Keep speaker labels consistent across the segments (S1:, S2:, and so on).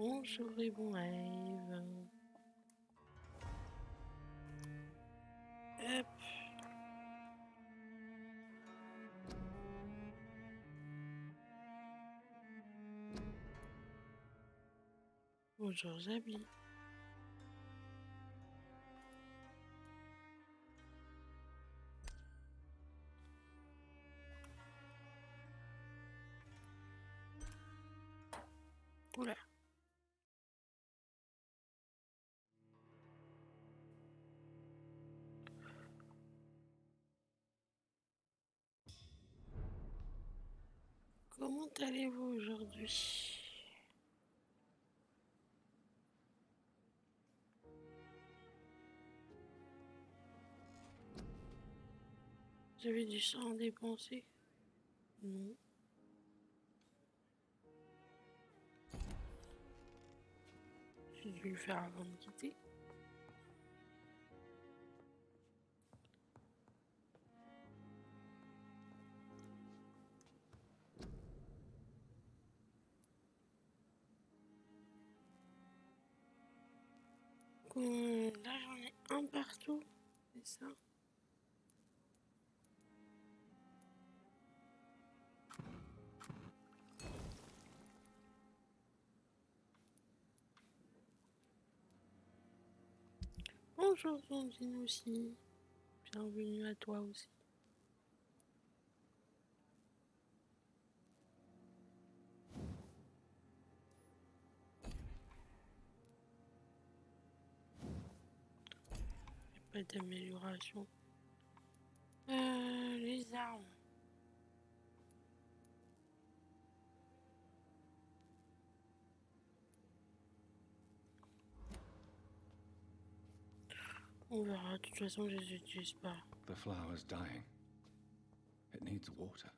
S1: Bonjour et bon rêve. Hop. Bonjour Zabi. Oula. Comment allez-vous aujourd'hui? Vous avez du sang à dépenser? Non. J'ai dû le faire avant de quitter. Là j'en ai un partout, c'est ça? Bonjour Sandrine aussi. Bienvenue à toi aussi. Pas d'amélioration. Les armes. On verra, de toute façon je les utilise pas.
S2: The flower's dying. It needs water.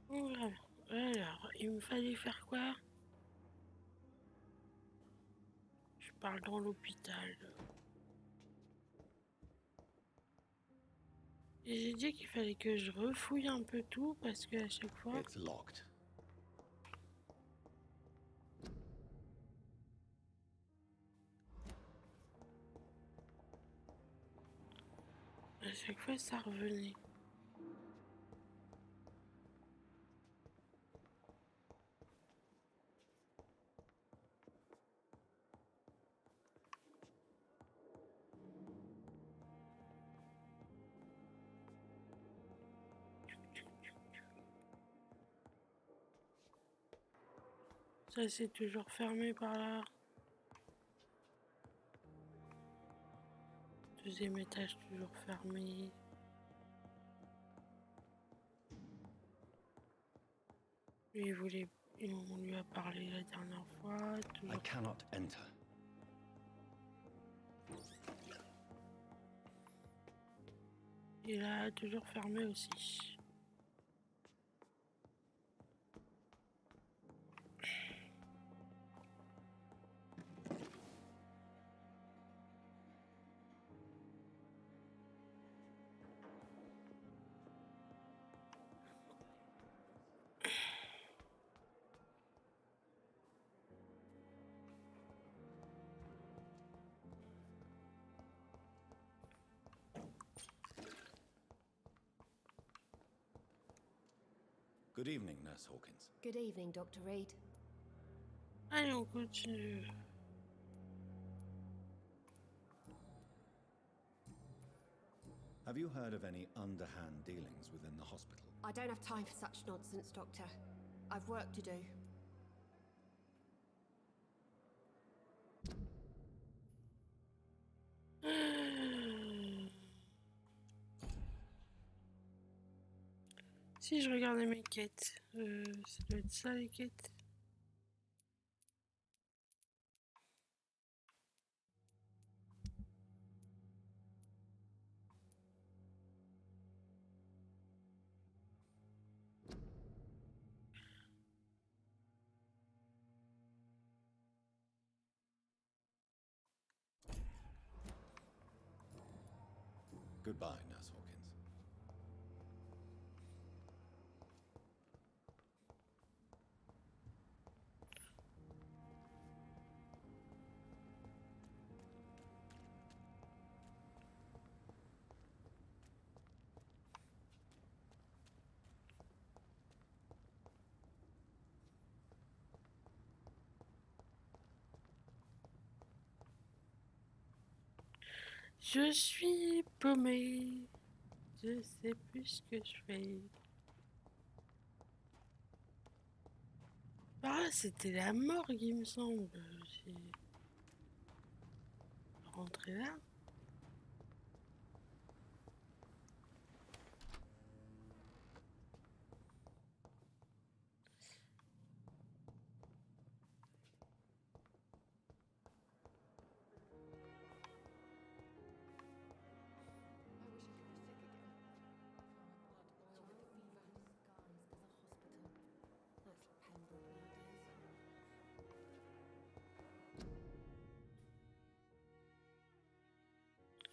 S1: On verra. Alors, il me fallait faire quoi? Je parle dans l'hôpital. Et j'ai dit qu'il fallait que je refouille un peu tout parce que à chaque fois.
S2: It's locked.
S1: À chaque fois ça revenait. Ça c'est toujours fermé par là. Deuxième étage toujours fermé. Lui il voulait. On lui a parlé la dernière fois.
S2: I
S1: Toujours.
S2: cannot enter.
S1: Et là toujours fermé aussi.
S2: Good evening, Nurse Hawkins.
S3: Good evening, Dr. Reed.
S1: Allez on continue.
S2: Have you heard of any underhand dealings within the hospital?
S3: I don't have time for such nonsense, Doctor. I've work to do.
S1: Si je regardais mes quêtes, ça doit être ça les quêtes.
S2: Goodbye, Nurse Hawkins.
S1: Je suis paumé. Je sais plus ce que je fais. Ah, c'était la morgue, il me semble. J'ai rentré là.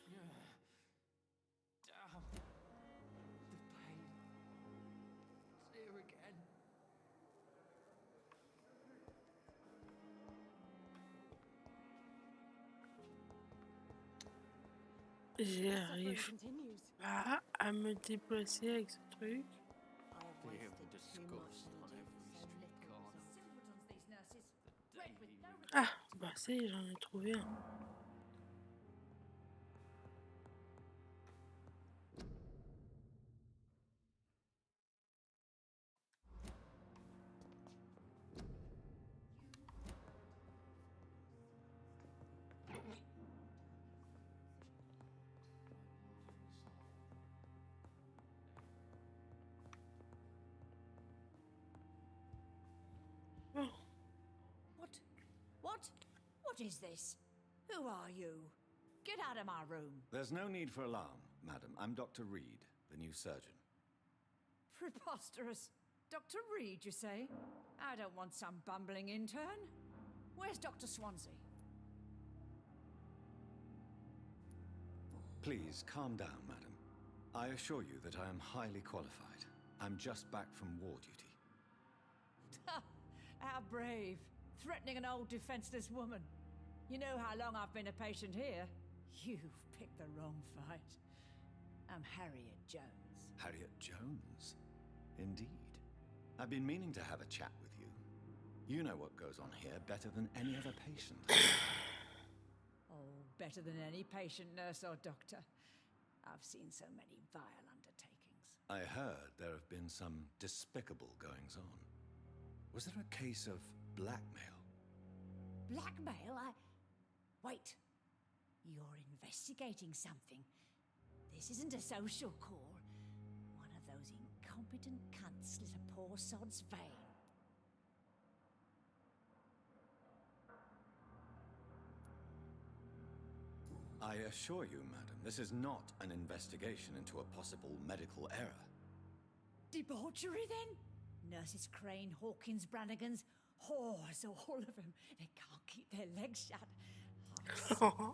S4: Damn. The pain. It's here again.
S1: J'arrive pas à me déplacer avec ce truc.
S4: Feel the disgust on every street corner.
S1: Ah, bah ça y est, j'en ai trouvé un. Oh,
S5: What is this? Who are you? Get out of my room.
S2: There's no need for alarm, madam. I'm Dr. Reed, the new surgeon.
S5: Preposterous. Dr. Reed, you say? I don't want some bumbling intern. Where's Dr. Swansea?
S2: Please, calm down, madam. I assure you that I am highly qualified. I'm just back from war duty.
S5: How brave. Threatening an old defenseless woman. You know how long I've been a patient here? You've picked the wrong fight. I'm Harriet Jones.
S2: Harriet Jones? Indeed. I've been meaning to have a chat with you. You know what goes on here better than any other patient.
S5: Oh, better than any patient, nurse, or doctor. I've seen so many vile undertakings.
S2: I heard there have been some despicable goings-on. Was there a case of blackmail?
S5: Blackmail? Wait. You're investigating something. This isn't a social call. One of those incompetent cunts slit a poor sod's vein.
S2: I assure you, madam, this is not an investigation into a possible medical error.
S5: Debauchery, then? Nurses Crane, Hawkins, Brannigans, whores, all of them. They can't keep their legs shut.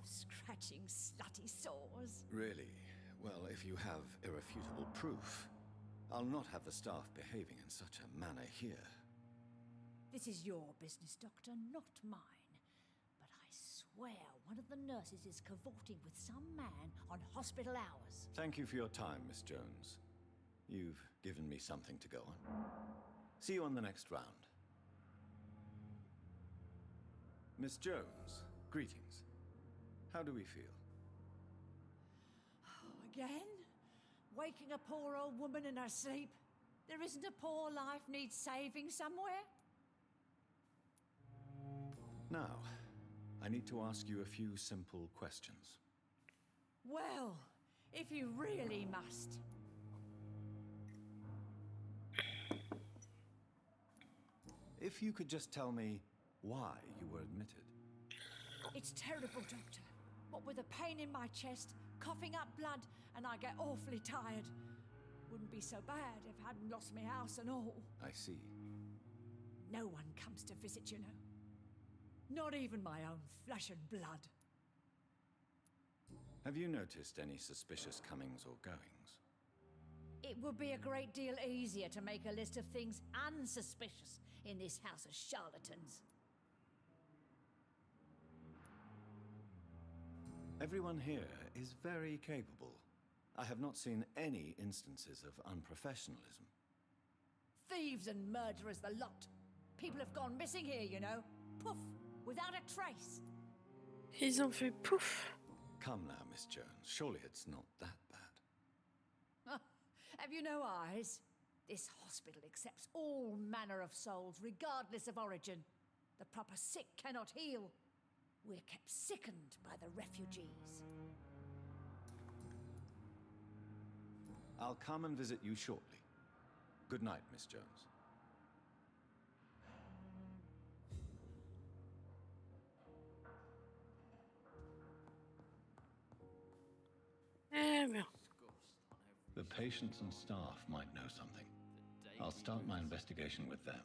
S5: Scratching, slutty sores.
S2: Really? Well, if you have irrefutable proof, I'll not have the staff behaving in such a manner here.
S5: This is your business, Doctor, not mine. But I swear one of the nurses is cavorting with some man on hospital hours.
S2: Thank you for your time, Miss Jones. You've given me something to go on. See you on the next round. Miss Jones, greetings. How do we feel?
S5: Oh, again? Waking a poor old woman in her sleep? There isn't a poor life needs saving somewhere?
S2: Now, I need to ask you a few simple questions.
S5: Well, if you really must.
S2: If you could just tell me why you were admitted.
S5: It's terrible, Doctor. What with a pain in my chest, coughing up blood, and I get awfully tired. Wouldn't be so bad if I hadn't lost my house and all.
S2: I see.
S5: No one comes to visit, you know. Not even my own flesh and blood.
S2: Have you noticed any suspicious comings or goings?
S5: It would be a great deal easier to make a list of things unsuspicious in this house of charlatans.
S2: Everyone here is very capable. I have not seen any instances of unprofessionalism.
S5: Thieves and murderers, the lot. People have gone missing here, you know. Poof, without a trace.
S1: ils ont fait pouf.
S2: Come now, Miss Jones. Surely it's not that bad.
S5: Have you no eyes? This hospital accepts all manner of souls, regardless of origin. The proper sick cannot heal. We're kept sickened by the refugees.
S2: I'll come and visit you shortly. Good night, Miss Jones.
S1: Eh bien.
S2: The patients and staff might know something. I'll start my investigation with them.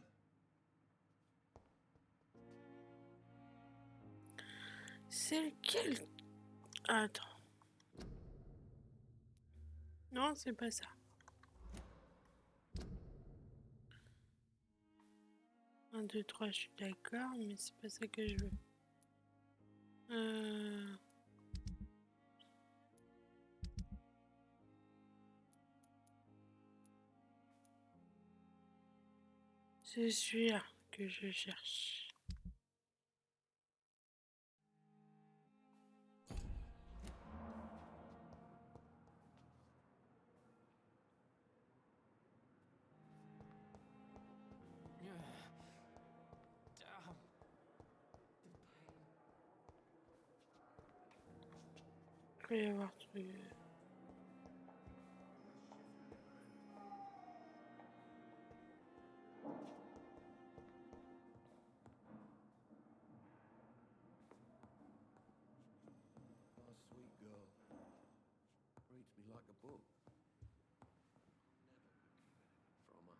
S1: C'est lequel? Attends. Non, c'est pas ça. 1, 2, 3, je suis d'accord, mais c'est pas ça que je veux. C'est celui-là que je cherche. Il peut y avoir truc.
S4: Oh, sweet girl. Reads me like a book. From her.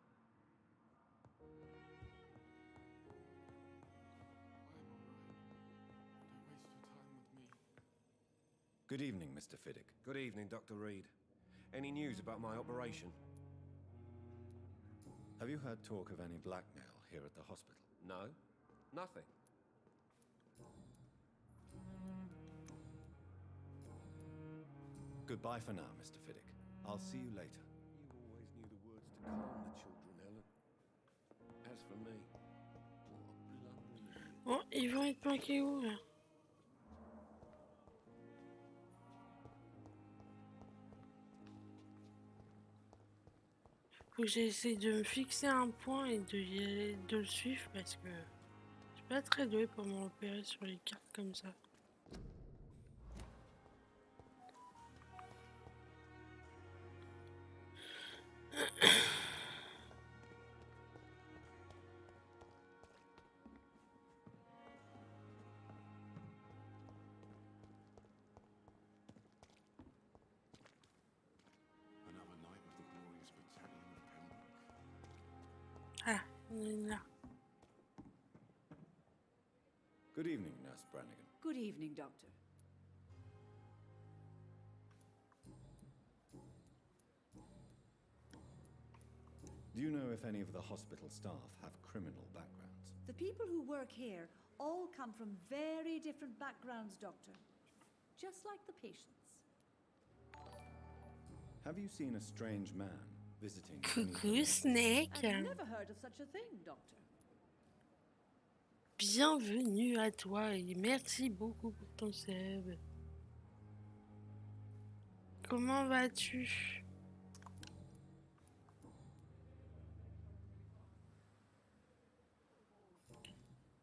S6: I'm all right. Don't waste your time with me.
S2: Good evening, Mr. Fiddick.
S7: Good evening, Dr. Reed. Any news about my operation?
S2: Have you heard talk of any blackmail here at the hospital?
S7: No, nothing.
S2: Goodbye for now, Mr. Fiddick. I'll see you later.
S7: You always knew the words to calm the children, Helen. As for me, what a blundering idiot.
S1: Bon, ils vont être planqués où là? Faut que j'essaie de me fixer un point et de le suivre parce que je suis pas très doué pour me repérer sur les cartes comme ça.
S6: Another night with the glorious battalion of Pembroke.
S1: Ah, on est là.
S2: Good evening, Nurse Brannigan.
S5: Good evening, Doctor.
S2: Do you know if any of the hospital staff have criminal backgrounds?
S5: The people who work here all come from very different backgrounds, Doctor. Just like the patients.
S2: Have you seen a strange man visiting any of the
S1: Coucou Snake.
S5: I've never heard of such a thing, Doctor.
S1: Bienvenue à toi et merci beaucoup pour ton sub. Comment vas-tu?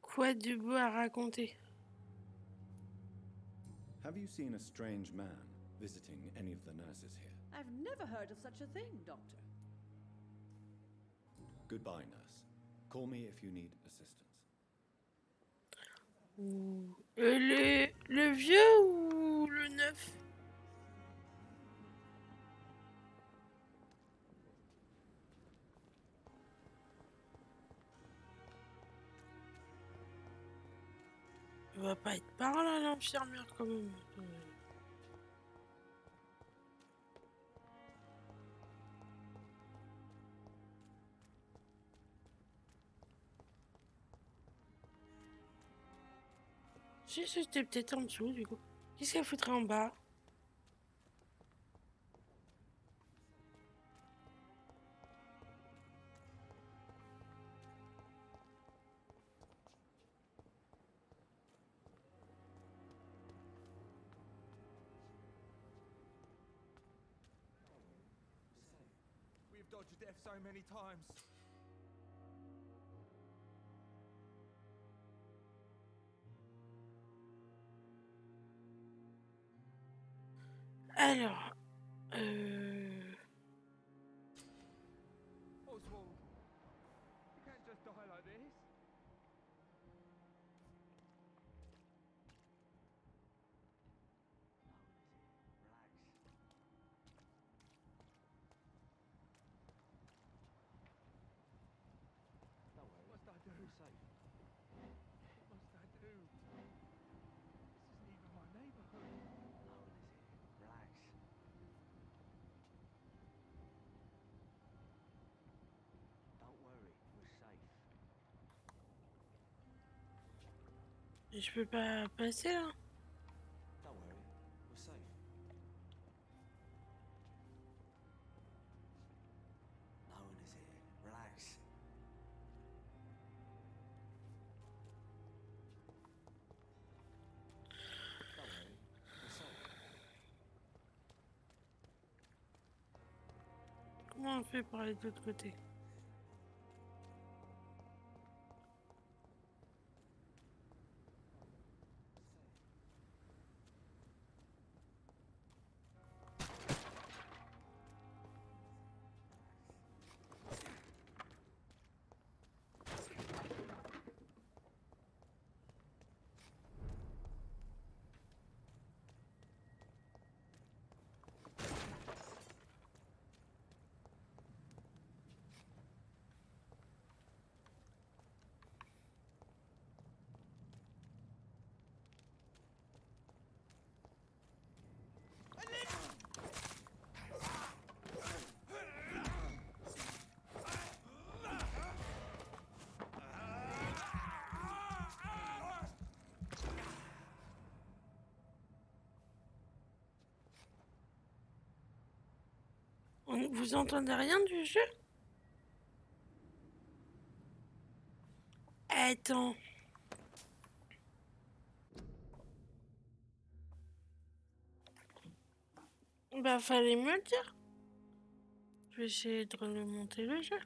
S1: Quoi de beau à raconter?
S2: Have you seen a strange man visiting any of the nurses here?
S5: I've never heard of such a thing, Doctor.
S2: Goodbye, nurse. Call me if you need assistance.
S1: Le vieux ou le neuf? Elle va pas être par là, l'infirmière, quand même. Si, c'était peut-être en dessous, du coup. Qu'est-ce qu'elle foutrait en bas?
S8: dodged death so many times.
S1: Alors,
S8: Oswald, you can't just die like this. What must I do? What must I do? This isn't even my neighborhood.
S1: je peux pas passer là.
S4: Don't worry, we're safe. No one is here. Relax. Don't worry, we're safe.
S1: Comment on fait pour aller de l'autre côté? Vous entendez rien du jeu? Attends. Bah fallait me le dire. Je vais essayer de remonter le jeu.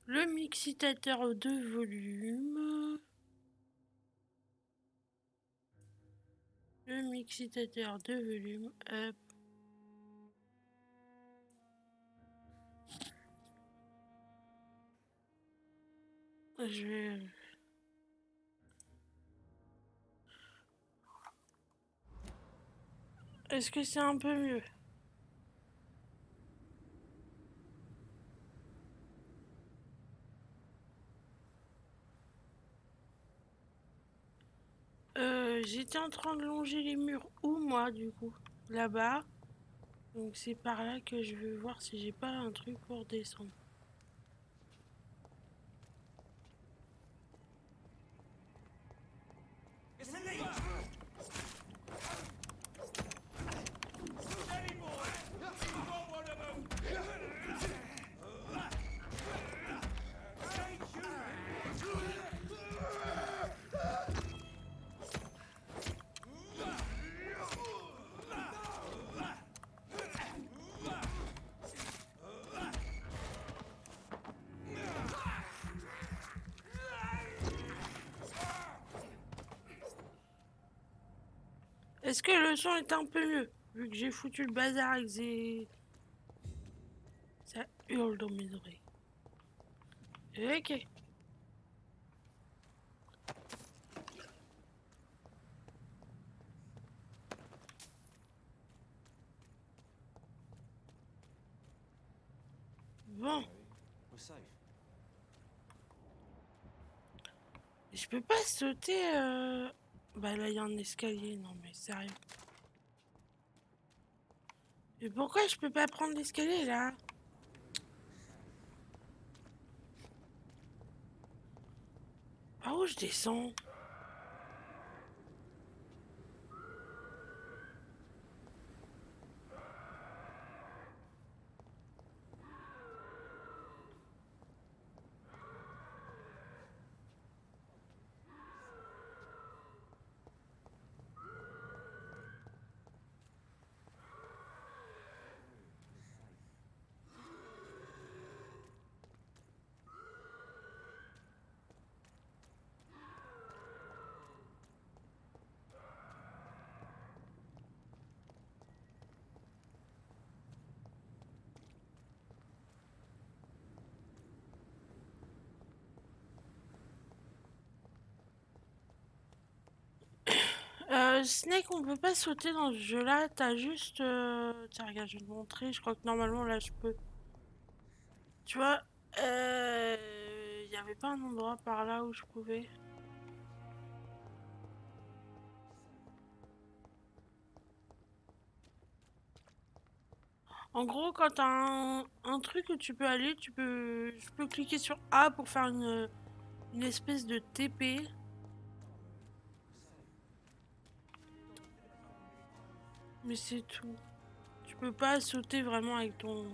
S1: Le mixitateur de volume. Le mixitateur de volume. Hop. Je vais... Est-ce que c'est un peu mieux? J'étais en train de longer les murs où moi du coup? Là-bas. Donc c'est par là que je veux voir si j'ai pas un truc pour descendre. Est-ce que le son est un peu mieux? Vu que j'ai foutu le bazar avec des... Ça hurle dans mes oreilles. Ok. Bon.
S4: We're safe.
S1: Je peux pas sauter... Bah là, il y a un escalier. Non mais sérieux. Et pourquoi je peux pas prendre l'escalier là? Par où je descends? Snake, on peut pas sauter dans ce jeu-là, t'as juste... Tiens, regarde, je vais te montrer, je crois que normalement, là, je peux... Tu vois, y avait pas un endroit par là où je pouvais... En gros, quand t'as un truc où tu peux aller, je peux cliquer sur A pour faire une espèce de TP. Mais c'est tout. Tu peux pas sauter vraiment avec ton...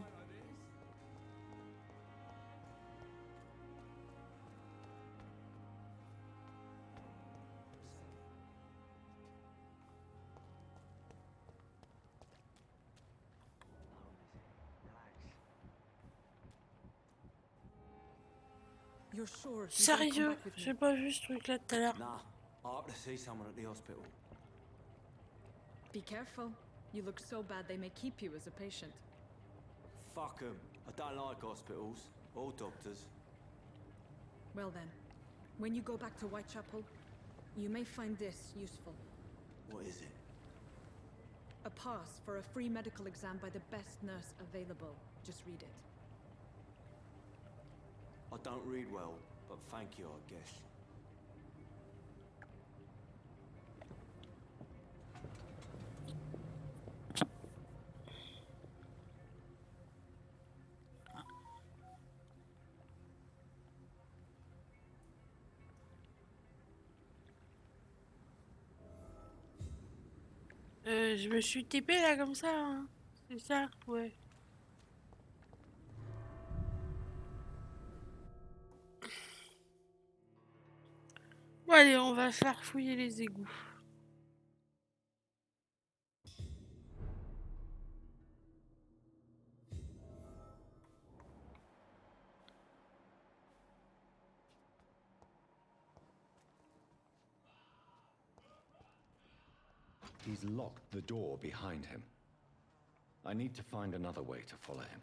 S9: You're sure you don't come
S1: Sérieux,
S9: back with
S1: j'ai
S9: me?
S1: pas vu ce truc-là tout à l'heure.
S10: Nah, I ought to see someone at the hospital.
S9: Be careful. You look so bad they may keep you as a patient.
S10: Fuck 'em. I don't like hospitals or doctors.
S9: Well then, when you go back to Whitechapel, you may find this useful.
S10: What is it?
S9: A pass for a free medical exam by the best nurse available. Just read it.
S10: I don't read well, but thank you, I guess.
S1: Je me suis TP là comme ça, hein. C'est ça, ouais. Bon allez, on va faire fouiller les égouts.
S2: He's locked the door behind him. I need to find another way to follow him.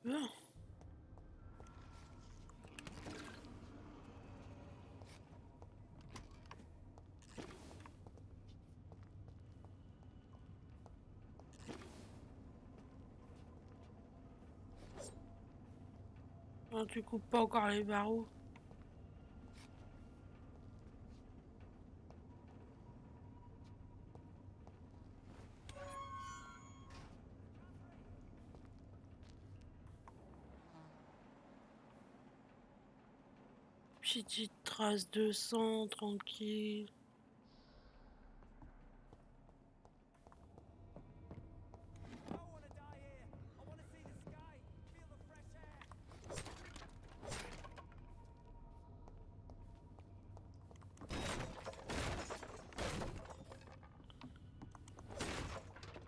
S1: Bien. Non, tu coupes pas encore les barreaux. Petite trace de sang, tranquille.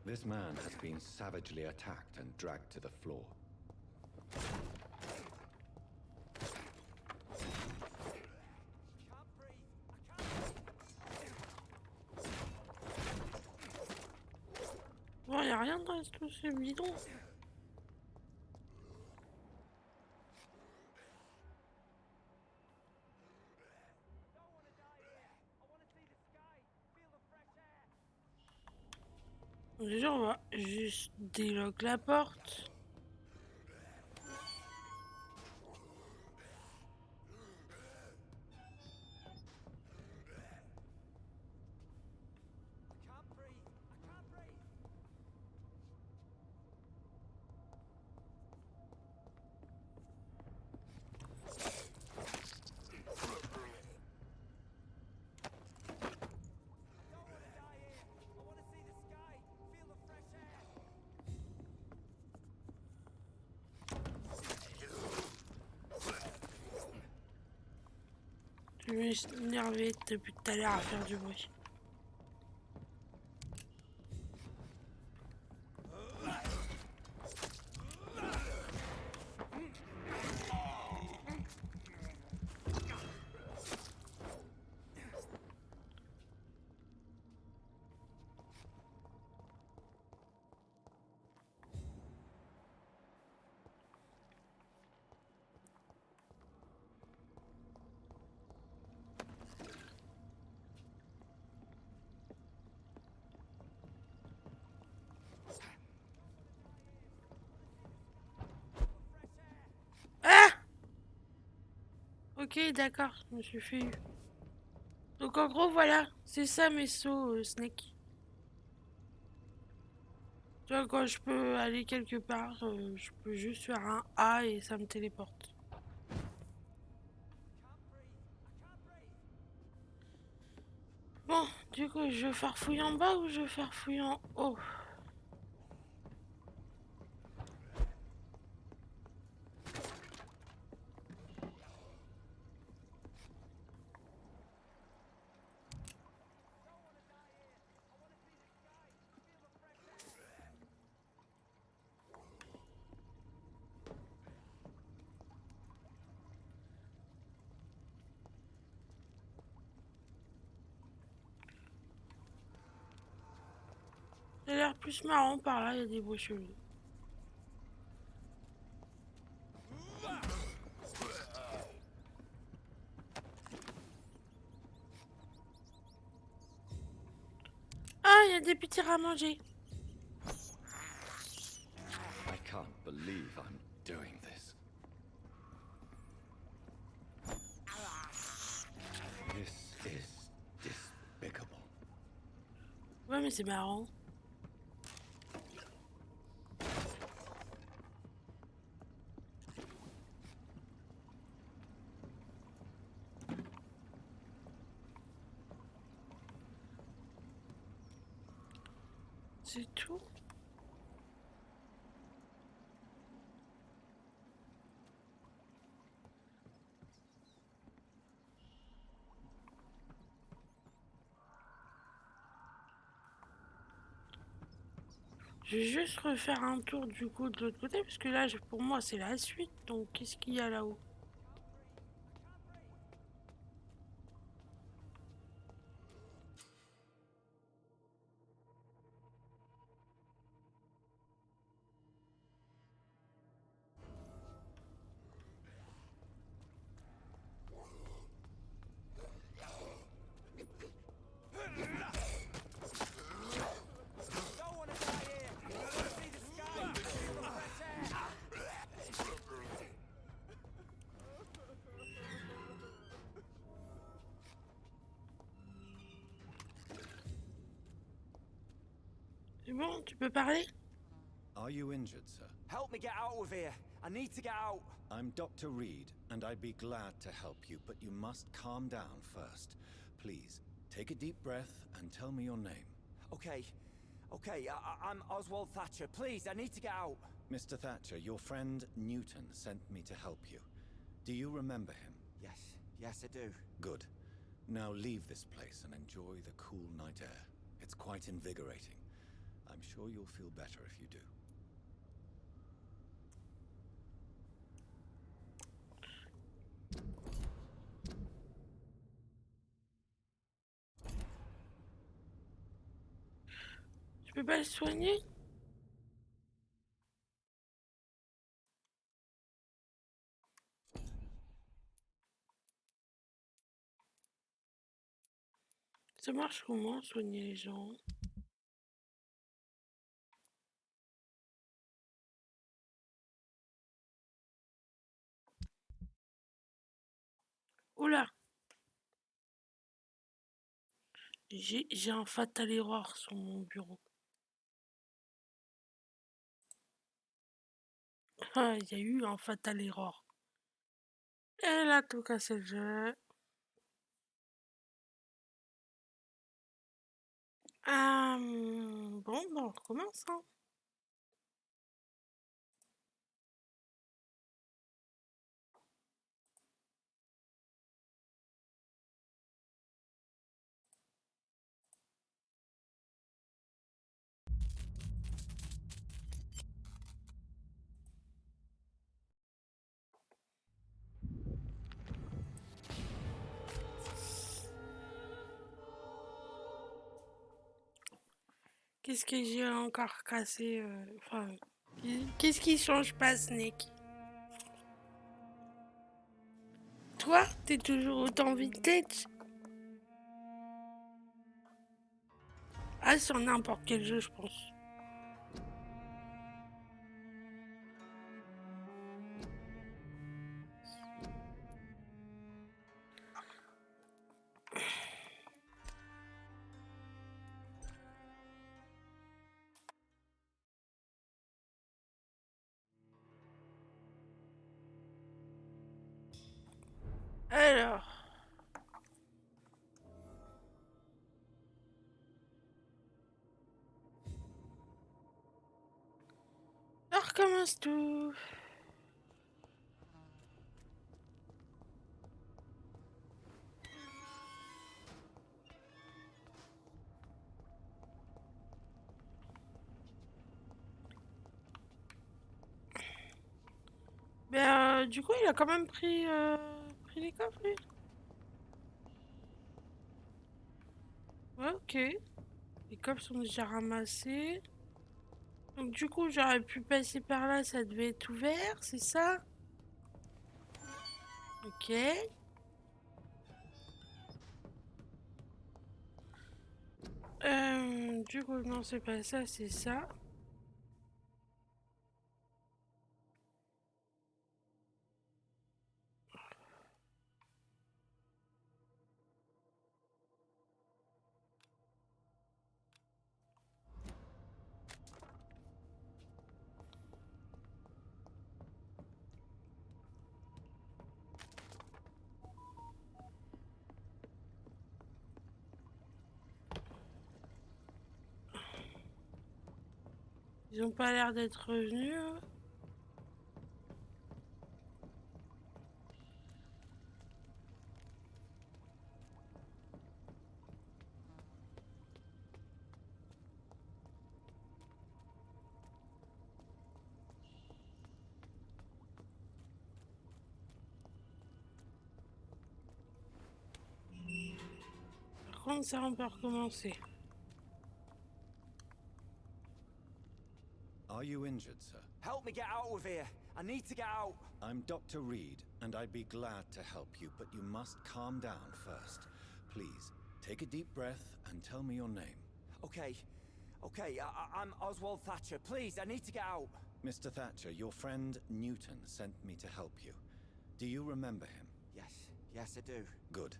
S2: This man has been savagely attacked and dragged to the floor.
S1: Bon, y a rien dans tout ce bidon. Déjà, on va juste délock la porte. Je me suis énervé depuis tout à l'heure à faire du bruit. Ok, d'accord, je me suis fait eu. Donc en gros, voilà, c'est ça mes sauts, Snake. Tu vois, quand je peux aller quelque part, je peux juste faire un A et ça me téléporte. Bon, du coup, je farfouille en bas ou je farfouille en haut? Ça a l'air plus marrant par là, il y a des bruits chelous. Ah, il y a des petits rats à manger.
S2: I can't believe I'm doing this. This is despicable.
S1: Ouais, mais c'est marrant. C'est tout. Je vais juste refaire un tour du coup de l'autre côté, parce que là, pour moi, c'est la suite. Donc, qu'est-ce qu'il y a là-haut? C'est bon, tu peux parler?
S2: Are you injured, sir?
S10: Help me get out of here. I need to get out.
S2: I'm Dr. Reed, and I'd be glad to help you, but you must calm down first. Please, take a deep breath and tell me your name.
S10: Okay. I'm Oswald Thatcher. Please, I need to get out.
S2: Mr. Thatcher, your friend Newton sent me to help you. Do you remember him?
S10: Yes, I do.
S2: Good. Now leave this place and enjoy the cool night air. It's quite invigorating. I'm sure you'll feel better if you do.
S1: Tu peux pas le soigner? Ça marche comment, soigner les gens? Oula! J'ai un fatal error sur mon bureau. Ah, il y a eu un fatal error. Elle a tout cassé le jeu. Bon, on recommence, hein. Qu'est-ce que j'ai encore cassé enfin, qu'est-ce qui change pas, Snake? Toi, t'es toujours autant vintage? Ah, sur n'importe quel jeu, je pense. Alors. On recommence tout. Mais du coup, il a quand même pris les coffres, lui. Ouais, ok. Les coffres sont déjà ramassés. Donc du coup, j'aurais pu passer par là, ça devait être ouvert, c'est ça? Ok. Du coup, non, c'est pas ça, c'est ça. Ils ont pas l'air d'être revenus. Par contre, ça, on peut recommencer.
S2: Are you injured, sir?
S10: Help me get out of here. I need to get out.
S2: I'm Dr. Reed, and I'd be glad to help you, but you must calm down first. Please, take a deep breath and tell me your name.
S10: Okay. I'm Oswald Thatcher. Please, I need to get out.
S2: Mr. Thatcher, your friend Newton sent me to help you. Do you remember him?
S10: Yes, I do.
S2: Good.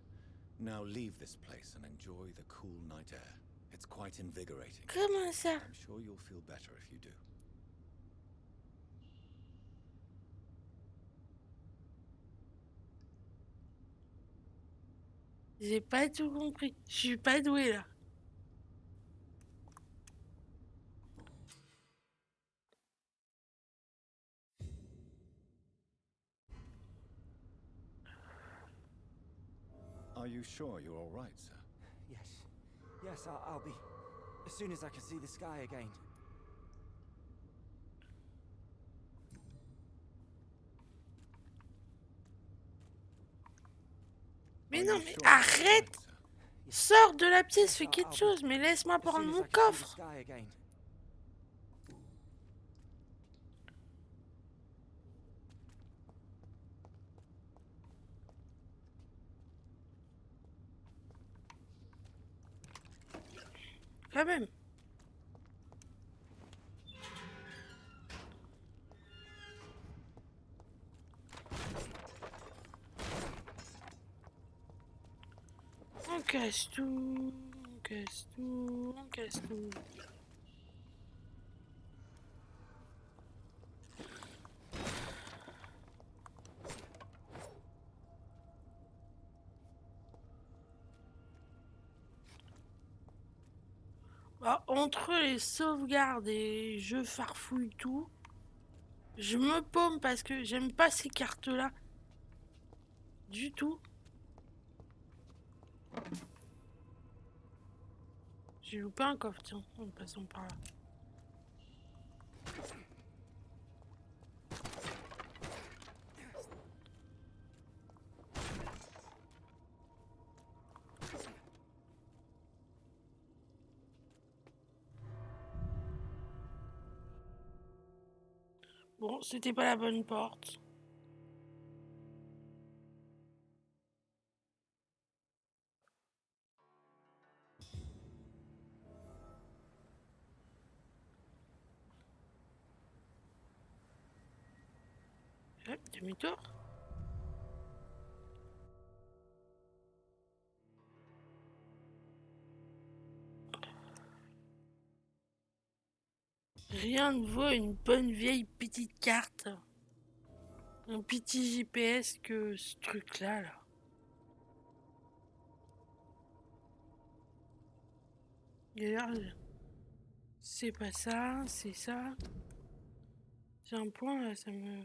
S2: Now leave this place and enjoy the cool night air. It's quite invigorating.
S1: Comment ça?
S2: I'm sure you'll feel better if you do.
S1: J'ai pas tout compris. Je suis pas douée là.
S2: Are you sure you're all right, sir?
S10: Yes, I'll be. As soon as I can see the sky again.
S1: Mais
S2: Are
S1: non,
S2: you
S1: mais
S2: sure you're all right,
S1: arrête!
S2: sir?
S1: Sors de la pièce, fais
S10: I'll
S1: quelque
S10: be-
S1: chose, mais laisse-moi
S10: As
S1: prendre
S10: soon as
S1: mon
S10: I can see the
S1: coffre.
S10: sky again.
S1: Quand même. On casse tout, on casse tout, on casse tout. Bah, entre les sauvegardes et je farfouille tout, je me paume parce que j'aime pas ces cartes-là. Du tout. J'ai loupé un coffre, tiens, en passant par là. Bon, c'était pas la bonne porte. Hop, demi-tour. Rien ne vaut une bonne vieille petite carte. Un petit GPS que ce truc-là, là. D'ailleurs, c'est pas ça, c'est ça. J'ai un point là, ça me...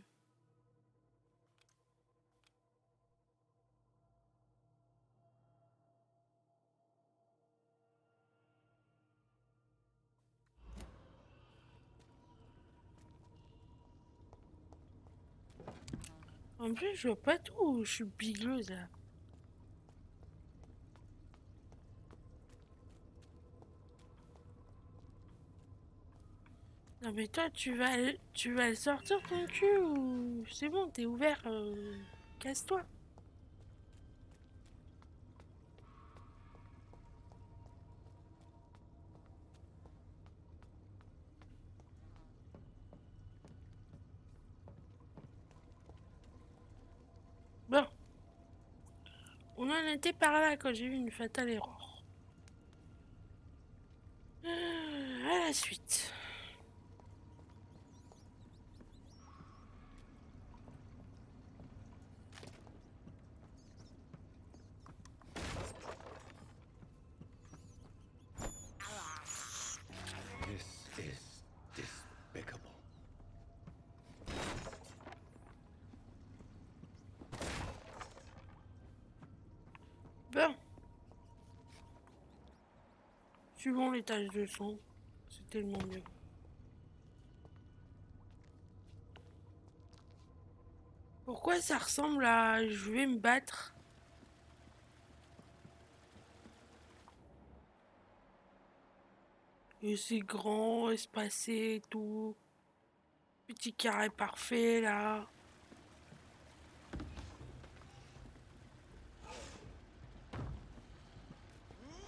S1: En plus, je vois pas tout, je suis bigleuse là. Non mais toi, tu vas le sortir ton cul ou... C'est bon, t'es ouvert, casse-toi. Bon, on en était par là quand j'ai eu une fatale erreur. À la suite.
S2: This is despicable.
S1: Bon. Suivons les taches de sang. C'est tellement mieux. Pourquoi ça ressemble à je vais me battre? Et c'est grand, espacé et tout. Petit carré parfait là.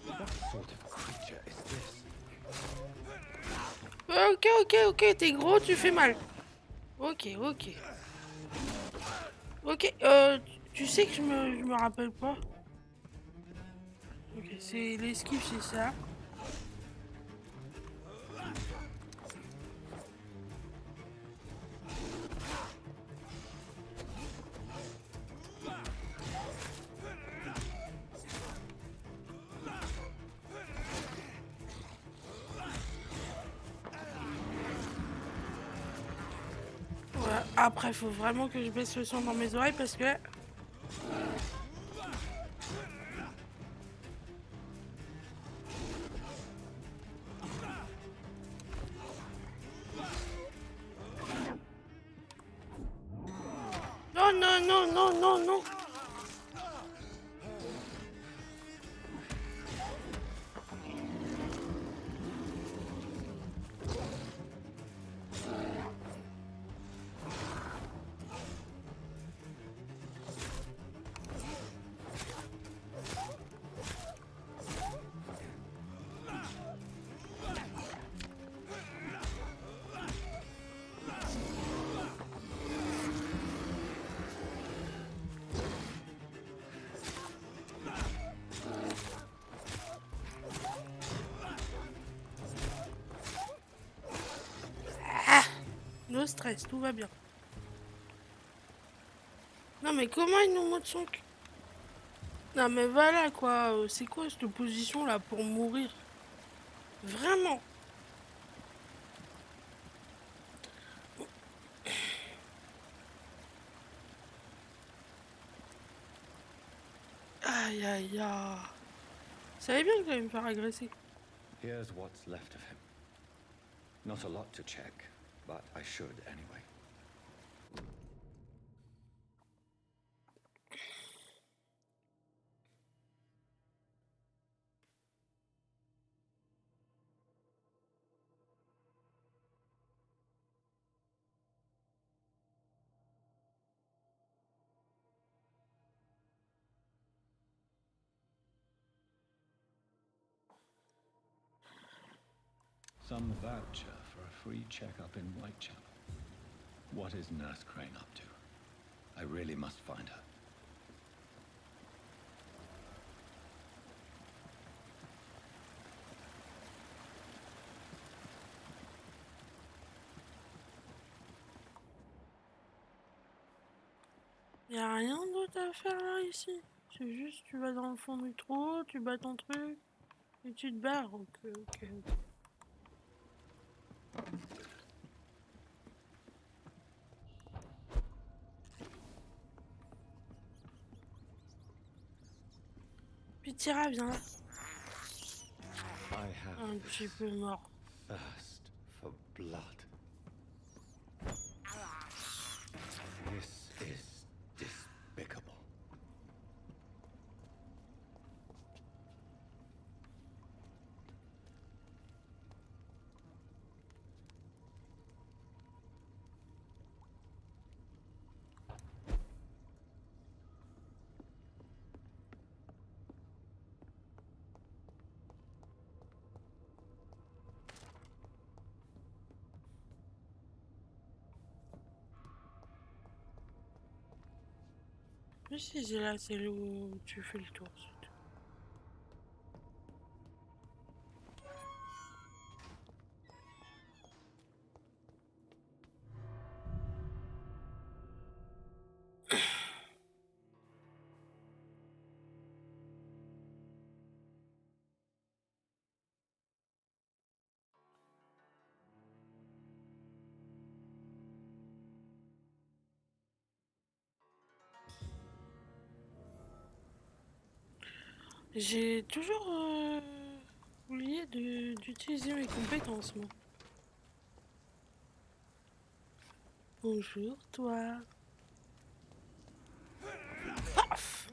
S2: What sort of creature is this?
S1: Ok, ok, ok, t'es gros, tu fais mal. Ok, ok. Ok, tu sais que je me rappelle pas. Ok, c'est l'esquive, c'est ça. Ouais, après, faut vraiment que je baisse le son dans mes oreilles parce que... Non, non, non, non, non, non. Ah, no stress, tout va bien. Non, mais comment ils nous montrent son cul? Non, mais voilà quoi. C'est quoi cette position là pour mourir? Vraiment? Aïe, aïe, aïe. Vous savez bien que j'allais me faire agresser.
S2: Here's what's left of him. Not a lot to check, but I should anyway. Some voucher for a free checkup in Whitechapel. What is Nurse Crane up to? I really must find her.
S1: Y a rien d'autre à faire là ici. C'est juste tu vas dans le fond du trou, tu bats ton truc. Et tu te barres, ok, ok, ok. Puis Tira, viens là.
S2: I have
S1: Un petit peu mort.
S2: thirst for blood. This is despicable.
S1: Mais si c'est là, c'est là où tu fais le tour. J'ai toujours oublié d'utiliser mes compétences, moi. Bonjour, toi. Paf!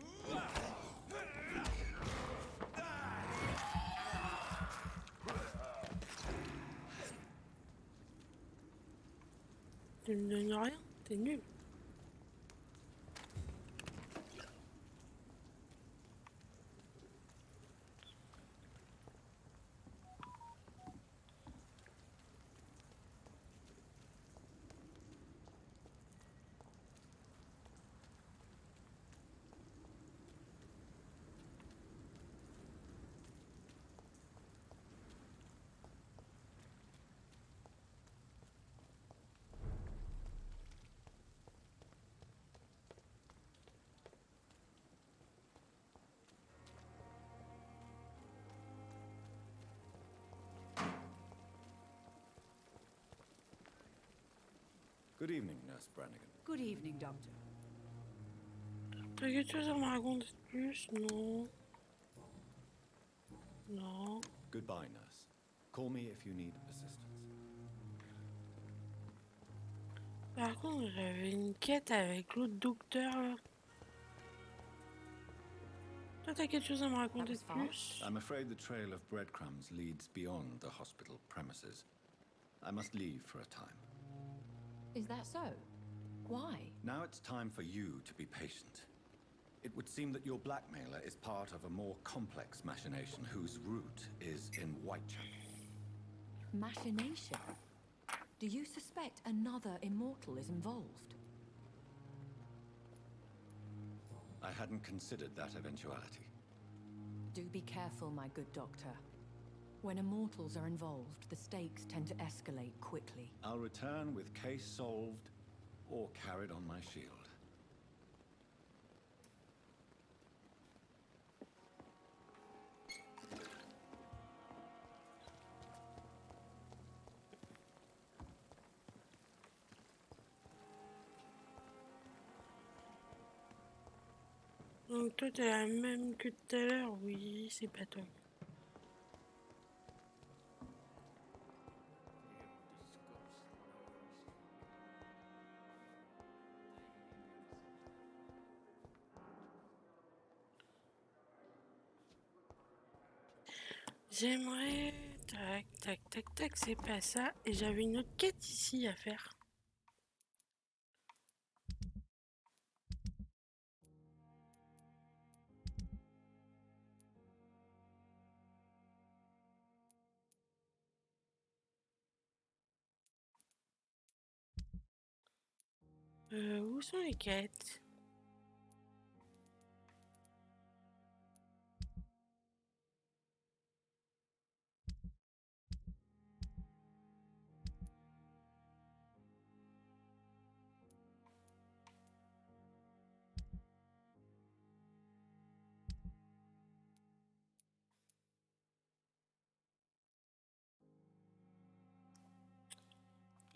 S1: Tu me donnes rien, t'es nul.
S2: Good evening, Nurse Brannigan.
S5: Good evening, Doctor.
S1: T'as quelque chose à me raconter de plus? Non. Non.
S2: Goodbye, nurse. Call me if you need assistance.
S1: Par contre, j'avais une quête avec l'autre docteur, là. Toi, t'as quelque chose à me raconter de plus?
S2: I'm afraid the trail of breadcrumbs leads beyond the hospital premises. I must leave for a time.
S11: Is that so? Why?
S2: Now it's time for you to be patient. It would seem that your blackmailer is part of a more complex machination whose root is in Whitechapel.
S11: Machination? Do you suspect another immortal is involved?
S2: I hadn't considered that eventuality.
S11: Do be careful, my good doctor. When immortals are involved, the stakes tend to escalate quickly.
S2: I'll return with case solved or carried on my shield.
S1: Donc toi, t'es la même que tout à l'heure? Oui, c'est pas toi. J'aimerais... Tac, tac, tac, tac, c'est pas ça. Et j'avais une autre quête ici à faire. Où sont les quêtes?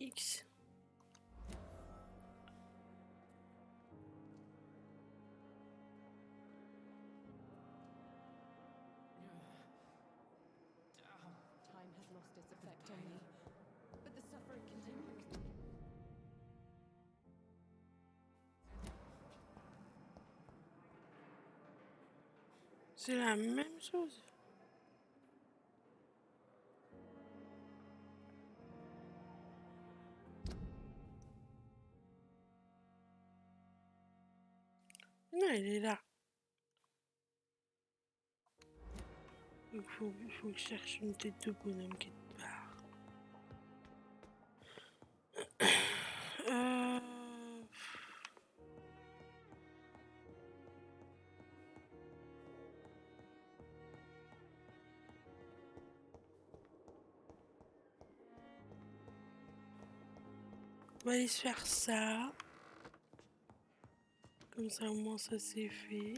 S1: X.
S11: Time has lost its effect on me, but the suffering continues.
S1: C'est la même chose. Non, il est là. Il faut que je cherche une tête de bonhomme quelque part. On va aller se faire ça. Comme ça, au moins, ça c'est fait.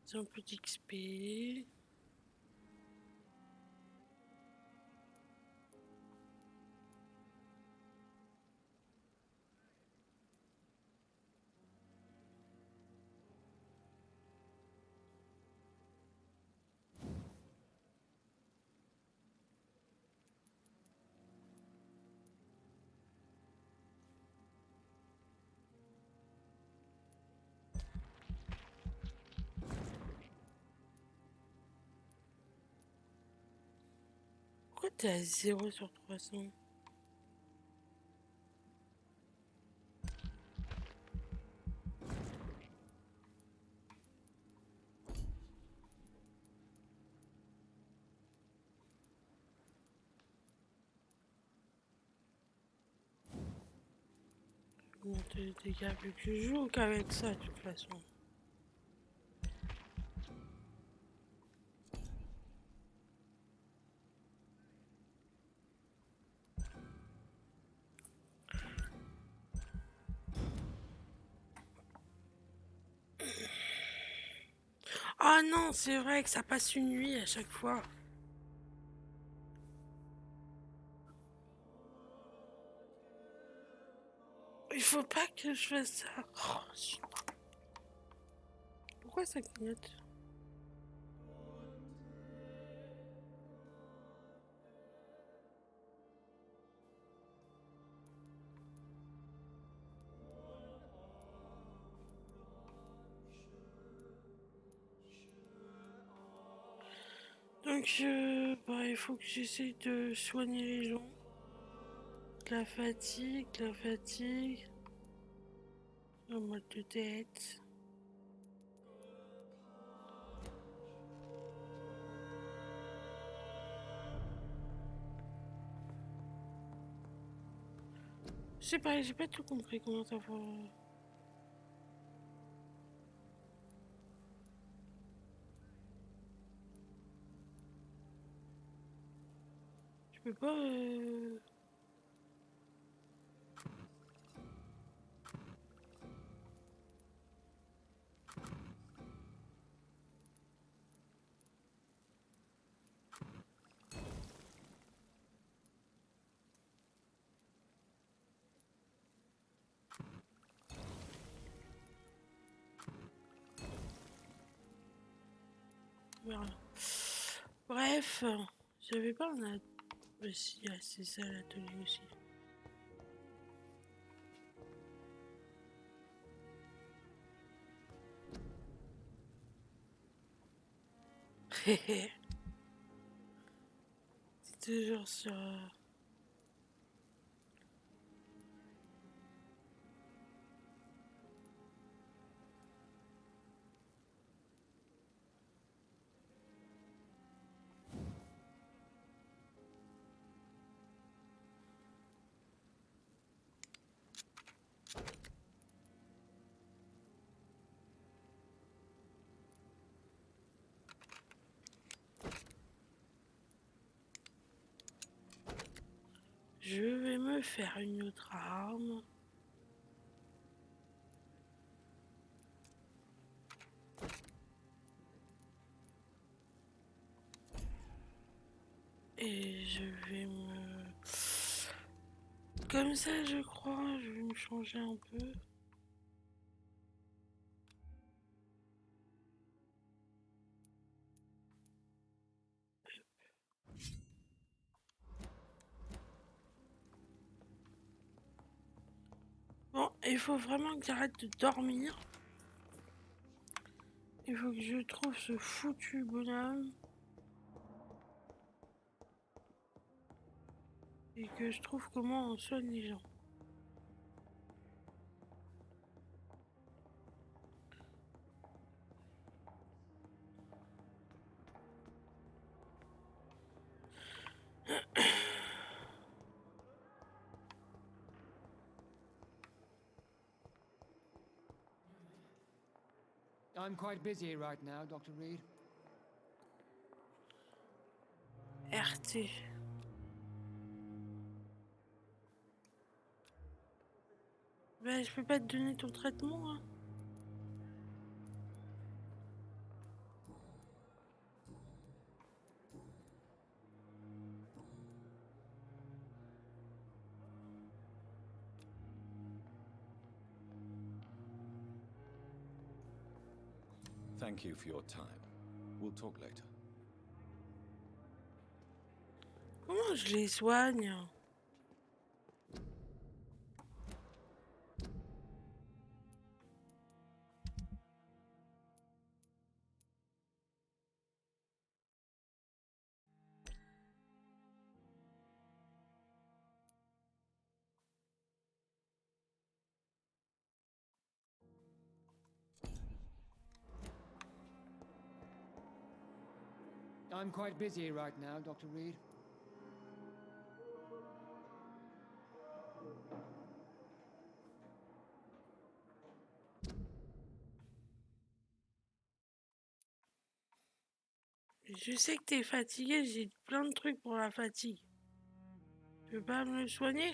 S1: C'est un peu d'XP. Pourquoi t'es à 0 sur 300? Monter les dégâts vu que je joue qu'avec ça de toute façon. Ah non, c'est vrai que ça passe une nuit à chaque fois. Il faut pas que je fasse ça. Oh, pourquoi ça clignote? Donc, bah, il faut que j'essaye de soigner les gens. La fatigue, un mal de tête. Je sais pas, j'ai pas tout compris comment ça va. Je peux pas. Voilà. Bref, j'avais pas un atelier. Si, ah, c'est ça l'atelier aussi. C'est toujours sur. Je vais me faire une autre arme. Je vais me... Comme ça, je crois, je vais me changer un peu. Bon, il faut vraiment que j'arrête de dormir. Il faut que je trouve ce foutu bonhomme. Et que je trouve comment on soigne les gens.
S8: I'm quite busy right now, Dr. Reed.
S1: RT. Ben, je peux pas te donner ton traitement, hein.
S2: Thank you for your time. We'll talk later.
S1: Comment je les soigne?
S8: I'm quite busy right now, Dr. Reed.
S1: Je sais que t'es fatigué, j'ai plein de trucs pour la fatigue. Tu peux pas me le soigner?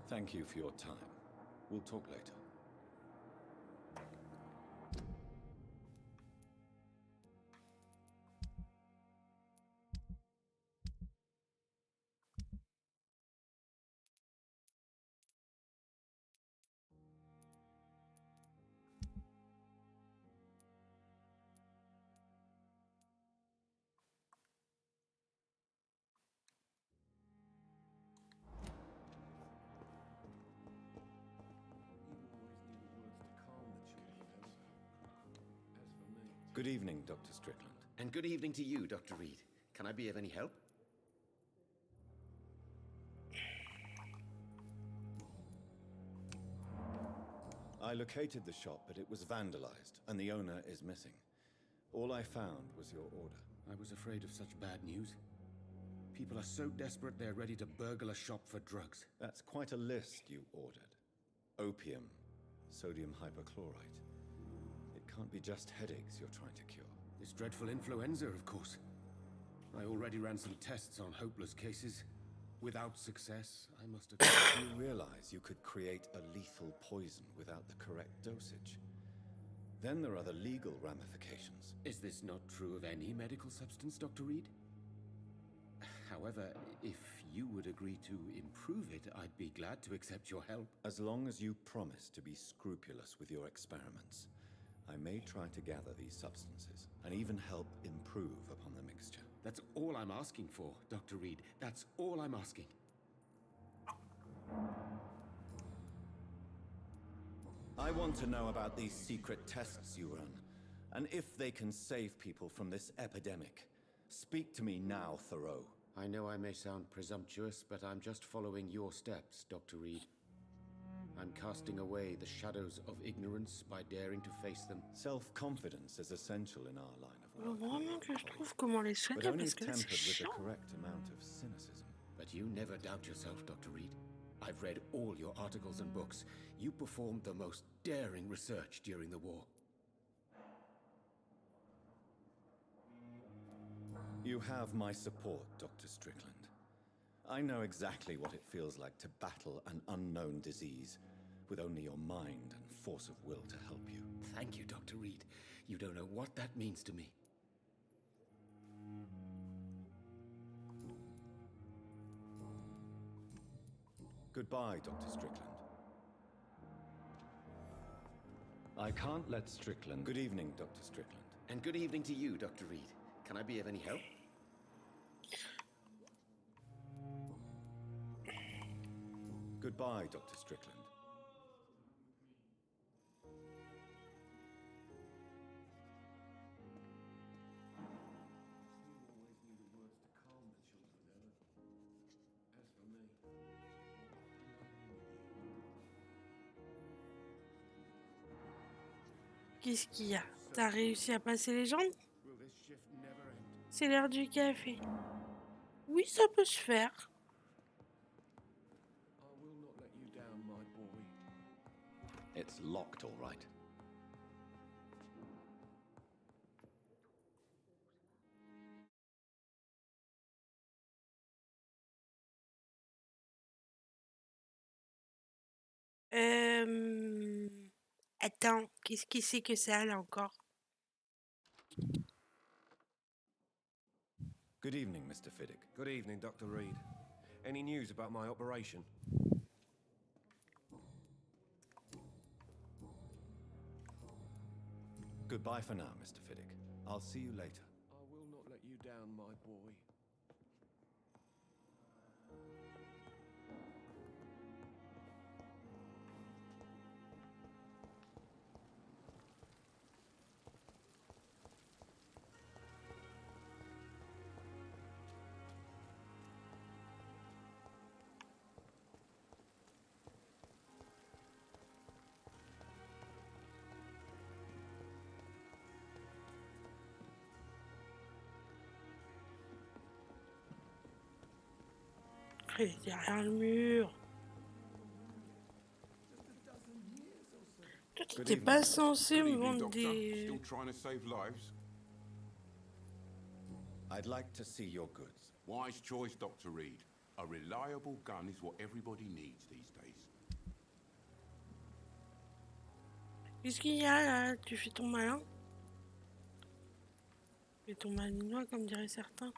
S2: Thank you for your time. We'll talk later. Good evening, Dr. Strickland.
S12: And good evening to you, Dr. Reed. Can I be of any help?
S2: I located the shop, but it was vandalized, and the owner is missing. All I found was your order.
S12: I was afraid of such bad news. People are so desperate they're ready to burgle a shop for drugs.
S2: That's quite a list you ordered. Opium, sodium hypochlorite. It can't be just headaches you're trying to cure.
S12: This dreadful influenza, of course. I already ran some tests on hopeless cases. Without success, I must have...
S2: You realize you could create a lethal poison without the correct dosage. Then there are the legal ramifications.
S12: Is this not true of any medical substance, Dr. Reed? However, if you would agree to improve it, I'd be glad to accept your help.
S2: As long as you promise to be scrupulous with your experiments, I may try to gather these substances and even help improve upon the mixture.
S12: That's all I'm asking for, Dr. Reed. That's all I'm asking.
S2: I want to know about these secret tests you run, and if they can save people from this epidemic. Speak to me now, Thoreau.
S12: I know I may sound presumptuous, but I'm just following your steps, Dr. Reed. I'm casting away the shadows of ignorance by daring to face them.
S2: Self-confidence is essential in our line of
S1: Faut
S2: work.
S1: vraiment que je trouve comment les
S2: But
S1: soigner
S2: only
S1: parce
S2: if
S1: que là c'est
S2: tempered with the
S1: chiant.
S2: correct amount of cynicism.
S12: But you never doubt yourself, Dr. Reed. I've read all your articles and books. You performed the most daring research during the war.
S2: You have my support, Dr. Strickland. I know exactly what it feels like to battle an unknown disease with only your mind and force of will to help you.
S12: Thank you, Dr. Reed. You don't know what that means to me.
S2: Goodbye, Dr. Strickland. I can't let Strickland... Good evening, Dr. Strickland.
S12: And good evening to you, Dr. Reed. Can I be of any help?
S2: Goodbye, Dr. Strickland.
S1: Qu'est-ce qu'il y a? T'as réussi à passer les jambes? C'est l'heure du café. Oui, ça peut se faire.
S2: It's locked, all right.
S1: Attends, qu'est-ce que c'est que ça là encore?
S2: Good evening, Mr. Fiddick.
S7: Good evening, Dr. Reed. Any news about my operation?
S2: Goodbye for now, Mr. Fiddick. I'll see you later.
S7: I will not let you down, my boy.
S1: Derrière le mur. Toi, t'étais pas censé me vendre des...
S6: Still trying to save lives?
S2: I'd like to see your goods.
S6: Wise choice, Dr. Reed. A reliable gun is what everybody needs these days.
S1: Qu'est-ce qu'il y a là? Tu fais ton malin? Tu fais ton malinois, comme diraient certains.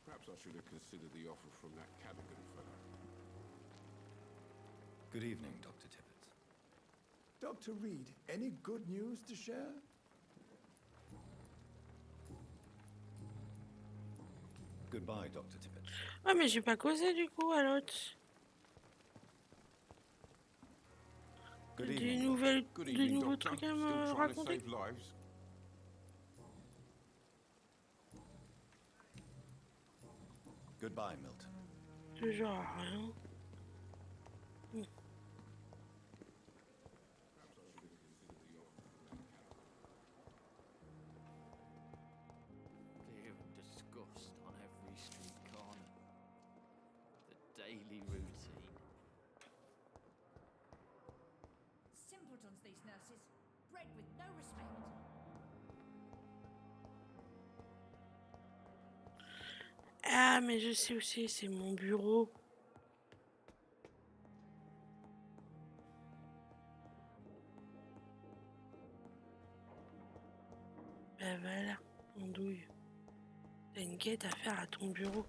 S6: Perhaps I should have considered the offer from that Cadigan fellow.
S2: Good evening, Dr. Tippett.
S13: Dr. Reed, any good news to share?
S2: Goodbye, Dr. Tippett.
S1: Ah, mais j'ai pas causé du coup à l'autre.
S2: Good
S1: Des
S2: evening.
S1: nouvelles,
S6: Good
S1: des
S6: evening,
S1: nouveaux
S6: Doctor.
S1: trucs à
S6: Still
S1: me
S6: trying to
S1: raconter.
S6: save lives?
S2: Goodbye, Milton.
S1: Toujours à rien.
S14: Fear and disgust on every street corner. The daily routine.
S5: Simpletons, these nurses. Bred with no respect.
S1: Ah, mais je sais aussi, c'est mon bureau. Ben voilà, andouille. T'as une quête à faire à ton bureau.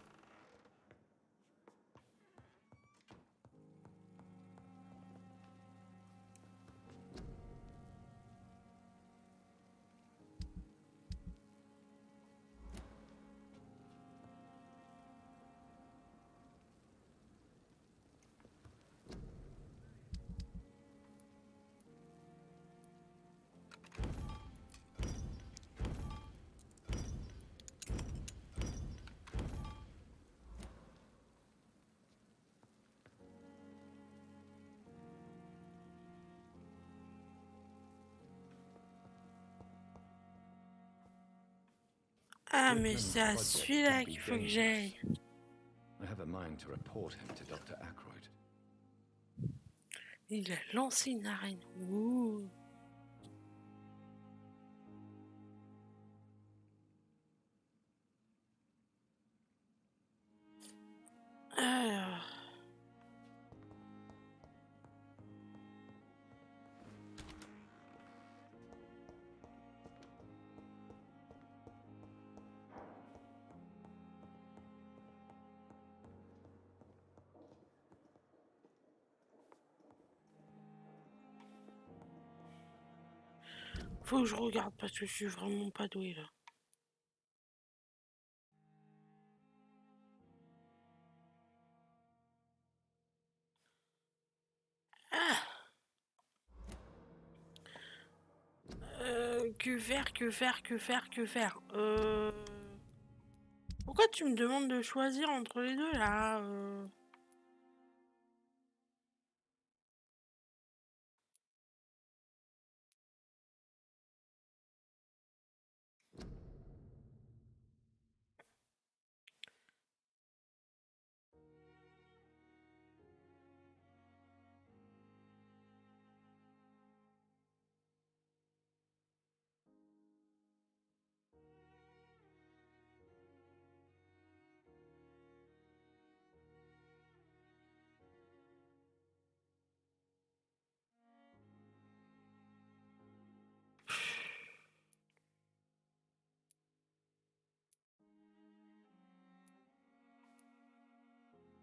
S1: mais c'est à celui-là qu'il faut que j'aille.
S2: I have a mind to report him to Dr. Ackroyd.
S1: Il a lancé une arène. Ouh. Alors. Faut que je regarde parce que je suis vraiment pas douée là. Ah. Que faire, que faire, que faire, que faire Pourquoi tu me demandes de choisir entre les deux là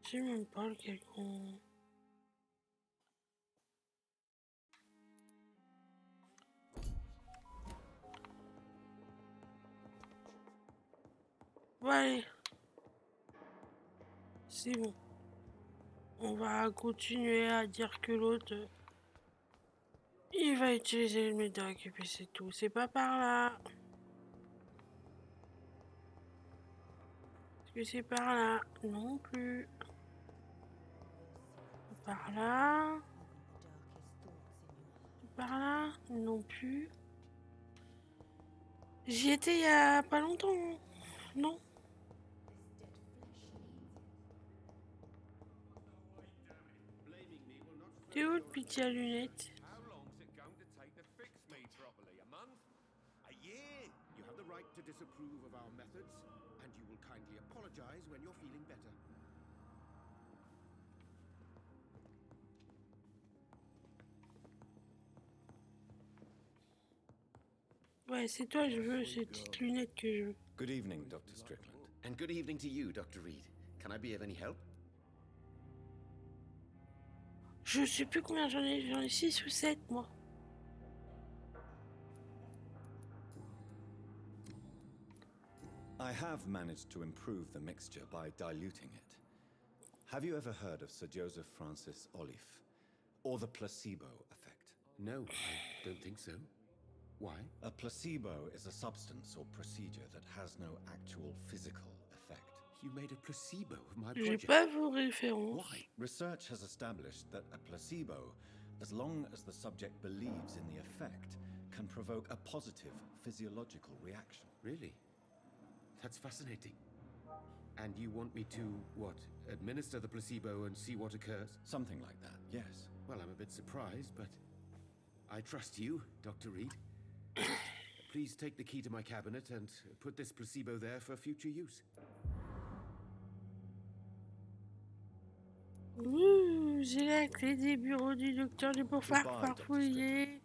S1: Je sais même pas lequel qu'on... Bon allez. C'est bon. On va continuer à dire que l'autre... il va utiliser le médoc et puis c'est tout. C'est pas par là. Est-ce que c'est par là? Non plus. Par là. Par là? Non plus. J'y étais il y a pas longtemps. Non? T'es où le petit à lunettes?
S7: How long's it going to take to fix me properly? A month? A year?
S12: You have the right to disapprove of our methods, and you will kindly apologize when you're feeling better.
S1: Ouais, c'est toi, je veux ces petites lunettes que je veux.
S2: Good evening, Dr. Strickland.
S12: And good evening to you, Dr. Reed. Can I be of any help?
S1: Je sais plus combien j'en ai 6 ou 7 moi.
S2: I have managed to improve the mixture by diluting it. Have you ever heard of Sir Joseph Francis Olive, or the placebo effect?
S12: No, I don't think so. Why?
S2: A placebo is a substance or procedure that has no actual physical effect.
S12: You made a placebo of my
S1: J'ai
S12: project.
S1: pas vos références.
S12: Why?
S2: Research has established that a placebo, as long as the subject believes in the effect, can provoke a positive physiological reaction.
S12: Really? That's fascinating. And you want me to, what, administer the placebo and see what occurs?
S2: Something like that, yes.
S12: Well, I'm a bit surprised, but I trust you, Dr. Reed. Please take the key to my cabinet and put this placebo there for future use.
S1: Ouh, j'ai la clé des bureaux du docteur du pouvoir farfouiller.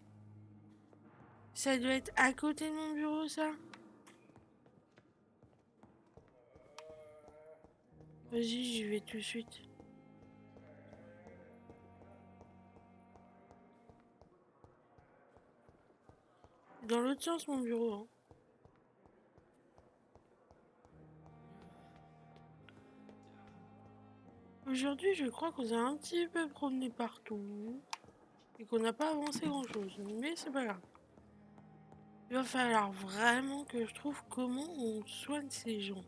S1: Ça doit être à côté de mon bureau, ça. Vas-y, j'y vais tout de suite. Dans l'autre sens, mon bureau. Hein. Aujourd'hui, je crois qu'on s'est un petit peu promené partout. Et qu'on n'a pas avancé grand-chose. Mais c'est pas grave. Il va falloir vraiment que je trouve comment on soigne ces gens.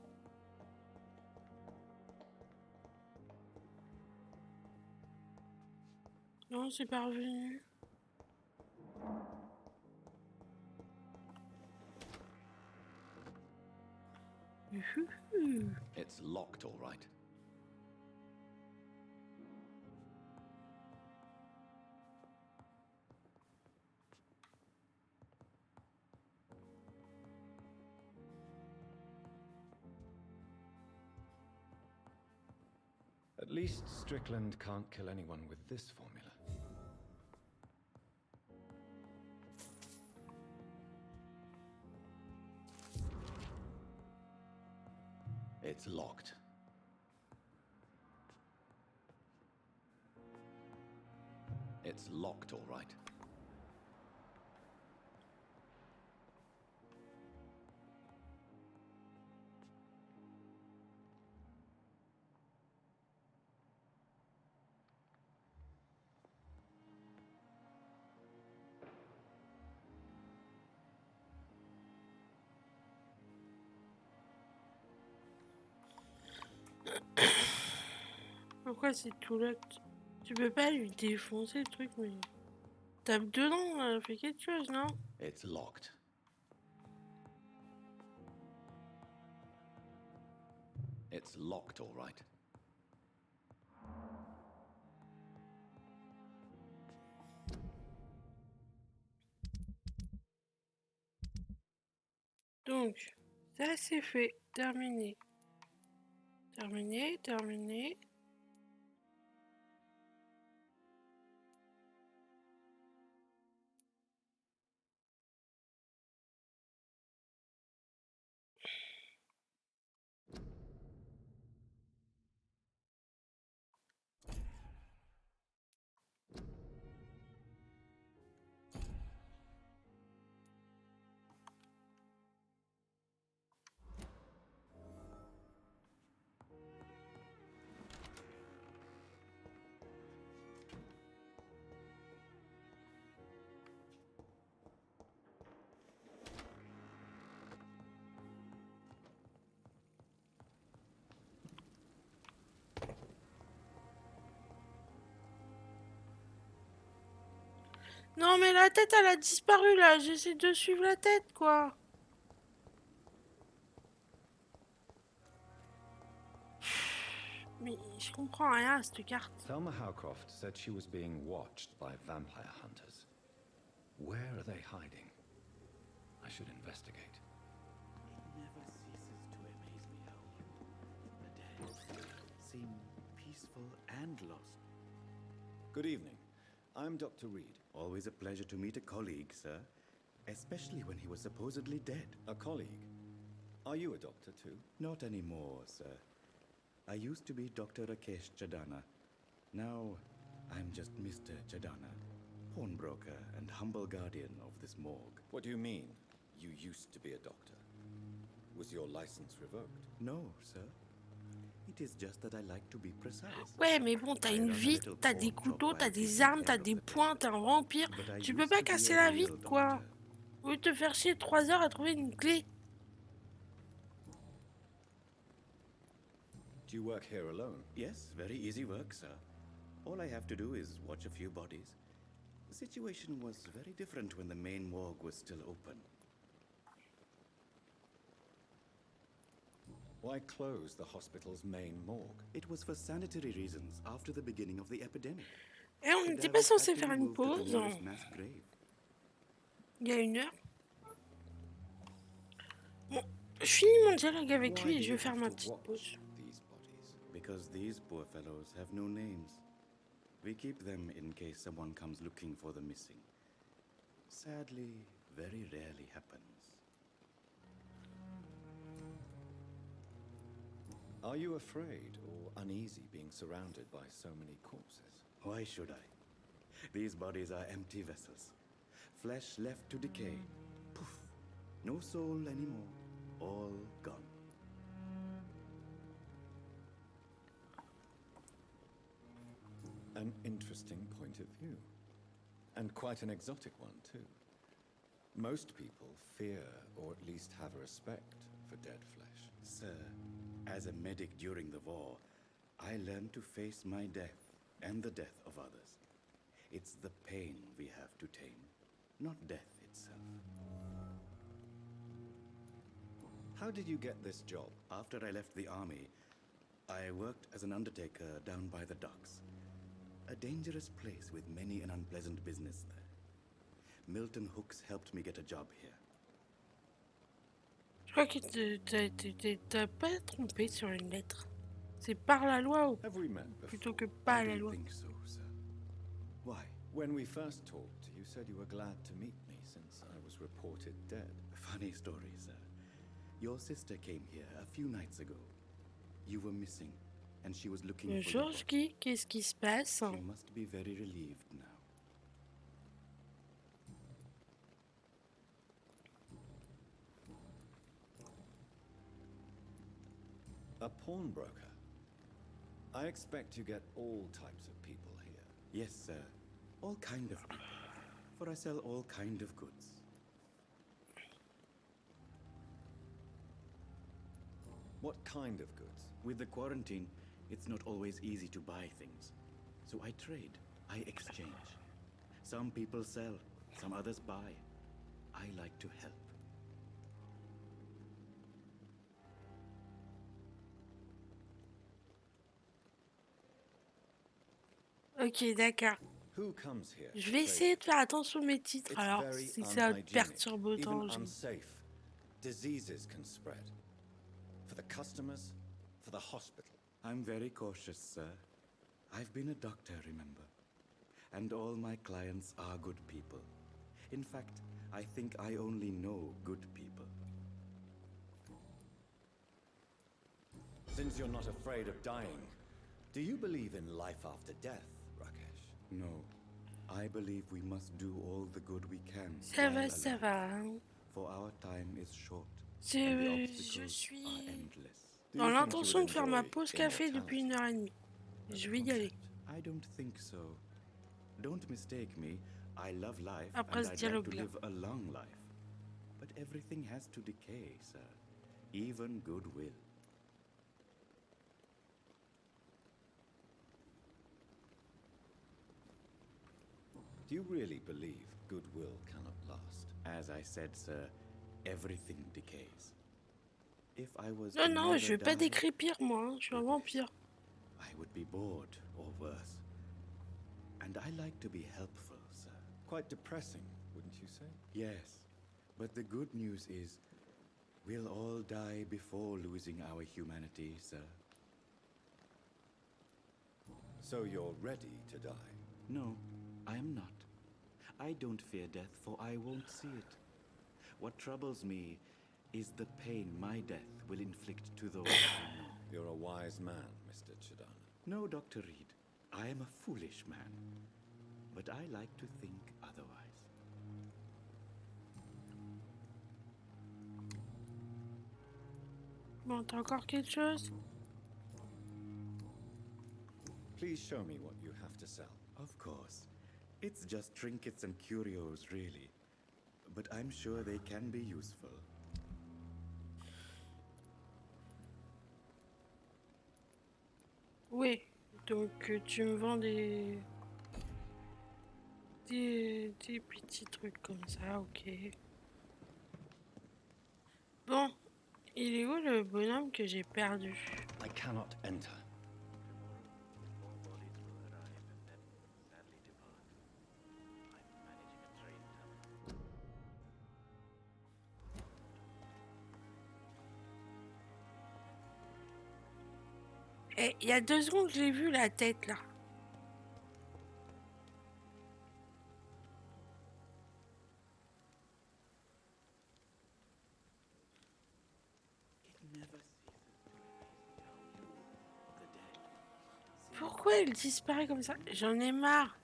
S1: Non, c'est pas revenu.
S2: It's locked, all right. At least Strickland can't kill anyone with this formula. It's locked. It's locked, all right.
S1: Pourquoi c'est tout là? Tu peux pas lui défoncer le truc, mais... Tape dedans, fais quelque chose, non?
S2: It's locked. It's locked, all right.
S1: Donc, ça c'est fait. Terminé. Terminé, terminé. Non mais la tête elle a disparu là, j'essaie de suivre la tête quoi. Mais je comprends rien à cette carte.
S2: Thelma Howcroft said she was being watched by vampire hunters. Where are they hiding? I should investigate.
S15: It never ceases to amaze me how the dead seem peaceful and lost.
S2: Good evening. I'm Dr. Reed.
S15: Always a pleasure to meet a colleague, sir. Especially when he was supposedly dead.
S2: A colleague? Are you a doctor too?
S15: Not anymore, sir. I used to be Dr. Rakesh Chadana. Now, I'm just Mr. Chadana, pawnbroker and humble guardian of this morgue.
S2: What do you mean, you used to be a doctor? Was your license revoked?
S15: No, sir. It is just that I like to be precise.
S1: Ouais, mais bon, t'as une vie, t'as des couteaux, t'as des armes, t'as des poings, t'es un vampire. Tu peux pas casser la vie, quoi. Au lieu de te faire chier 3 heures à trouver une clé.
S15: Do you work here alone? Yes, very easy work, sir. All I have to do is watch a few bodies. The situation was very different when the main morgue was still open.
S2: Why close the hospital's main morgue?
S15: It was for sanitary reasons after the beginning of the epidemic.
S1: Et on n'était pas censé faire une pause il y a 1 heure. Bon, je finis mon dialogue avec lui et je vais faire ma petite pause.
S15: Because these poor fellows have no names. We keep them in case someone comes looking for the missing. Sadly, very rarely happens.
S2: Are you afraid or uneasy being surrounded by so many corpses?
S15: Why should I? These bodies are empty vessels. Flesh left to decay. Poof. No soul anymore. All gone.
S2: An interesting point of view. And quite an exotic one, too. Most people fear, or at least have a respect, for dead flesh.
S15: Sir, as a medic during the war, I learned to face my death and the death of others. It's the pain we have to tame, not death itself.
S2: How did you get this job?
S15: After I left the army, I worked as an undertaker down by the docks. A dangerous place with many an unpleasant business there. Milton Hooks helped me get a job here.
S1: Je crois que t'as pas trompé sur une lettre. C'est par la loi ou plutôt que pas la loi.
S15: I don't think so, sir. Why?
S2: When we first talked, you said you were glad to meet me since I was reported dead.
S15: Funny story, sir. Your sister came here a few nights ago. You were missing, and she was looking for you.
S1: Bonjour, qu'est-ce qui se passe?
S15: She must be very relieved now.
S2: A pawnbroker? I expect you get all types of people here.
S15: Yes, sir. All kind of people. For I sell all kind of goods.
S2: What kind of goods?
S15: With the quarantine, it's not always easy to buy things. So I trade. I exchange. Some people sell, some others buy. I like to help.
S1: Ok, d'accord.
S2: Who comes here?
S1: Je vais essayer de faire attention à mes titres, alors si ça perturbe autant.
S2: Even unsafe. Diseases can spread. For the customers, for the hospital.
S15: I'm very cautious, sir. I've been a doctor, remember? And all my clients are good people. In fact, I think I only know good people.
S2: Since you're not afraid of dying, do you believe in life after death, Rakesh?
S15: No. I believe we must do all the good we can.
S1: Ça va, ça va.
S15: For our time is short.
S1: Je suis dans l'intention de faire ma pause café depuis 1h30. Je vais y aller.
S15: I don't think so. Don't mistake me. I love life
S1: Après ce
S15: and I'd like to
S1: dialogue-là.
S15: live a long life. But everything has to decay, sir. Even goodwill.
S2: Do you really believe goodwill cannot last?
S15: As I said, sir, everything decays. If I was
S1: Non,
S15: to
S1: non,
S15: never
S1: je vais pas
S15: die,
S1: décrépir moi, hein. Je suis un vampire.
S15: I would be bored or worse. And I like to be helpful, sir.
S2: Quite depressing, wouldn't you say?
S15: Yes, but the good news is we'll all die before losing our humanity, sir.
S2: So you're ready to die?
S15: No, I am not. I don't fear death, for I won't see it. What troubles me is the pain my death will inflict to those I know.
S2: You're a wise man, Mr. Chidana.
S15: No, Dr. Reed. I am a foolish man. But I like to think otherwise.
S1: Bon, t'as encore quelque chose?
S2: Please show me what you have to sell.
S15: Of course. It's just trinkets and curios, really. But I'm sure they can be useful.
S1: Oui, donc tu me vends des petits trucs comme ça, ok. Bon, il est où le bonhomme que j'ai perdu?
S2: I cannot enter.
S1: Eh, il y a 2 secondes, je l'ai vu la tête là. Pourquoi il disparaît comme ça? J'en ai marre.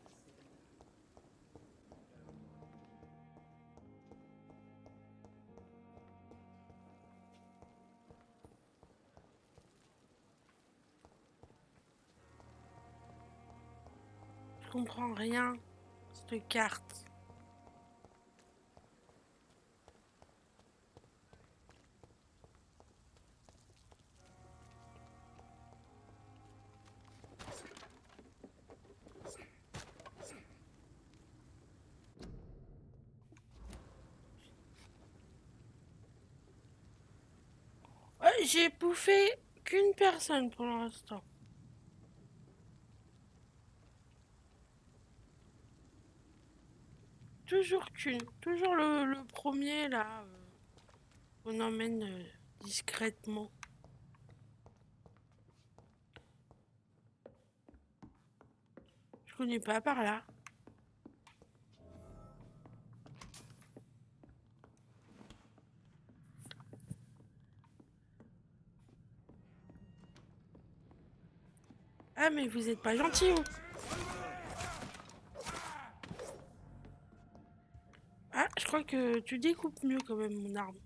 S1: Je comprends rien. Cette carte. J'ai bouffé qu'une personne pour l'instant. Toujours qu'une. Toujours le premier là. On emmène discrètement. Je connais pas par là. Ah mais vous êtes pas gentil vous. Ah, je crois que tu découpes mieux quand même mon arme.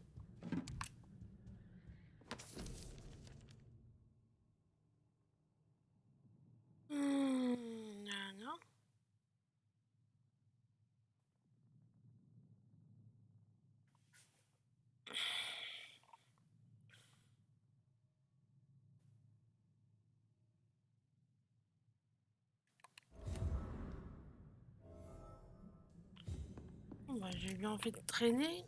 S1: Non, non. Bon, bah, j'ai bien envie de traîner.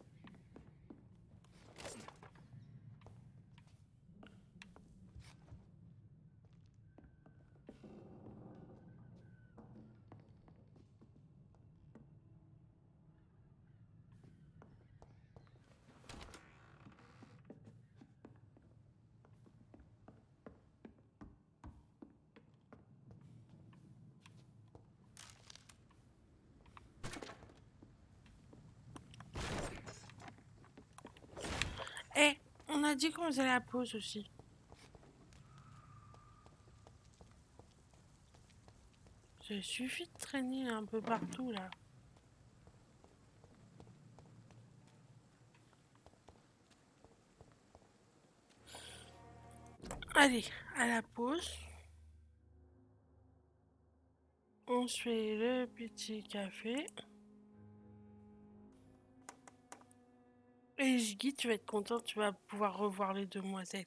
S1: Eh, on a dit qu'on faisait la pause aussi. Ça suffit de traîner un peu partout là. Allez, à la pause. On se fait le petit café. Et Jiggy, tu vas être content, tu vas pouvoir revoir les demoiselles.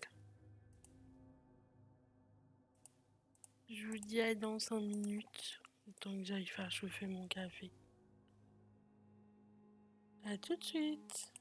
S1: Je vous dis à dans 5 minutes. Le temps que j'aille faire chauffer mon café. À tout de suite.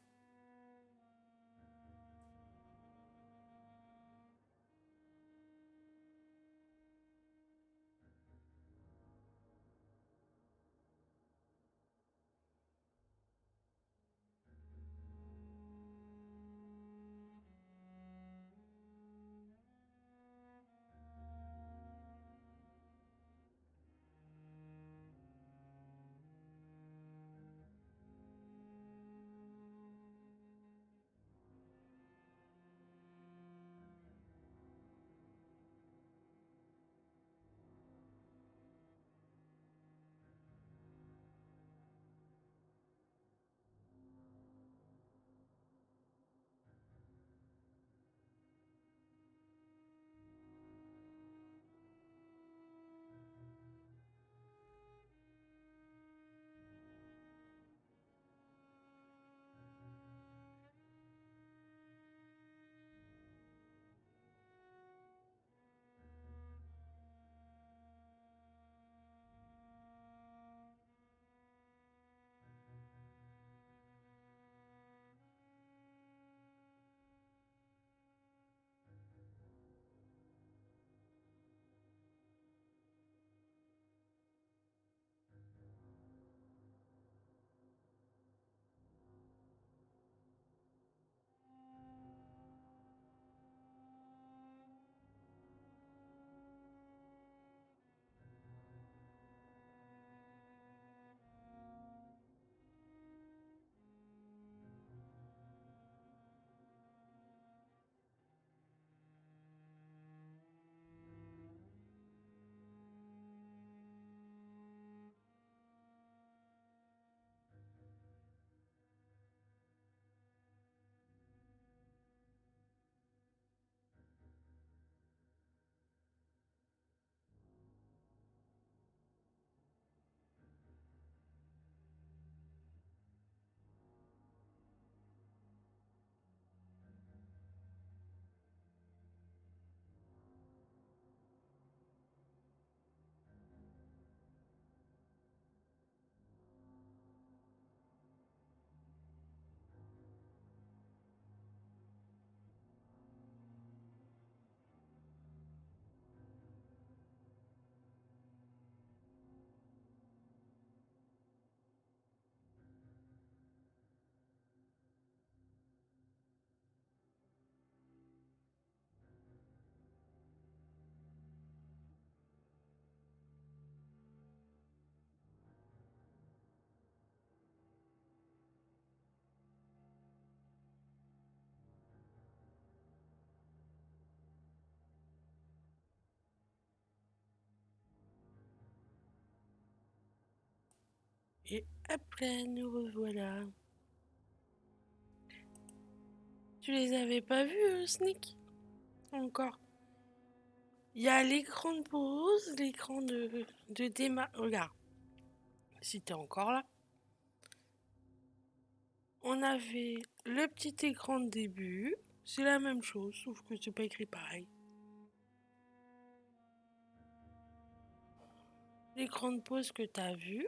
S1: Et hop là, nous revoilà. Tu les avais pas vus, Sneak? Encore. Il y a l'écran de pause, l'écran de démarrage. Regarde. Si t'es encore là. On avait le petit écran de début. C'est la même chose, sauf que c'est pas écrit pareil. L'écran de pause que t'as vu.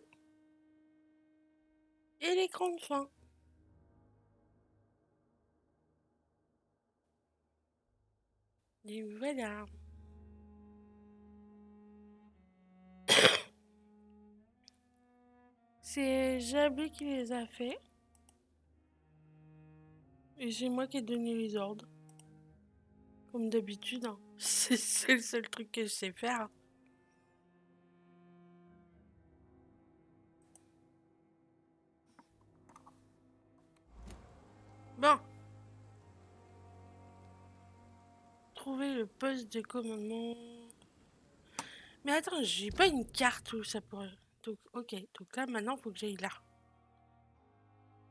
S1: Et l'écran de fin. Et voilà. C'est Jabé qui les a fait. Et c'est moi qui ai donné les ordres. Comme d'habitude. Hein. C'est le seul truc que je sais faire. Bon. Trouver le poste de commandement. Mais attends, j'ai pas une carte où ça pourrait... Donc, ok, donc là, maintenant, faut que j'aille là.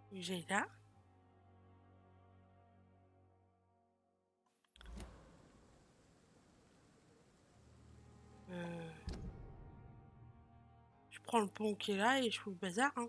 S1: Faut que j'aille là. Je prends le pont qui est là et je fous le bazar. Hein.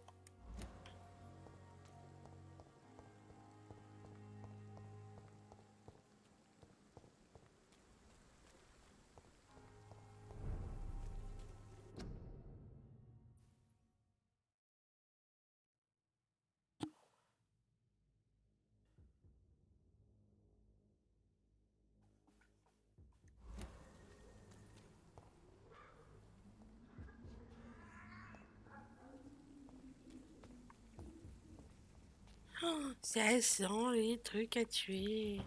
S1: Oh, ça sent les trucs à tuer.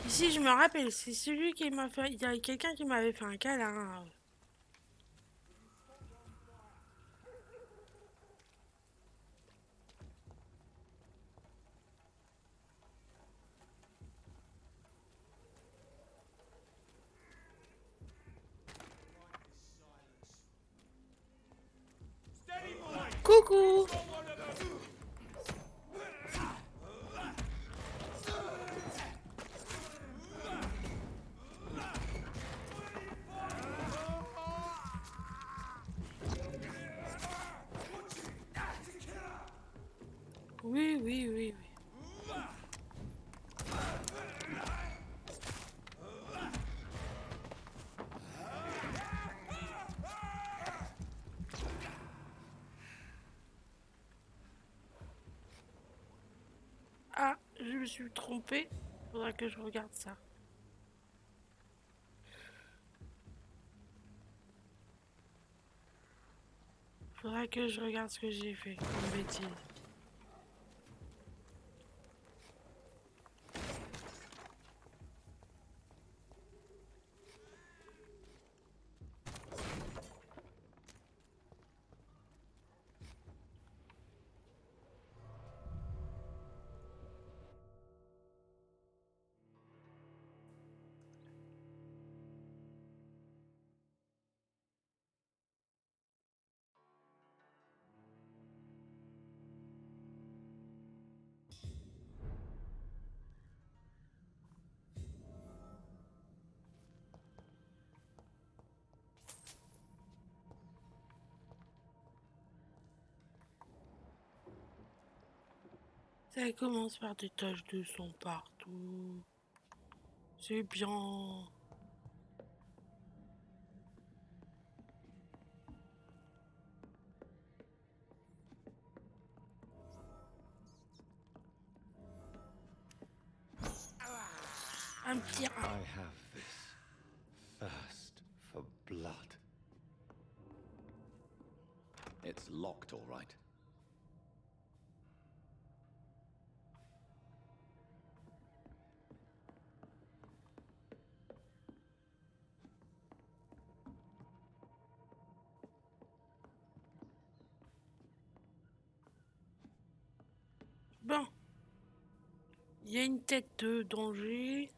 S1: Ici, je me rappelle, c'est celui qui m'a fait... Il y a quelqu'un qui m'avait fait un câlin. Coucou. Oui, oui, oui, oui. Ah, je me suis trompée. Faudra que je regarde ça. Faudra que je regarde ce que j'ai fait comme bêtise. Ça commence par des taches de sang partout. C'est bien. Un pire.
S2: I have this thirst for blood. It's locked, all right.
S1: Bon. Il y a une tête de danger.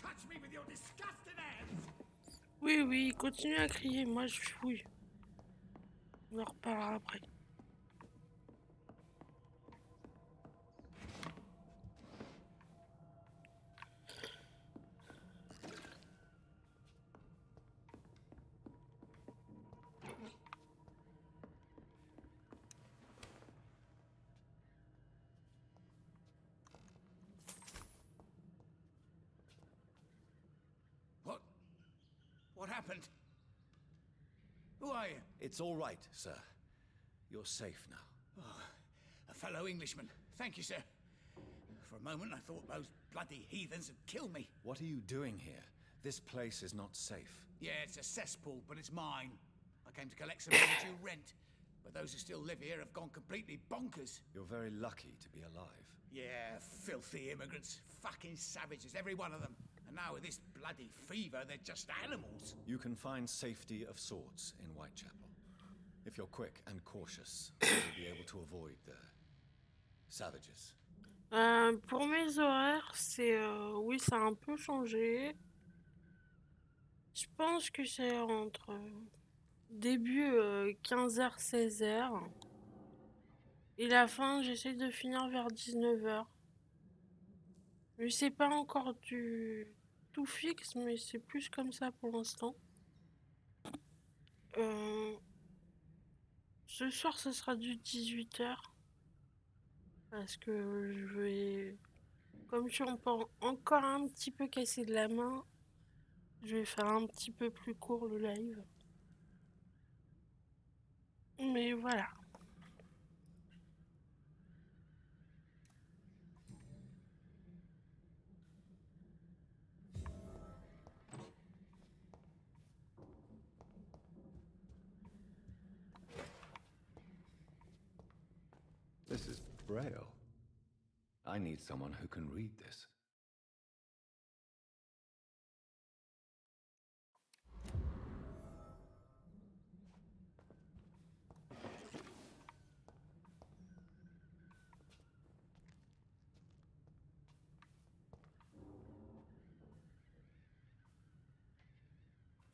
S16: touch me with your disgusting hands!
S1: Oui, oui, continue à crier, moi je fouille. On en reparlera après.
S16: What happened? Who are you?
S2: It's all right, sir. You're safe now.
S16: Oh, a fellow Englishman. Thank you, sir. For a moment I thought those bloody heathens had killed me.
S2: What are you doing here? This place is not safe.
S16: Yeah, it's a cesspool, but it's mine. I came to collect some overdue rent, but those who still live here have gone completely bonkers.
S2: You're very lucky to be alive.
S16: Yeah, filthy immigrants. Fucking savages, every one of them. And now with this bloody fever, they're just animals.
S2: You can find safety of sorts in Whitechapel. If you're quick and cautious, you'll be able to avoid the savages.
S1: Pour mes horaires, c'est... oui, ça a un peu changé. Je pense que c'est entre début 15h, 16h. Et la fin, j'essaie de finir vers 19h. Mais c'est pas encore du tout fixe, mais c'est plus comme ça pour l'instant. Ce soir, ce sera du 18h. Parce que je vais... Comme je suis encore un petit peu cassé de la main, je vais faire un petit peu plus court le live. Mais voilà.
S2: This is Braille. I need someone who can read this.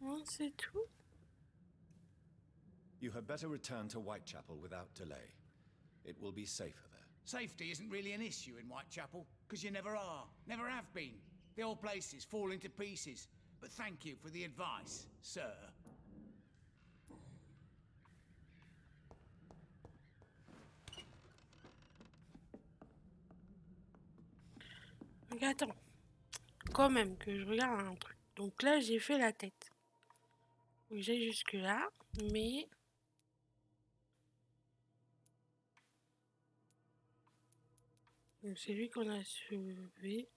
S1: Non, c'est tout.
S2: You had better return to Whitechapel without delay. It will be safer there.
S16: Safety isn't really an issue in Whitechapel, because you never are, never have been. The old place is falling to pieces. But thank you for the advice, sir.
S1: Donc attends. Quand même que je regarde un truc. Donc là, j'ai fait la tête. Faut que j'aille jusque là, mais... Donc c'est lui qu'on a sauvé.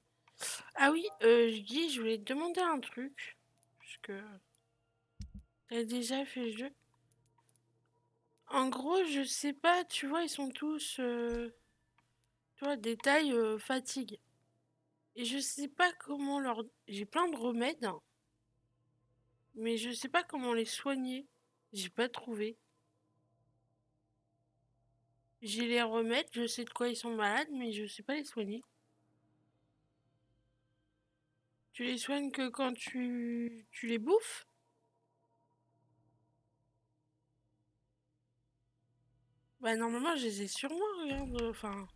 S1: Ah oui, Guy, je voulais te demander un truc. Parce que... T'as déjà fait le jeu. En gros, je sais pas, tu vois, ils sont tous... tu vois, des tailles fatigue. Et je sais pas comment leur... J'ai plein de remèdes. Mais je sais pas comment les soigner. J'ai pas trouvé. J'ai les remèdes, je sais de quoi ils sont malades, mais je sais pas les soigner. Tu les soignes que quand tu les bouffes? Bah normalement je les ai sur moi, regarde, enfin...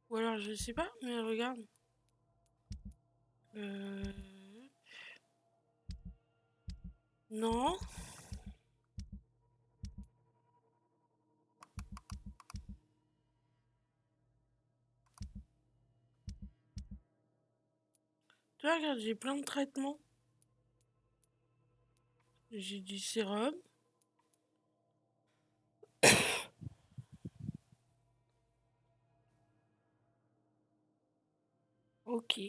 S1: Ou alors je sais pas, mais regarde. Non. Tu vois, regarde, j'ai plein de traitements. J'ai du sérum. Ok.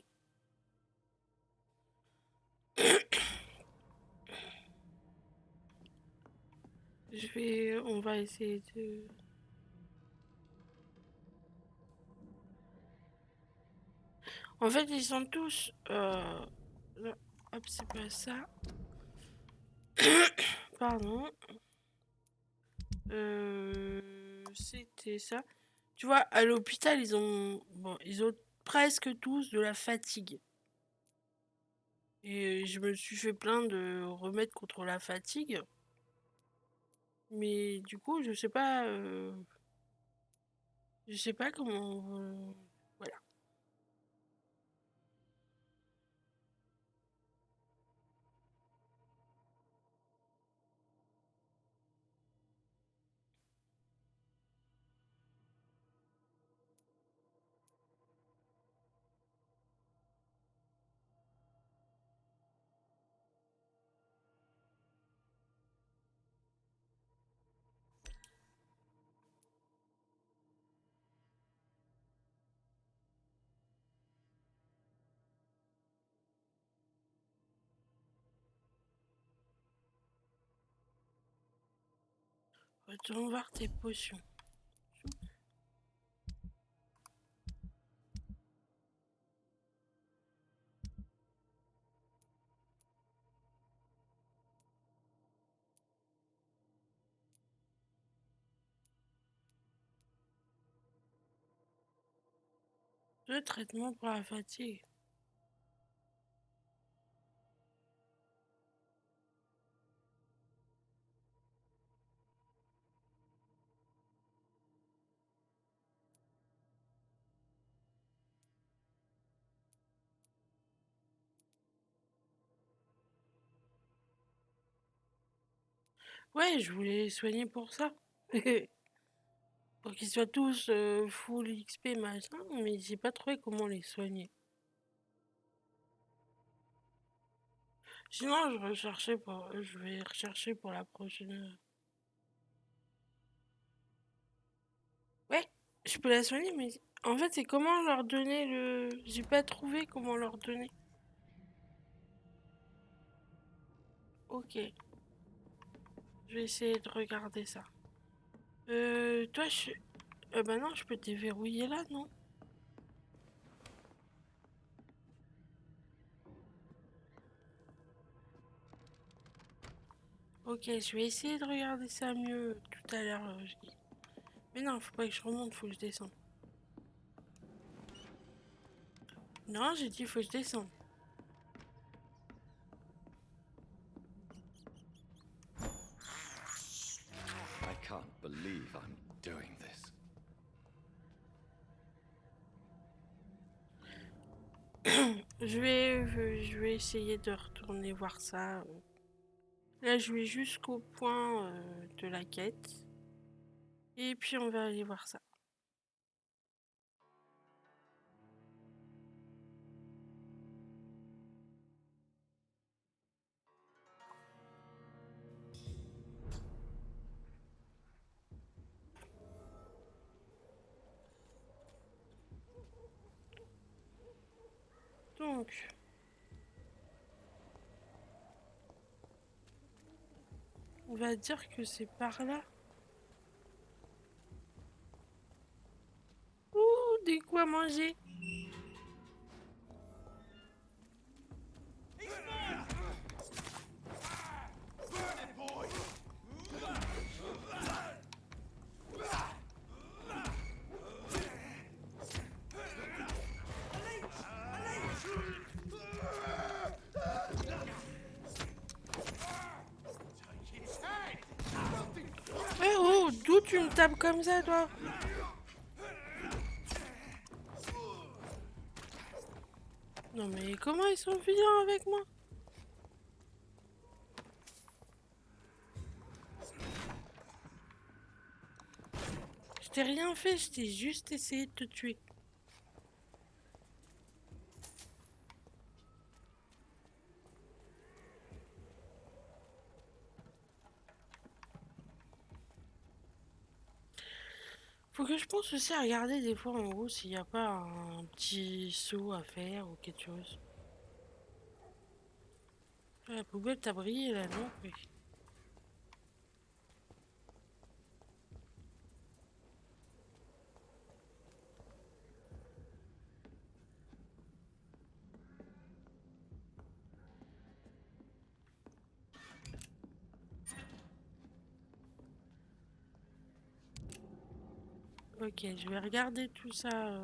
S1: On va essayer de... En fait, ils sont tous... là. Hop, c'est pas ça. Pardon. C'était ça. Tu vois, à l'hôpital, ils ont... Bon, ils ont presque tous de la fatigue. Et je me suis fait plein de remèdes contre la fatigue. Mais du coup, je sais pas comment. Voilà. Retourne voir tes potions. Le traitement pour la fatigue. Ouais, je voulais les soigner pour ça. Pour qu'ils soient tous full XP machin, mais j'ai pas trouvé comment les soigner. Sinon, je vais rechercher pour la prochaine. Ouais, je peux la soigner, mais en fait, c'est comment leur donner le. J'ai pas trouvé comment leur donner. Ok, je vais essayer de regarder ça. Toi, bah non, je peux te déverrouiller là, non? Ok, je vais essayer de regarder ça mieux tout à l'heure. Mais non, faut pas que je remonte, faut que je descende. Non, j'ai dit faut que je descende.
S2: I can't believe I'm doing this.
S1: Je vais essayer de retourner voir ça. Là, je vais jusqu'au point de la quête. Et puis, on va aller voir ça. Donc, on va dire que c'est par là. Ouh, des quoi manger. Eh oh, d'où tu me tapes comme ça, toi? Non mais comment ils sont vilains avec moi? Je t'ai rien fait, je t'ai juste essayé de te tuer. Faut que je pense aussi à regarder des fois en haut s'il n'y a pas un petit saut à faire ou quelque chose. La poubelle t'a brillé là, non? Oui. Ok, je vais regarder tout ça.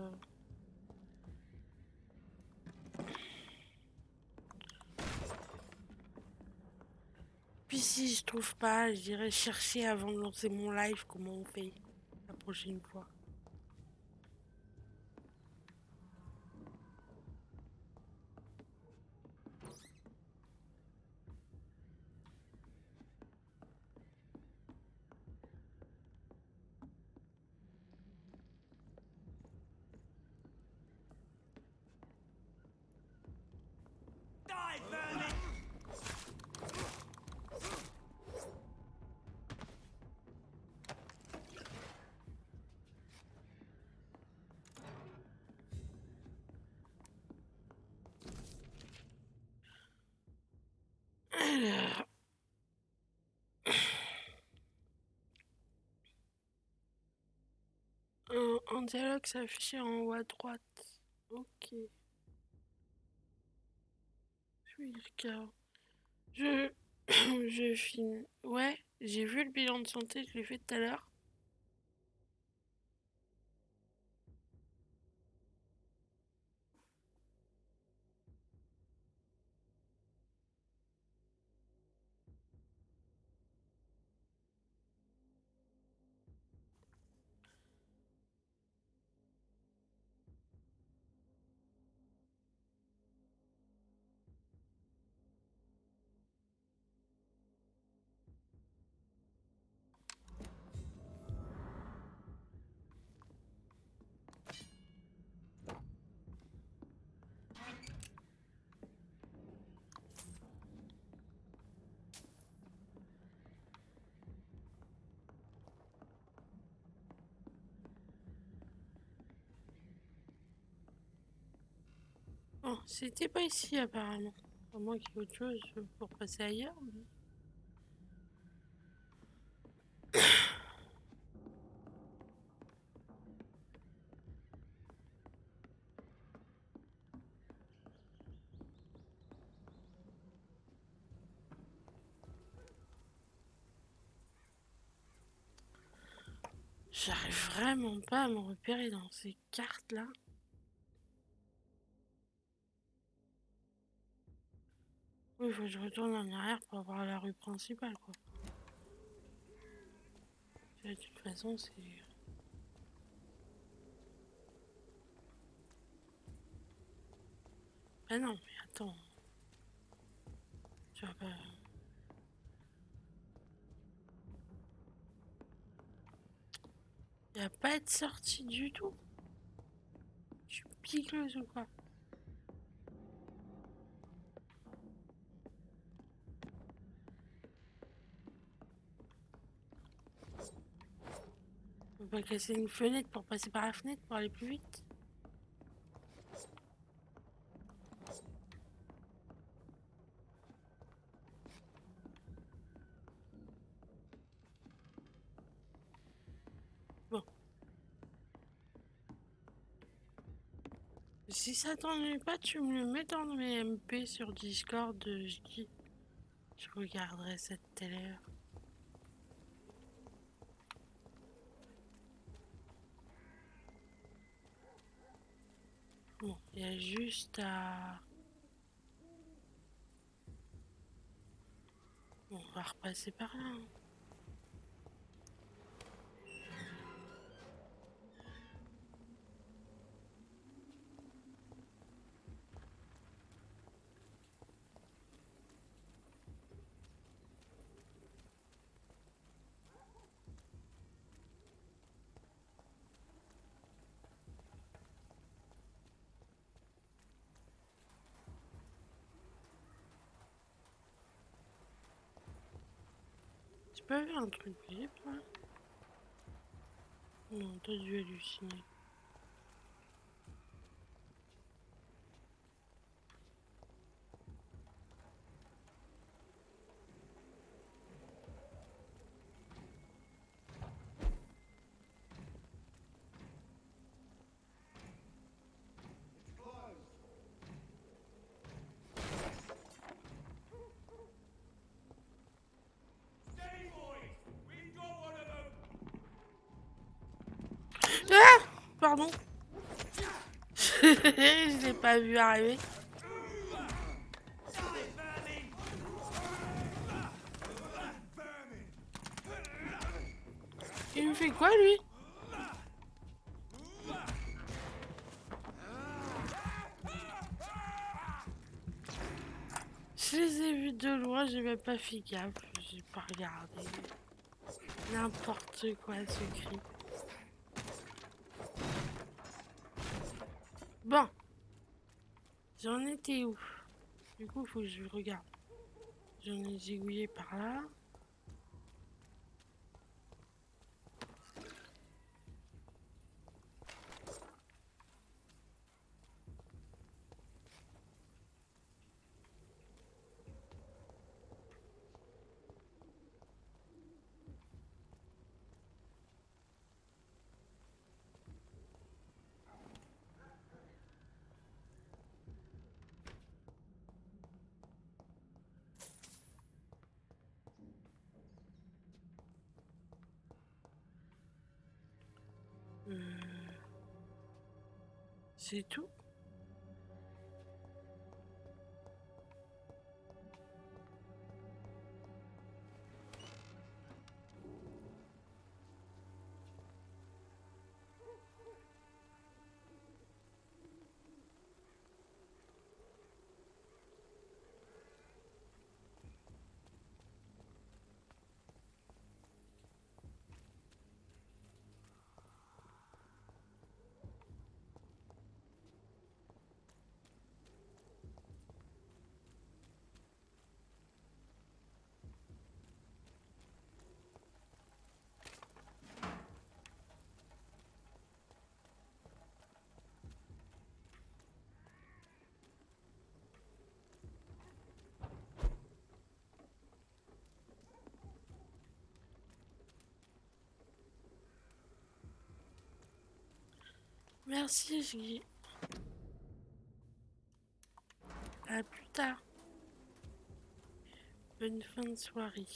S1: Puis si je trouve pas, j'irai chercher avant de lancer mon live comment on fait la prochaine fois. Alors, un dialogue s'affiche en haut à droite. Ok. Je regarde. Je... je filme. Ouais, j'ai vu le bilan de santé, je l'ai fait tout à l'heure. Oh, c'était pas ici apparemment. À moins qu'il y ait autre chose pour passer ailleurs. Mais... J'arrive vraiment pas à me repérer dans ces cartes là. Oui, il faut que je retourne en arrière pour avoir la rue principale quoi. De toute façon, c'est... Ah non, mais attends. Tu vas pas... Y a pas de sortie du tout. Je suis picleuse ou quoi? On peut pas casser une fenêtre pour passer par la fenêtre pour aller plus vite. Bon. Si ça t'ennuie pas, tu me le mets dans mes MP sur Discord. Je dis, je regarderai ça tout à l'heure. Bon, il y a juste à... Bon, on va repasser par là. Hein. Tu peux faire un truc visible là? Non, t'as dû halluciner. Ah! Pardon. Je l'ai pas vu arriver. fait quoi lui? Je les ai vus de loin, j'ai même pas fait gaffe, j'ai pas regardé. N'importe quoi ce cri. Bon. J'en étais où? Du coup, faut que je regarde. J'en ai zigouillé par là. C'est tout? Merci, Guy. À plus tard. Bonne fin de soirée.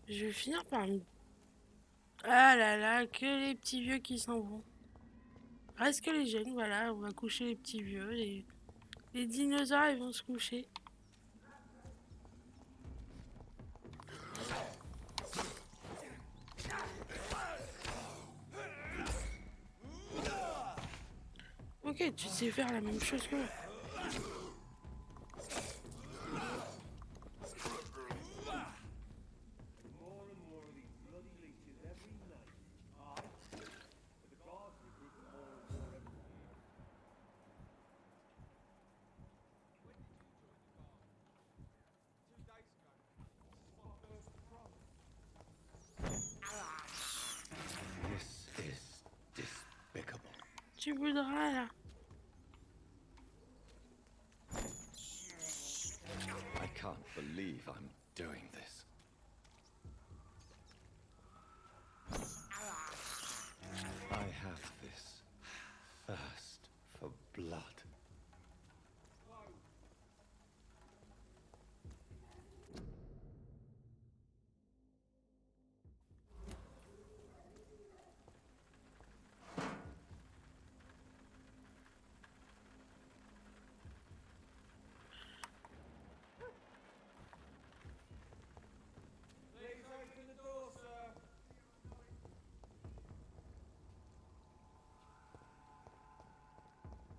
S1: Je vais finir par me... Ah là là, que les petits vieux qui s'en vont. Reste que les jeunes, voilà, on va coucher les petits vieux. Les dinosaures, ils vont se coucher. Ok, tu sais faire la même chose que moi.
S2: This is despicable.
S1: Tu voudras là.
S2: I can't believe I'm doing this. I have this thirst for blood.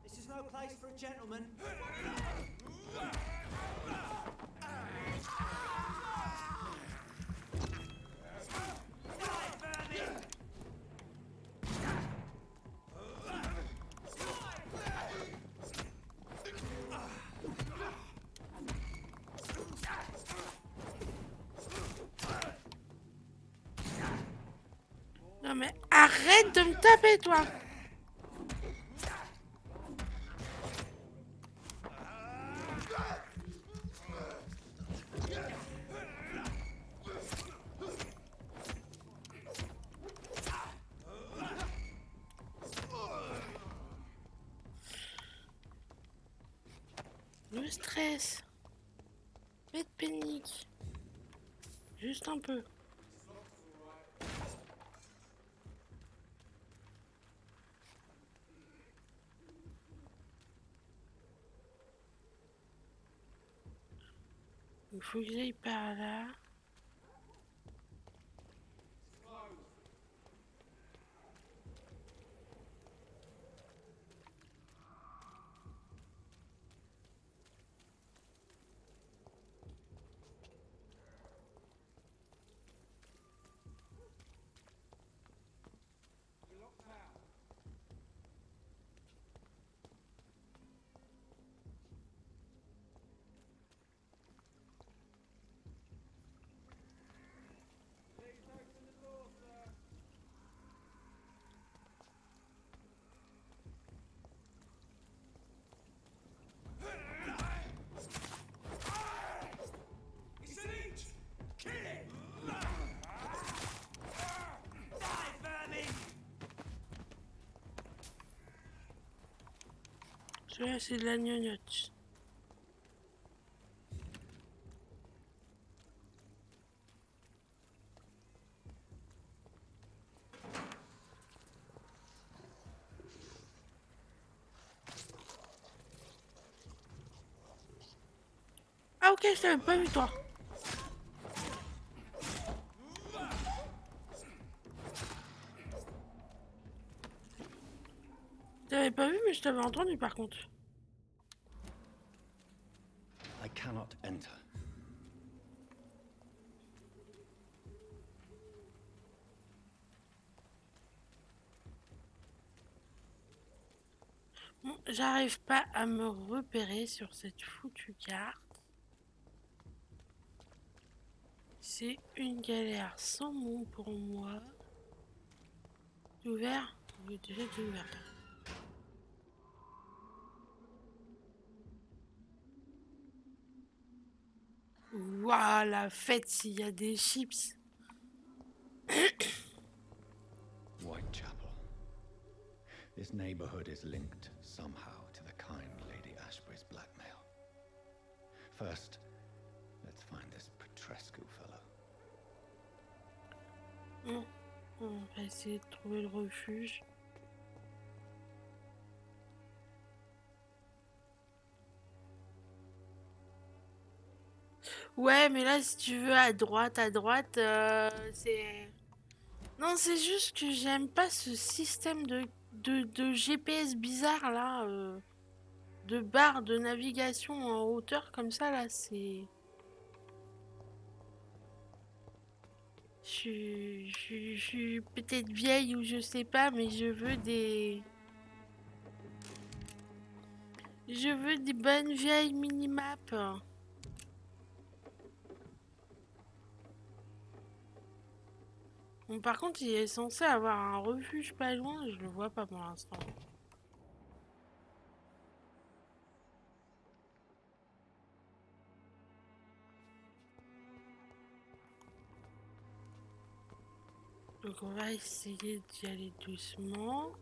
S17: This is no place for a gentleman.
S1: Non mais arrête de me taper, toi. Le stress. Pas de panique. Juste un peu. Il faut que j'aille par là. Celui-là, c'est de la gnognotte. Ah ok, je t'avais pas vu toi. Je t'avais pas vu mais je t'avais entendu par contre.
S2: I cannot enter.
S1: Bon, j'arrive pas à me repérer sur cette foutue carte. C'est une galère sans nom pour moi. C'est ouvert? Oui, déjà c'est ouvert. Waouh, la fête s'il y a des chips.
S2: Whitechapel. This neighborhood is linked somehow to the kind Lady Ashbury's blackmail. First, let's find this Petrescu fellow.
S1: On va essayer de trouver le refuge. Ouais, mais là, si tu veux, à droite, c'est... Non, c'est juste que j'aime pas ce système de GPS bizarre, là. De barre de navigation en hauteur, comme ça, là, c'est... Je suis peut-être vieille ou je sais pas, mais je veux des... Je veux des bonnes vieilles minimaps. Bon, par contre, il est censé avoir un refuge pas loin, je le vois pas pour l'instant. Donc on va essayer d'y aller doucement.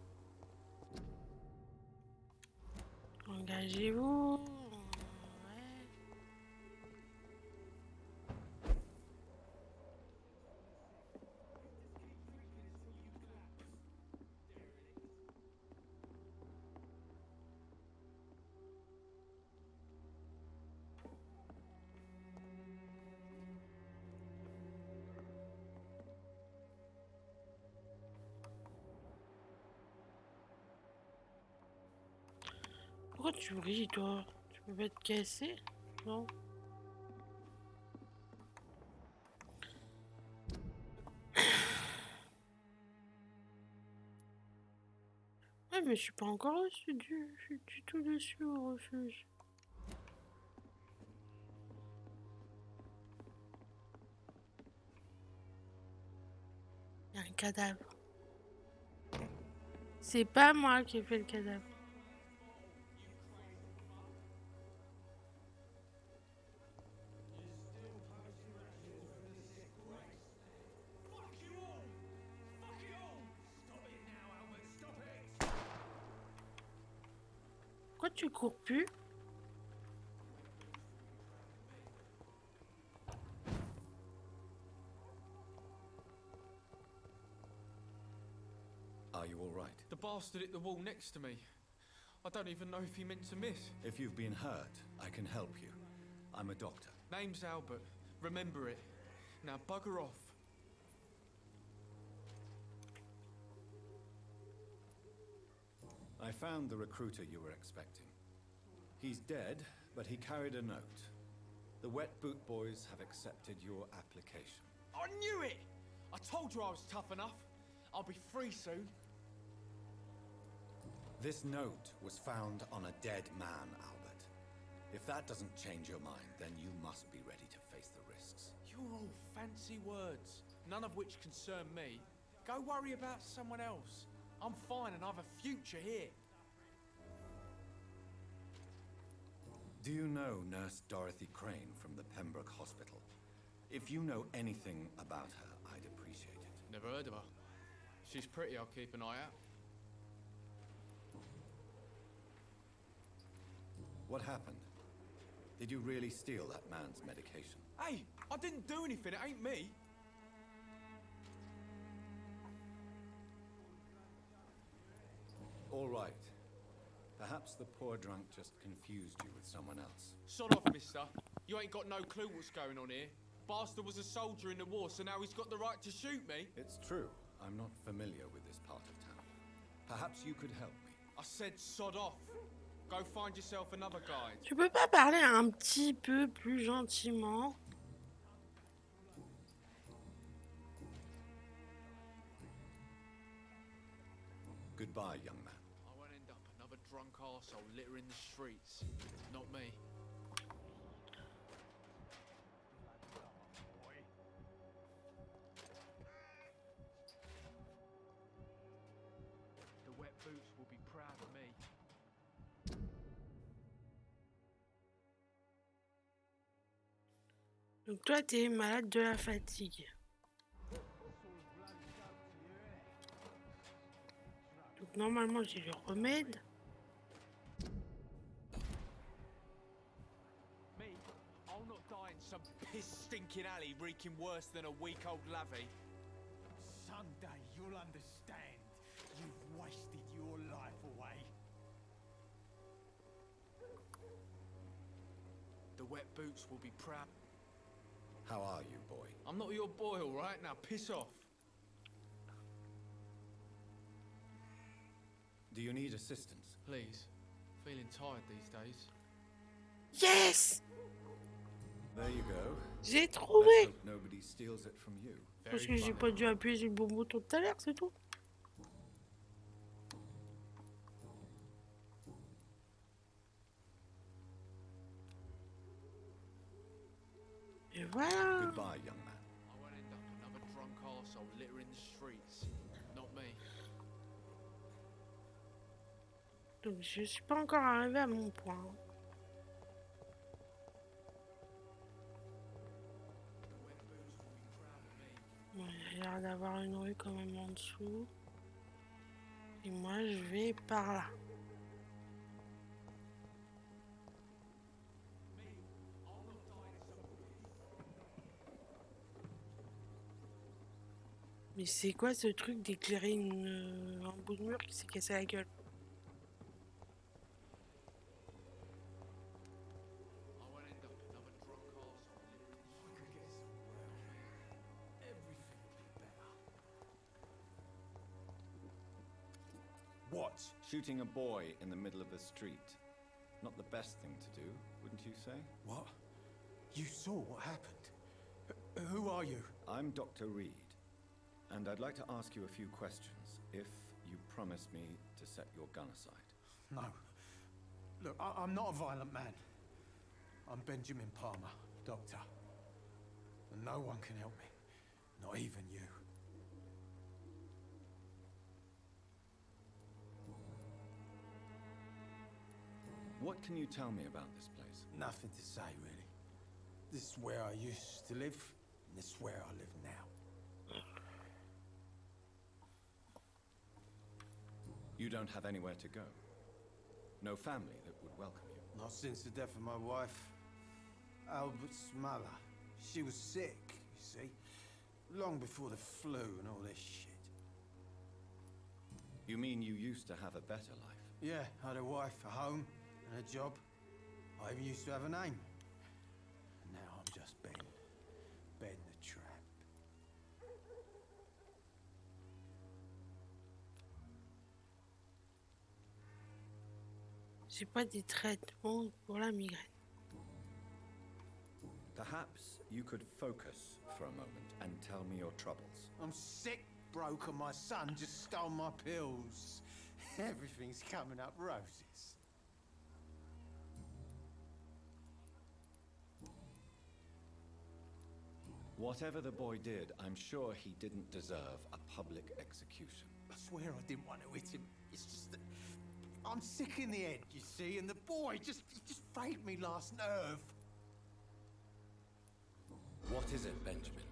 S1: Engagez-vous. Ouais. Pourquoi tu brilles, toi? Tu peux pas te casser? Non? Ouais, mais je suis pas encore au-dessus je suis du tout dessus au refuge. Il y a un cadavre. C'est pas moi qui ai fait le cadavre. Pourquoi tu cours plus?
S2: Are you all right?
S8: The bastard hit the wall next to me. I don't even know if he meant to miss.
S2: If you've been hurt, I can help you. I'm a doctor.
S8: Name's Albert. Remember it. Now bugger off.
S2: I found the recruiter you were expecting. He's dead, but he carried a note. The Wet Boot Boys have accepted your application.
S8: I knew it! I told you I was tough enough. I'll be free soon.
S2: This note was found on a dead man, Albert. If that doesn't change your mind, then you must be ready to face the risks.
S8: You're all fancy words, none of which concern me. Go worry about someone else. I'm fine and I've a future here.
S2: Do you know Nurse Dorothy Crane from the Pembroke Hospital? If you know anything about her, I'd appreciate it.
S8: Never heard of her. She's pretty, I'll keep an eye out.
S2: What happened? Did you really steal that man's medication?
S8: Hey, I didn't do anything, it ain't me.
S2: All right. Perhaps the poor drunk just confused you with someone else.
S8: Sod off, mister. You ain't got no clue what's going on here. Bastard was a soldier in the war, so now he's got the right to shoot me.
S2: It's true. I'm not familiar with this part of town. Perhaps you could help me.
S8: I said sod off. Go find yourself another guide.
S1: Tu peux pas parler un petit peu plus gentiment?
S2: Goodbye, young man.
S8: I won't end up another drunk arsehole littering the streets. Not me. The Wet Boots will be proud of me.
S1: Donc toi, t'es malade de la fatigue. Donc normalement, j'ai le remède.
S8: Me? I'll not die in some piss-stinking alley reeking worse than a week-old lavvy.
S16: Someday you'll understand. You've wasted your life away.
S8: The Wet Boots will be proud.
S2: How are you, boy?
S8: I'm not your boy, all right? Now piss off.
S2: Do you need assistance?
S8: Please. Feeling tired these days.
S1: Yes!
S2: There you go.
S1: J'ai
S2: Let's
S1: trouvé!
S2: hope nobody steals it from you.
S1: Parce que j'ai pas dû appuyer sur le bon bouton tout à l'heure, c'est tout. Et voilà!
S2: Goodbye, young man.
S8: I won't end up another drunk arsehole littering the streets. Not me.
S1: Donc je suis pas encore arrivé à mon point. Bon, il y a l'air d'avoir une rue quand même en dessous. Et moi je vais par là. Mais c'est quoi ce truc d'éclairer un bout de mur qui s'est cassé la gueule?
S2: What? Shooting a boy in the middle of the street. Not the best thing to do, wouldn't you say?
S4: What? You saw what happened? Who are you?
S2: I'm Dr. Reed, and I'd like to ask you a few questions, if you promise me to set your gun aside.
S4: No. Look, I'm not a violent man. I'm Benjamin Palmer, doctor. And no one can help me. Not even you.
S2: What can you tell me about this place?
S4: Nothing to say, really. This is where I used to live, and this is where I live now.
S2: You don't have anywhere to go? No family that would welcome you?
S4: Not since the death of my wife, Albert's mother. She was sick, you see. Long before the flu and all this shit.
S2: You mean you used to have a better life?
S4: Yeah, I had a wife, a home, and a job. I even used to have a name. And now I'm just Ben. Ben the tramp.
S1: J'ai pas des traitements pour la migraine.
S2: Perhaps you could focus for a moment and tell me your troubles.
S4: I'm sick, broke, and my son just stole my pills. Everything's coming up roses.
S2: Whatever the boy did, I'm sure he didn't deserve a public execution.
S4: I swear I didn't want to hit him. It's just that I'm sick in the head, you see, and the boy he just failed me last nerve.
S2: What is it, Benjamin?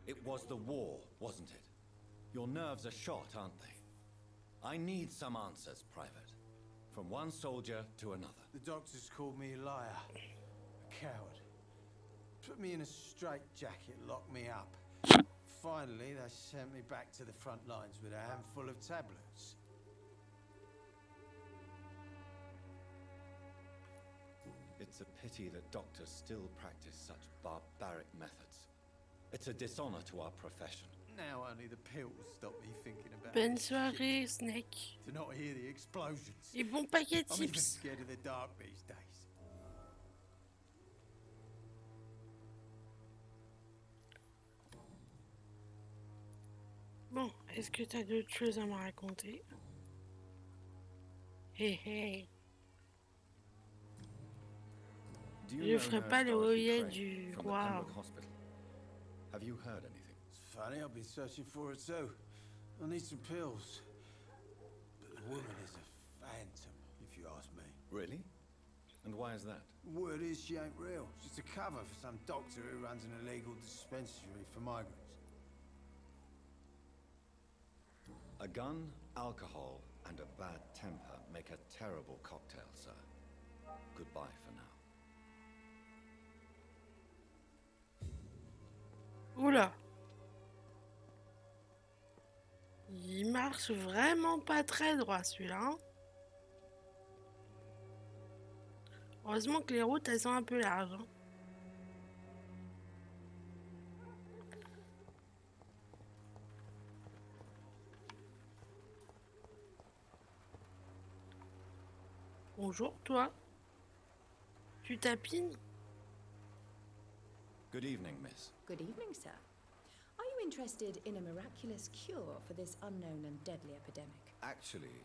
S2: It was the war, wasn't it? Your nerves are shot, aren't they? I need some answers, Private. From one soldier to another.
S4: The doctors called me a liar, a coward. Put me in a straitjacket, locked me up. Finally, they sent me back to the front lines with a handful of tablets.
S2: It's a pity that doctors still practice such barbaric methods. It's a dishonor to our profession.
S4: Now only the pills stop me thinking about
S1: Bonne
S4: this
S1: soirée,
S4: shit.
S1: Snake.
S4: To not hear the explosions.
S1: Et bon paquet de
S4: I'm even
S1: chips.
S4: scared of the dark these days.
S1: Bon, est-ce que t'as d'autres choses à me raconter? Hey, hey.
S2: Do you
S1: Je
S2: know
S1: ferai
S2: Nurse
S1: pas le
S2: Dorothy
S1: hoyer
S2: Crane
S1: du
S2: from the
S1: roi.
S2: Pembroke Hospital? Have you heard anything?
S4: It's funny, I've been searching for her too. I need some pills. But the woman is a phantom, if you ask me.
S2: Really? And why is that?
S4: Word is she ain't real. She's a cover for some doctor who runs an illegal dispensary for migrants.
S2: A gun, alcohol, and a bad temper make a terrible cocktail, sir. Goodbye for now.
S1: Oula. Il marche vraiment pas très droit celui-là. Hein. Heureusement que les routes elles sont un peu larges. Hein. Bonjour toi. Tu tapines?
S2: Good evening, miss.
S18: Good evening, sir. Are you interested in a miraculous cure for this unknown and deadly epidemic?
S2: Actually,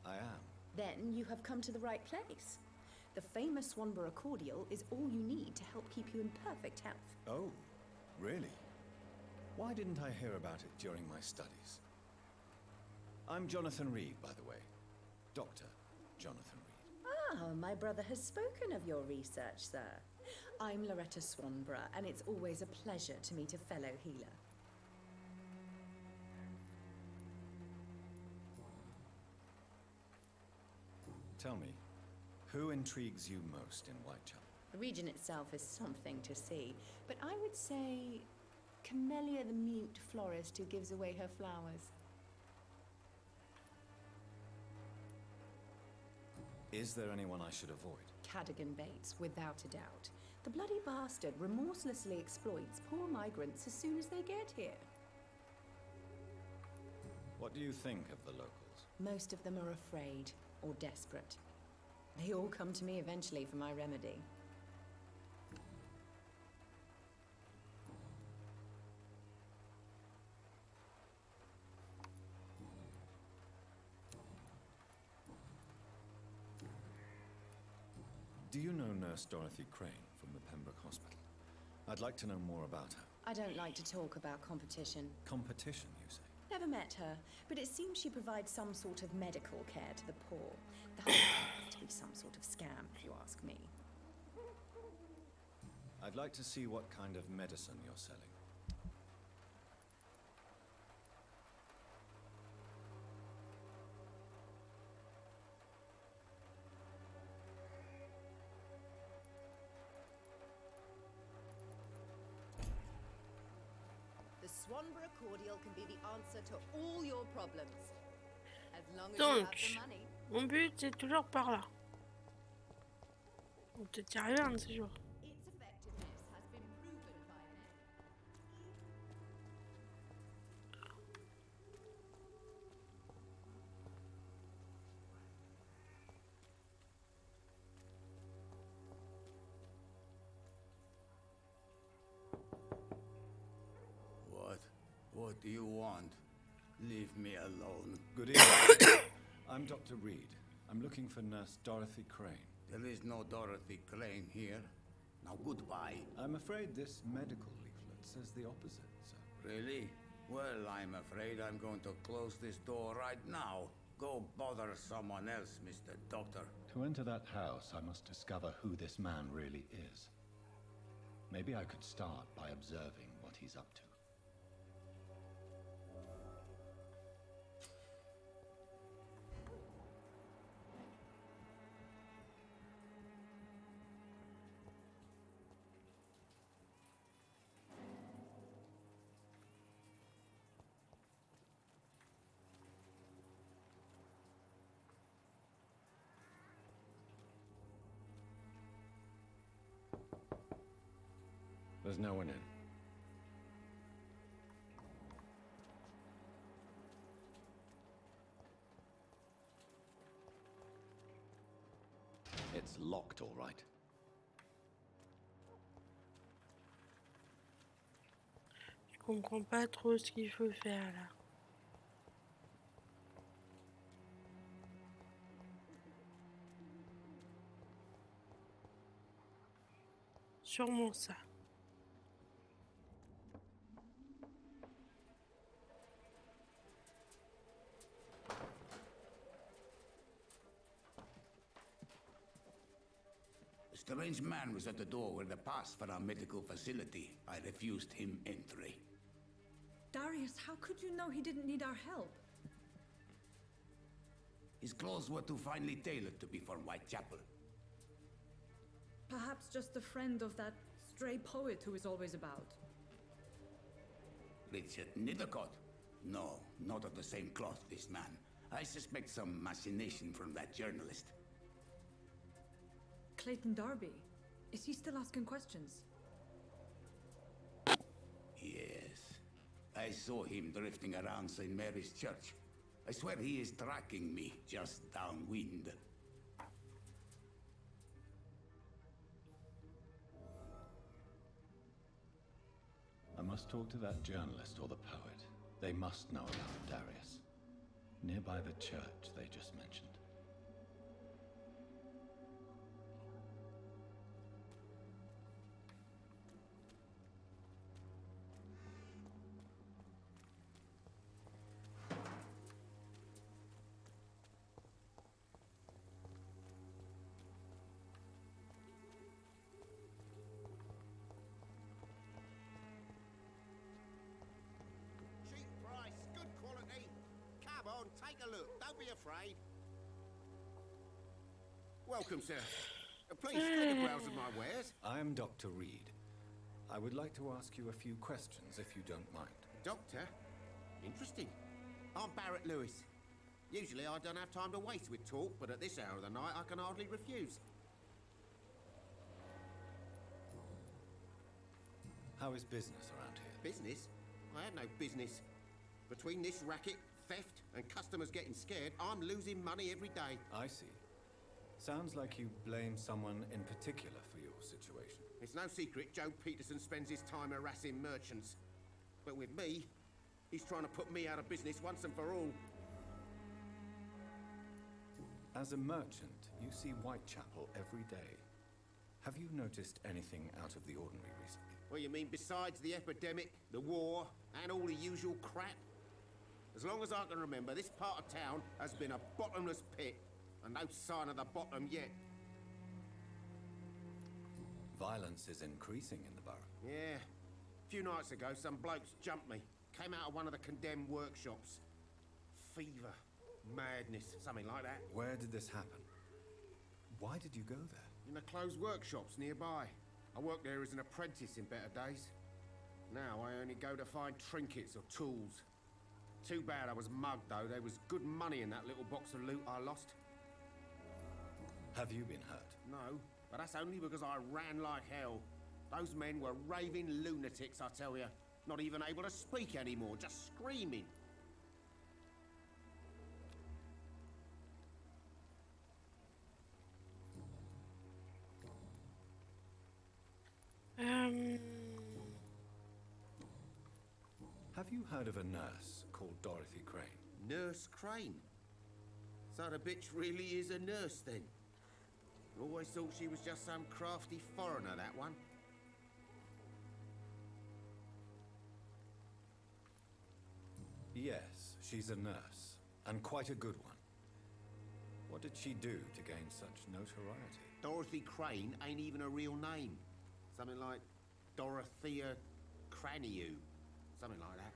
S2: I am.
S18: Then you have come to the right place. The famous Swanborough cordial is all you need to help keep you in perfect health.
S2: Oh, really? Why didn't I hear about it during my studies? I'm Jonathan Reed, by the way. Dr. Jonathan Reed.
S18: Ah, my brother has spoken of your research, sir. I'm Loretta Swanborough, and it's always a pleasure to meet a fellow healer.
S2: Tell me, who intrigues you most in Whitechapel?
S18: The region itself is something to see, but I would say Camellia the mute florist who gives away her flowers.
S2: Is there anyone I should avoid?
S18: Cadogan Bates, without a doubt. The bloody bastard remorselessly exploits poor migrants as soon as they get here.
S2: What do you think of the locals?
S18: Most of them are afraid or desperate. They all come to me eventually for my remedy.
S2: Do you know Nurse Dorothy Crane from the Pembroke Hospital? I'd like to know more about her.
S18: I don't like to talk about competition.
S2: Competition, you say?
S18: Never met her, but it seems she provides some sort of medical care to the poor. The whole thing has to be some sort of scam, if you ask me.
S2: I'd like to see what kind of medicine you're selling.
S3: The Swanborough cordial can be the answer to all your problems. As long as you
S1: Donc,
S3: have the money.
S1: mon but c'est toujours par là. On peut-être y arriver un de ces jours.
S3: Its effectiveness
S19: do you want? Leave me alone.
S2: Good evening. I'm Dr. Reed. I'm looking for Nurse Dorothy Crane.
S19: There is no Dorothy Crane here. Now goodbye.
S2: I'm afraid this medical leaflet says the opposite, sir.
S19: Really? Well, I'm afraid I'm going to close this door right now. Go bother someone else, Mr. Doctor.
S2: To enter that house, I must discover who this man really is. Maybe I could start by observing what he's up to. There's no one in. It's locked, all right.
S1: Je comprends pas trop ce qu'il faut faire là. Sûrement ça.
S19: A strange man was at the door with a pass for our medical facility. I refused him entry.
S9: Darius, how could you know he didn't need our help?
S19: His clothes were too finely tailored to be for Whitechapel.
S9: Perhaps just a friend of that stray poet who is always about.
S19: Richard Nithercott? No, not of the same cloth, this man. I suspect some machination from that journalist.
S9: Clayton Darby. Is he still asking questions?
S19: Yes. I saw him drifting around St. Mary's Church. I swear he is tracking me just downwind.
S2: I must talk to that journalist or the poet. They must know about Darius. Nearby the church they just mentioned.
S20: Cheap price, good quality. Come on, take a look. Don't be afraid. Welcome, sir. Please take a browse of my wares.
S2: I am Dr. Reed. I would like to ask you a few questions, if you don't mind.
S20: Doctor? Interesting. I'm Barrett Lewis. Usually I don't have time to waste with talk, but at this hour of the night I can hardly refuse.
S2: How is business around here?
S20: Business? I had no business. Between this racket, theft, and customers getting scared, I'm losing money every day.
S2: I see. Sounds like you blame someone in particular for your situation.
S20: It's no secret Joe Peterson spends his time harassing merchants. But with me, he's trying to put me out of business once and for all.
S2: As a merchant, you see Whitechapel every day. Have you noticed anything out of the ordinary recently?
S20: What you mean besides the epidemic, the war, and all the usual crap? As long as I can remember, this part of town has been a bottomless pit, and no sign of the bottom yet.
S2: Violence is increasing in the borough.
S20: Yeah. A few nights ago, some blokes jumped me. Came out of one of the condemned workshops. Fever, madness, something like that.
S2: Where did this happen? Why did you go there?
S20: In the closed workshops nearby. I worked there as an apprentice in better days. Now I only go to find trinkets or tools. Too bad I was mugged, though. There was good money in that little box of loot I lost.
S2: Have you been hurt?
S20: No, but that's only because I ran like hell. Those men were raving lunatics, I tell you. Not even able to speak anymore, just screaming.
S2: Have you you heard of a nurse called Dorothy Crane?
S20: Nurse Crane? So the bitch really is a nurse then? Always thought she was just some crafty foreigner, that one.
S2: Yes, she's a nurse, and quite a good one. What did she do to gain such notoriety?
S20: Dorothy Crane ain't even a real name. Something like Dorothea Craniu. Something like that.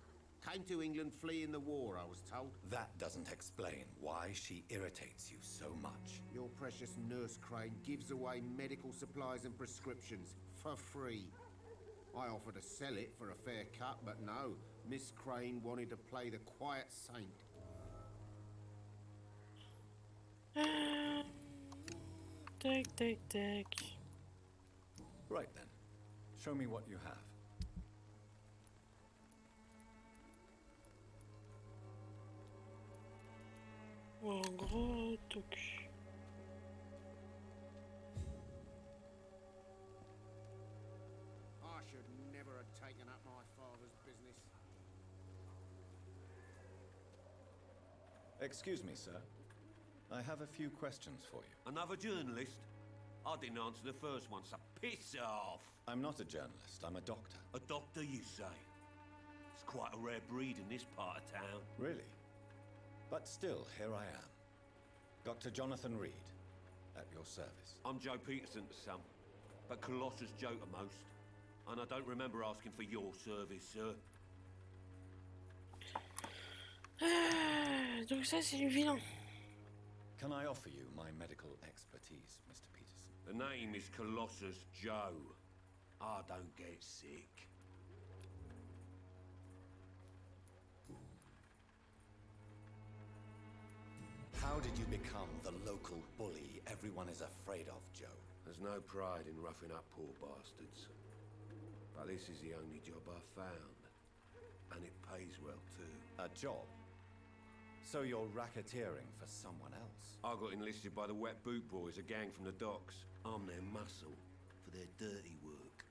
S20: Came to England fleeing the war, I was told.
S2: That doesn't explain why she irritates you so much.
S20: Your precious Nurse Crane gives away medical supplies and prescriptions for free. I offered to sell it for a fair cut, but no. Miss Crane wanted to play the quiet saint.
S1: Tac.
S2: Right then. Show me what you have.
S1: En gros, toc.
S20: I should never have taken up my father's business.
S2: Excuse me, sir. I have a few questions for you.
S21: Another journalist? I didn't answer the first one, so piss off!
S2: I'm not a journalist, I'm a doctor.
S21: A doctor, you say? It's quite a rare breed in this part of town.
S2: Really? But still, here I am. Dr. Jonathan Reed, at your service.
S21: I'm Joe Peterson to some, but Colossus Joe to most. And I don't remember asking for your service, sir.
S1: Donc ça, c'est le vilain.
S2: Can I offer you my medical expertise, Mr. Peterson?
S21: The name is Colossus Joe. I don't get sick.
S2: How did you become the local bully everyone is afraid of, Joe?
S21: There's no pride in roughing up poor bastards. But this is the only job I've found. And it pays well, too.
S2: A job? So you're racketeering for someone else?
S21: I got enlisted by the Wet Boot Boys, a gang from the docks. I'm their muscle for their dirty work.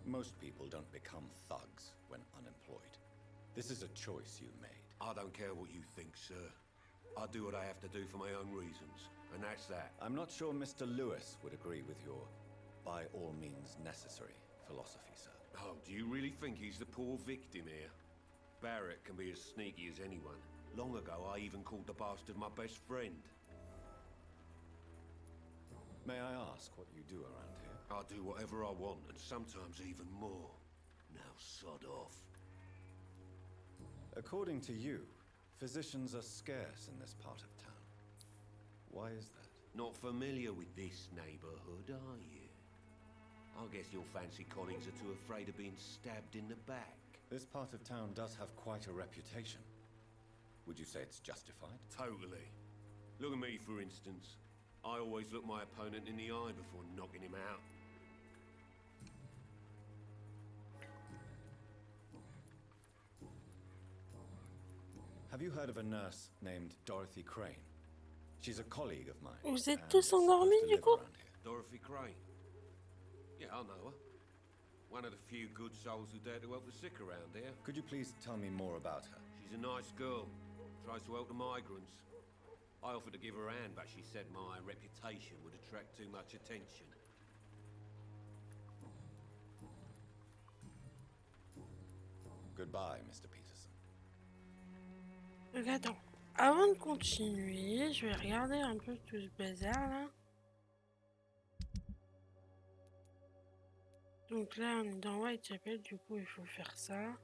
S2: Most people don't become thugs when unemployed. This is a choice you made.
S21: I don't care what you think, sir. I do what I have to do for my own reasons, and that's that.
S2: I'm not sure Mr. Lewis would agree with your by all means necessary philosophy, sir.
S21: Oh, do you really think he's the poor victim here? Barrett can be as sneaky as anyone. Long ago, I even called the bastard my best friend.
S2: May I ask what you do around here?
S21: I do whatever I want, and sometimes even more. Now sod off.
S2: According to you, physicians are scarce in this part of town. Why is that?
S21: Not familiar with this neighborhood, are you? I guess your fancy colleagues are too afraid of being stabbed in the back.
S2: This part of town does have quite a reputation. Would you say it's justified?
S21: Totally. Look at me, for instance. I always look my opponent in the eye before knocking him out.
S2: Have you heard of a nurse named Dorothy Crane? She's a colleague of mine.
S1: Vous êtes tous endormis, du coup?
S21: Dorothy Crane. Yeah, I know her. One of the few good souls who dare to help the sick around here.
S2: Could you please tell me more about her?
S21: She's a nice girl. Tries to help the migrants. I offered to give her a hand, but she said my reputation would attract too much attention.
S2: Goodbye, Mr. Peterson.
S1: Donc attends, avant de continuer, je vais regarder un peu tout ce bazar là. Donc là, on est dans Whitechapel, du coup, il faut faire ça.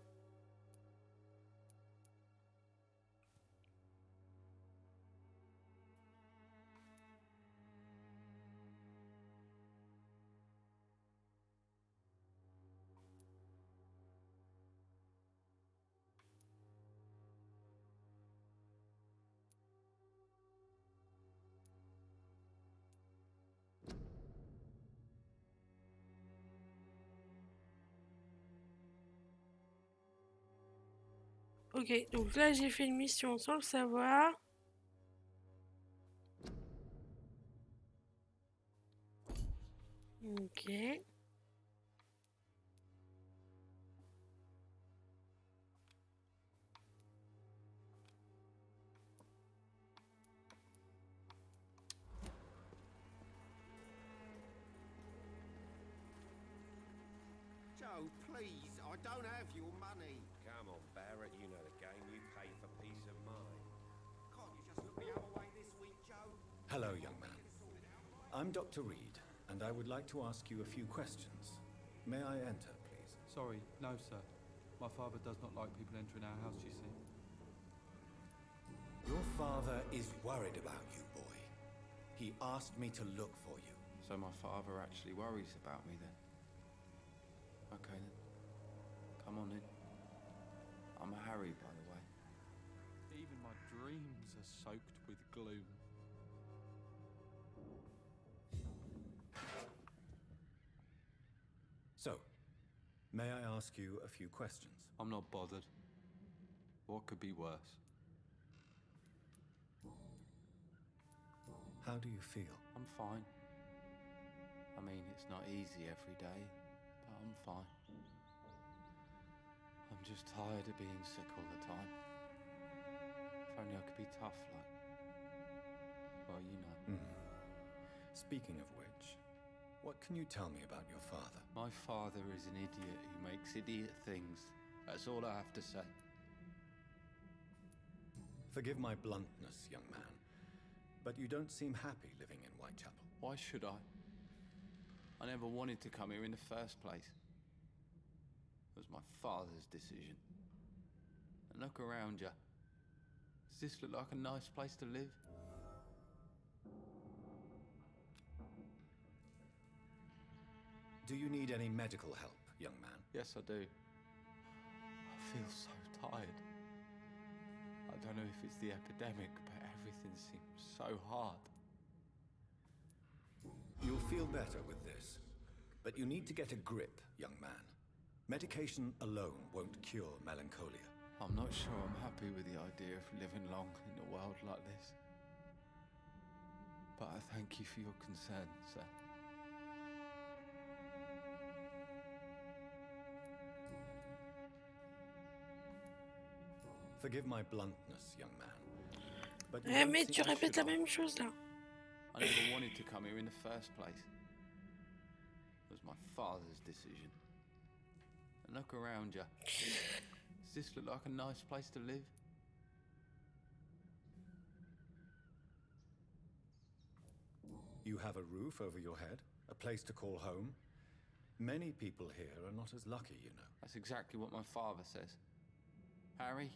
S1: Ok, donc là j'ai fait une mission sans le savoir. Ok.
S20: Joe, please, I don't have your money.
S21: Come on, Barrett, you know the game. You pay for peace of mind.
S20: Can't you just look the other way this week, Joe?
S2: Hello, young man. I'm Dr. Reed, and I would like to ask you a few questions. May I enter, please?
S10: Sorry, no, sir. My father does not like people entering our house, you see.
S2: Your father is worried about you, boy. He asked me to look for you.
S10: So my father actually worries about me then? Okay then. Come on in. I'm Harry, by the way. Even my dreams are soaked with gloom.
S2: So, may I ask you a few questions?
S10: I'm not bothered. What could be worse?
S2: How do you feel?
S10: I'm fine. I mean, it's not easy every day, but I'm fine. I'm just tired of being sick all the time. If only I could be tough like... Well, you know.
S2: Speaking of which, what can you tell me about your father?
S10: My father is an idiot who makes idiot things. That's all I have to say.
S2: Forgive my bluntness, young man, but you don't seem happy living in Whitechapel.
S10: Why should I? I never wanted to come here in the first place. It was my father's decision. And look around you. Does this look like a nice place to live?
S2: Do you need any medical help, young man?
S10: Yes, I do. I feel so tired. I don't know if it's the epidemic, but everything seems so hard.
S2: You'll feel better with this, but you need to get a grip, young man. Medication alone won't cure melancholia.
S10: I'm not sure I'm happy with the idea of living long in a world like this. But I thank you for your concern, sir.
S2: Forgive my bluntness, young man, but you
S1: Eh
S2: don't
S1: mais
S2: seem-
S1: tu répètes la même chose là.
S10: I never wanted to come here in the first place. It was my father's decision. And look around you. Does this look like a nice place to live?
S2: You have a roof over your head, a place to call home. Many people here are not as lucky, you know.
S10: That's exactly what my father says. Harry,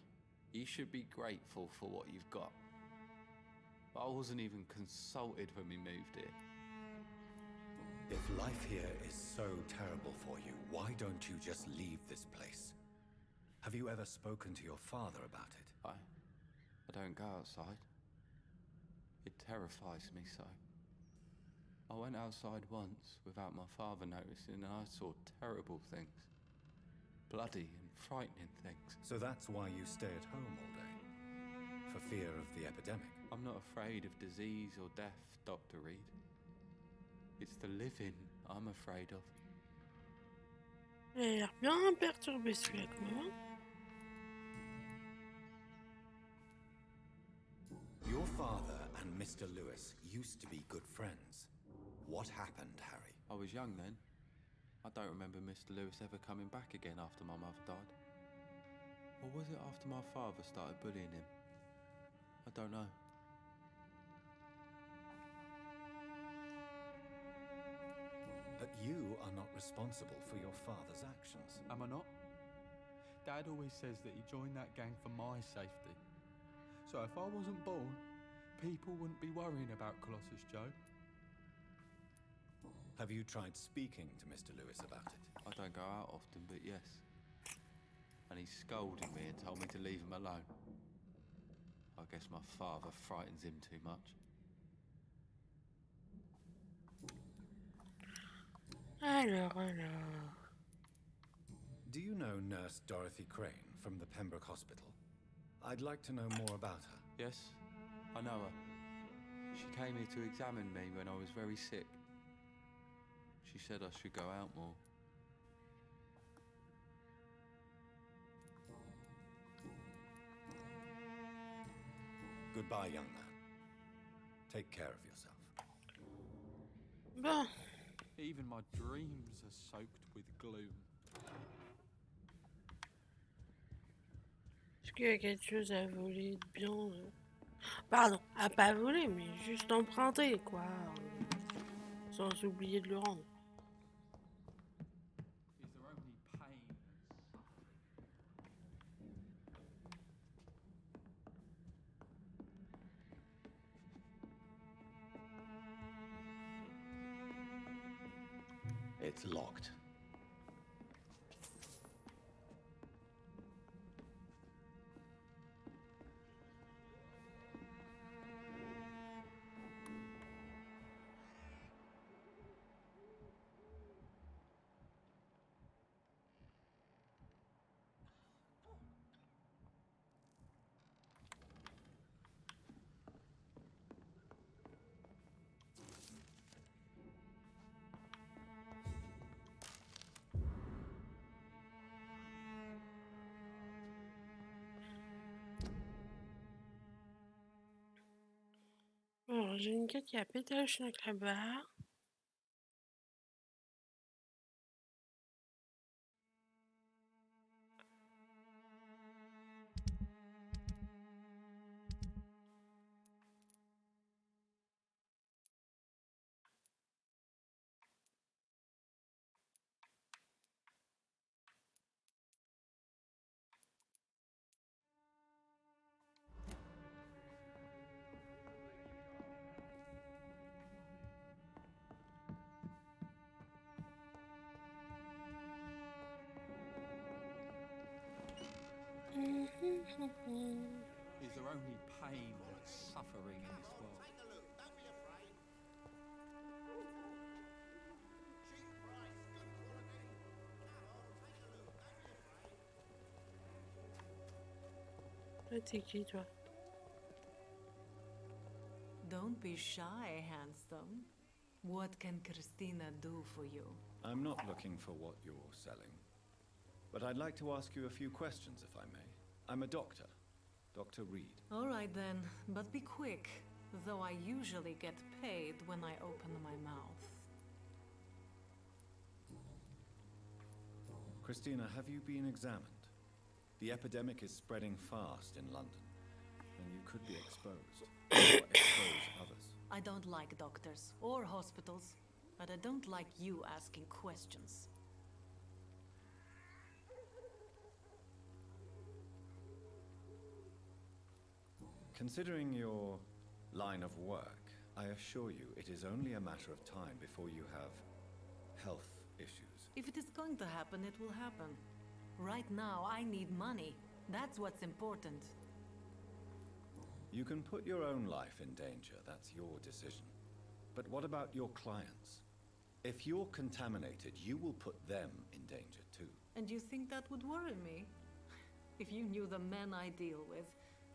S10: you should be grateful for what you've got. I wasn't even consulted when we moved here.
S2: If life here is so terrible for you, why don't you just leave this place? Have you ever spoken to your father about it?
S10: I don't go outside. It terrifies me so. I went outside once without my father noticing and I saw terrible things. Bloody and frightening things.
S2: So that's why you stay at home all day? For fear of the epidemic?
S10: I'm not afraid of disease or death, Dr. Reed. It's the living I'm afraid of.
S1: Il a l'air bien perturbé celui-là quand même.
S2: Your father and Mr. Lewis used to be good friends. What happened, Harry?
S10: I was young then. I don't remember Mr. Lewis ever coming back again after my mother died. Or was it after my father started bullying him? I don't know.
S2: But you are not responsible for your father's actions.
S10: Am I not? Dad always says that he joined that gang for my safety. So if I wasn't born, people wouldn't be worrying about Colossus Joe.
S2: Have you tried speaking to Mr. Lewis about it?
S10: I don't go out often, but yes. And he scolded me and told me to leave him alone. I guess my father frightens him too much.
S1: Alors.
S2: Do you know Nurse Dorothy Crane from the Pembroke Hospital? I'd like to know more about her.
S10: Yes, I know her. She came here to examine me when I was very sick. She said I should go out more.
S2: Goodbye, young man. Take care of yourself.
S1: Bon.
S10: Even my dreams are soaked with gloom.
S1: Est-ce qu'il y a quelque chose à voler de bien Pardon, à pas voler, mais juste emprunter, quoi. Sans oublier de le rendre.
S10: Is there only pain and suffering?
S2: It's locked.
S1: Alors, j'ai une quête qui a pété le schneck là-bas.
S10: Is there only pain and suffering in this world?
S1: T'es qui, toi?
S11: Don't be shy, handsome. What can Christina do for you?
S2: I'm not looking for what you're selling, but I'd like to ask you a few questions, if I may. I'm a doctor, Dr. Reed.
S11: All right then, but be quick, though I usually get paid when I open my mouth.
S2: Christina, have you been examined? The epidemic is spreading fast in London, and you could be exposed, or expose others.
S11: I don't like doctors or hospitals, but I don't like you asking questions.
S2: Considering your line of work, I assure you it is only a matter of time before you have health issues.
S11: If it is going to happen, it will happen. Right now, I need money. That's what's important.
S2: You can put your own life in danger, that's your decision. But what about your clients? If you're contaminated, you will put them in danger too.
S11: And you think that would worry me? If you knew the men I deal with,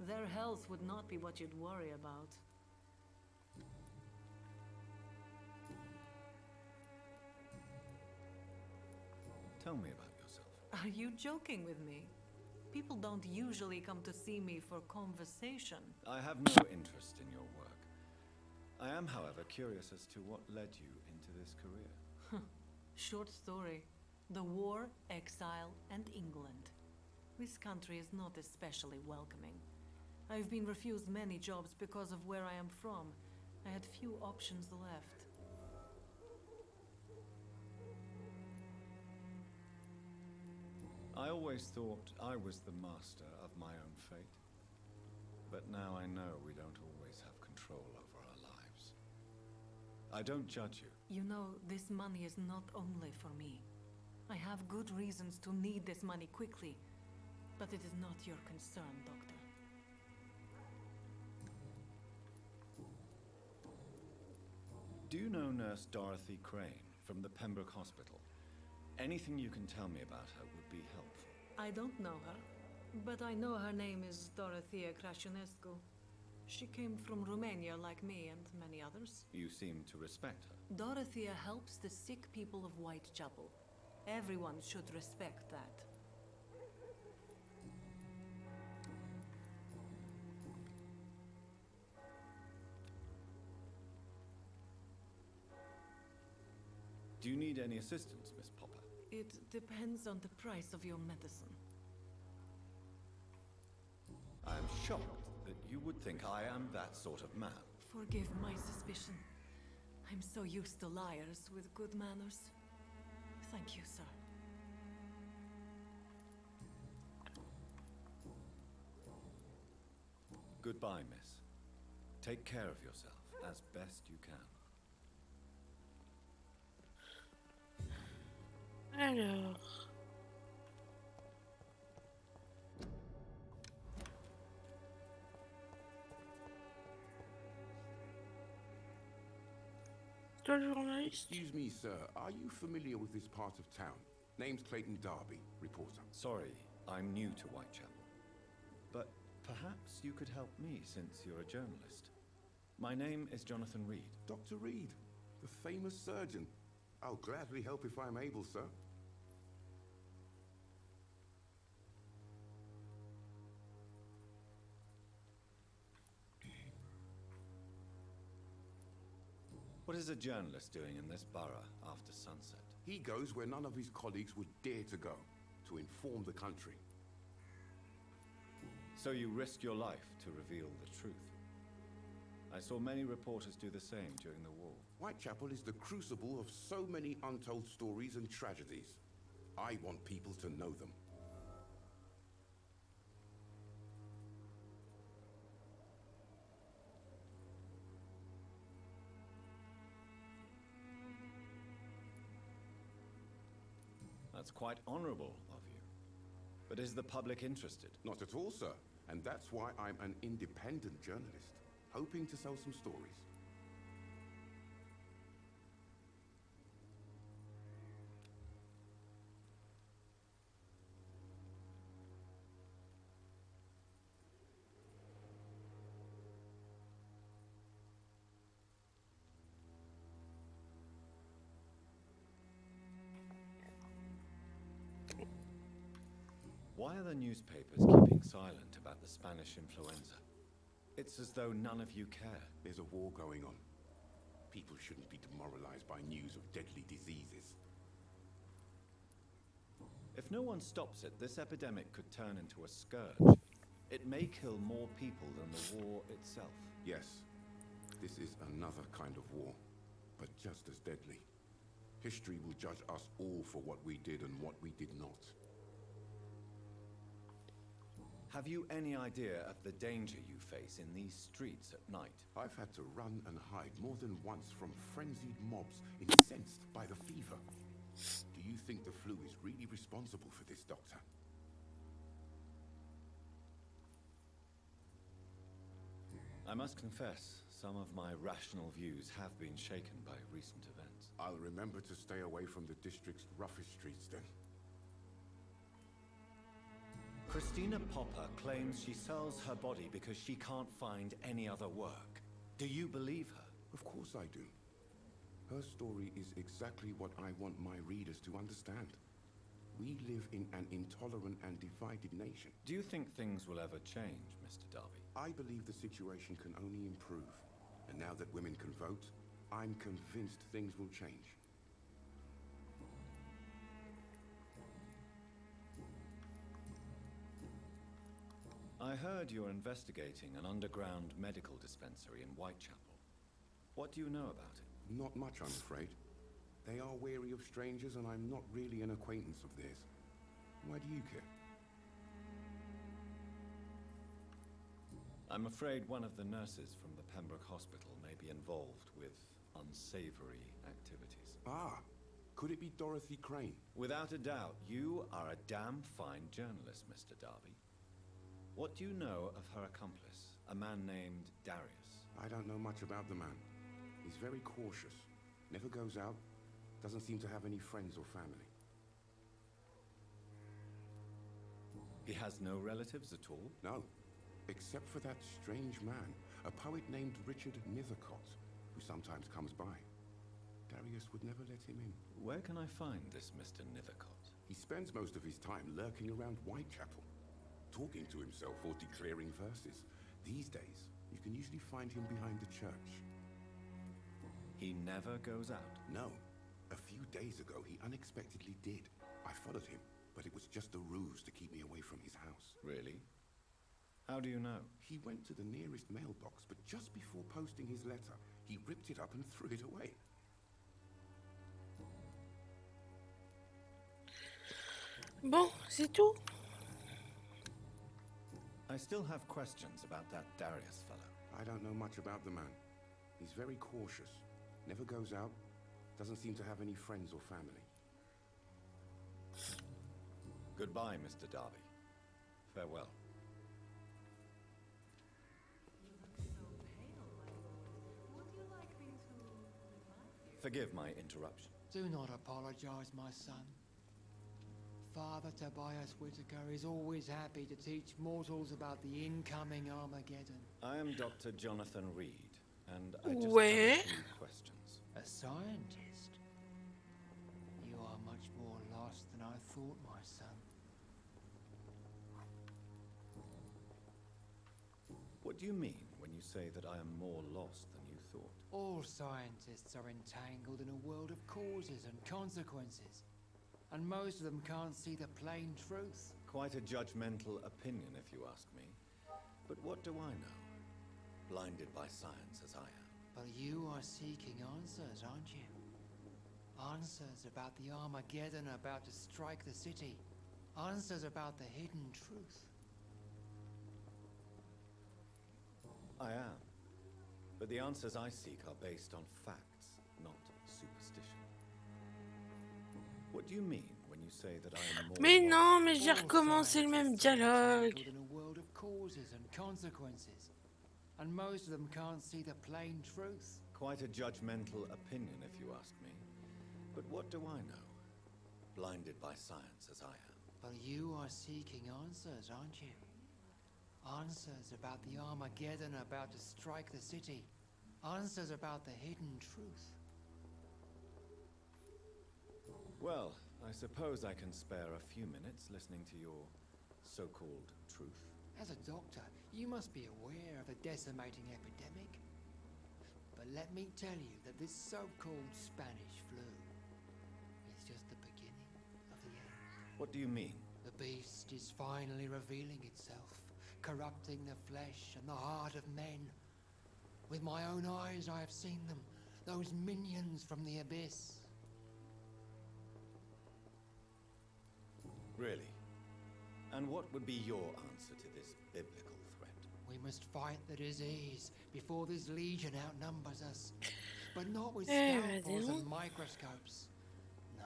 S11: their health would not be what you'd worry about.
S2: Tell me about yourself.
S11: Are you joking with me? People don't usually come to see me for conversation.
S2: I have no interest in your work. I am, however, curious as to what led you into this career.
S11: Short story. The war, exile, and England. This country is not especially welcoming. I've been refused many jobs because of where I am from. I had few options left.
S2: I always thought I was the master of my own fate. But now I know we don't always have control over our lives. I don't judge you.
S11: You know, this money is not only for me. I have good reasons to need this money quickly, but it is not your concern, Doctor.
S2: Do you know Nurse Dorothy Crane from the Pembroke Hospital? Anything you can tell me about her would be helpful.
S11: I don't know her, but I know her name is Dorothea Crăciunescu. She came from Romania like me and many others.
S2: You seem to respect her.
S11: Dorothea helps the sick people of Whitechapel. Everyone should respect that.
S2: Do you need any assistance, Miss Popper?
S11: It depends on the price of your medicine.
S2: I am shocked that you would think I am that sort of man.
S11: Forgive my suspicion. I'm so used to liars with good manners. Thank you, sir.
S2: Goodbye, miss. Take care of yourself as best you can.
S1: Alors. Toi le journaliste?
S6: Excuse me, sir. Are you familiar with this part of town? Name's Clayton Darby, reporter.
S2: Sorry, I'm new to Whitechapel. But perhaps you could help me since you're a journalist. My name is Jonathan Reed.
S6: Dr. Reed, the famous surgeon. I'll gladly help if I'm able, sir.
S2: What is a journalist doing in this borough after sunset?
S6: He goes where none of his colleagues would dare to go, to inform the country.
S2: So you risk your life to reveal the truth. I saw many reporters do the same during the war.
S6: Whitechapel is the crucible of so many untold stories and tragedies. I want people to know them.
S2: That's quite honorable of you. But is the public interested?
S6: Not at all, sir. And that's why I'm an independent journalist, hoping to sell some stories.
S2: Why are the newspapers keeping silent about the Spanish influenza? It's as though none of you care.
S6: There's a war going on. People shouldn't be demoralized by news of deadly diseases.
S2: If no one stops it, this epidemic could turn into a scourge. It may kill more people than the war itself.
S6: Yes, this is another kind of war, but just as deadly. History will judge us all for what we did and what we did not.
S2: Have you any idea of the danger you face in these streets at night?
S6: I've had to run and hide more than once from frenzied mobs incensed by the fever. Do you think the flu is really responsible for this, Doctor?
S2: I must confess, some of my rational views have been shaken by recent events.
S6: I'll remember to stay away from the district's roughest streets then.
S2: Christina Popper claims she sells her body because she can't find any other work. Do you believe her?
S6: Of course I do. Her story is exactly what I want my readers to understand. We live in an intolerant and divided nation.
S2: Do you think things will ever change, Mr. Darby?
S6: I believe the situation can only improve. And now that women can vote, I'm convinced things will change.
S2: I heard you're investigating an underground medical dispensary in Whitechapel. What do you know about it?
S6: Not much, I'm afraid. They are wary of strangers, and I'm not really an acquaintance of theirs. Why do you care?
S2: I'm afraid one of the nurses from the Pembroke Hospital may be involved with unsavory activities.
S6: Ah, could it be Dorothy Crane?
S2: Without a doubt, you are a damn fine journalist, Mr. Darby. What do you know of her accomplice, a man named Darius?
S6: I don't know much about the man. He's very cautious, never goes out, doesn't seem to have any friends or family.
S2: He has no relatives at all?
S6: No, except for that strange man, a poet named Richard Nethercott, who sometimes comes by. Darius would never let him in.
S2: Where can I find this Mr. Nethercott?
S6: He spends most of his time lurking around Whitechapel, talking to himself or declaring verses. These days, you can usually find him behind the church.
S2: He never goes out?
S6: No. A few days ago, he unexpectedly did. followed him, but it was just a ruse to keep me away from his house.
S2: Really? How do you know?
S6: He went to the nearest mailbox, but just before posting his letter, he ripped it up and threw it away.
S1: Bon, c'est tout.
S2: I still have questions about that Darius fellow.
S6: I don't know much about the man. He's very cautious, never goes out, doesn't seem to have any friends or family.
S2: Goodbye, Mr. Darby. Farewell. Forgive my interruption.
S13: Do not apologize, my son. Father Tobias Whitaker is always happy to teach mortals about the incoming Armageddon.
S2: I am Dr. Jonathan Reed, and I just
S1: Ouais.
S2: have a few questions.
S13: A scientist? You are much more lost than I thought, my son.
S2: What do you mean when you say that I am more lost than you thought?
S13: All scientists are entangled in a world of causes and consequences, and most of them can't see the plain truth.
S2: Quite a judgmental opinion, if you ask me. But what do I know? Blinded by science as I am.
S13: But you are seeking answers, aren't you? Answers about the Armageddon about to strike the city. Answers about the hidden truth.
S2: I am. But the answers I seek are based on facts, not superstition. What do you mean when you say that I am more
S1: Mais
S2: lost?
S1: non, mais j'ai recommencé le même dialogue.
S13: In a world of causes and consequences, and most of them can't see the plain truth.
S2: Quite a judgmental opinion, if you ask me. But what do I know? Blinded by science as I am.
S13: But you are seeking answers, aren't you? Answers about the Armageddon about to strike the city. Answers about the hidden truth.
S2: Well, I suppose I can spare a few minutes listening to your so-called truth.
S13: As a doctor, you must be aware of the decimating epidemic. But let me tell you that this so-called Spanish flu is just the beginning of the end.
S2: What do you mean?
S13: The beast is finally revealing itself, corrupting the flesh and the heart of men. With my own eyes I have seen them, those minions from the abyss.
S2: Really? And what would be your answer to this biblical threat?
S13: We must fight the disease before this legion outnumbers us. But not with
S1: Eh,
S13: scalpels
S1: dis
S13: and
S1: donc.
S13: microscopes. No.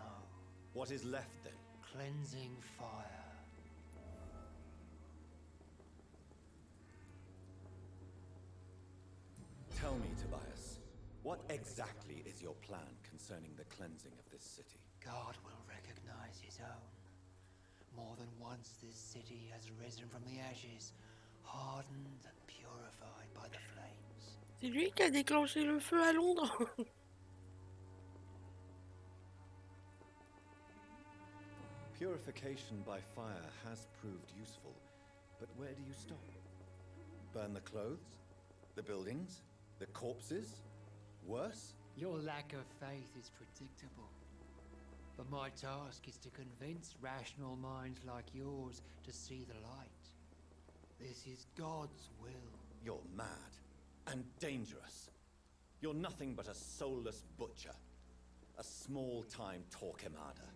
S2: What is left then?
S13: Cleansing fire.
S2: Tell me, Tobias, what exactly is your plan concerning the cleansing of this city?
S13: God will recognize his own. More than once this city has risen from the ashes, hardened and purified by the flames.
S1: C'est lui qui a déclenché le feu à Londres.
S2: Purification by fire has proved useful, but where do you stop? Burn the clothes? The buildings? The corpses? Worse?
S13: Your lack of faith is predictable. But my task is to convince rational minds like yours to see the light. This is God's will.
S2: You're mad and dangerous. You're nothing but a soulless butcher. A small-time Torquemada.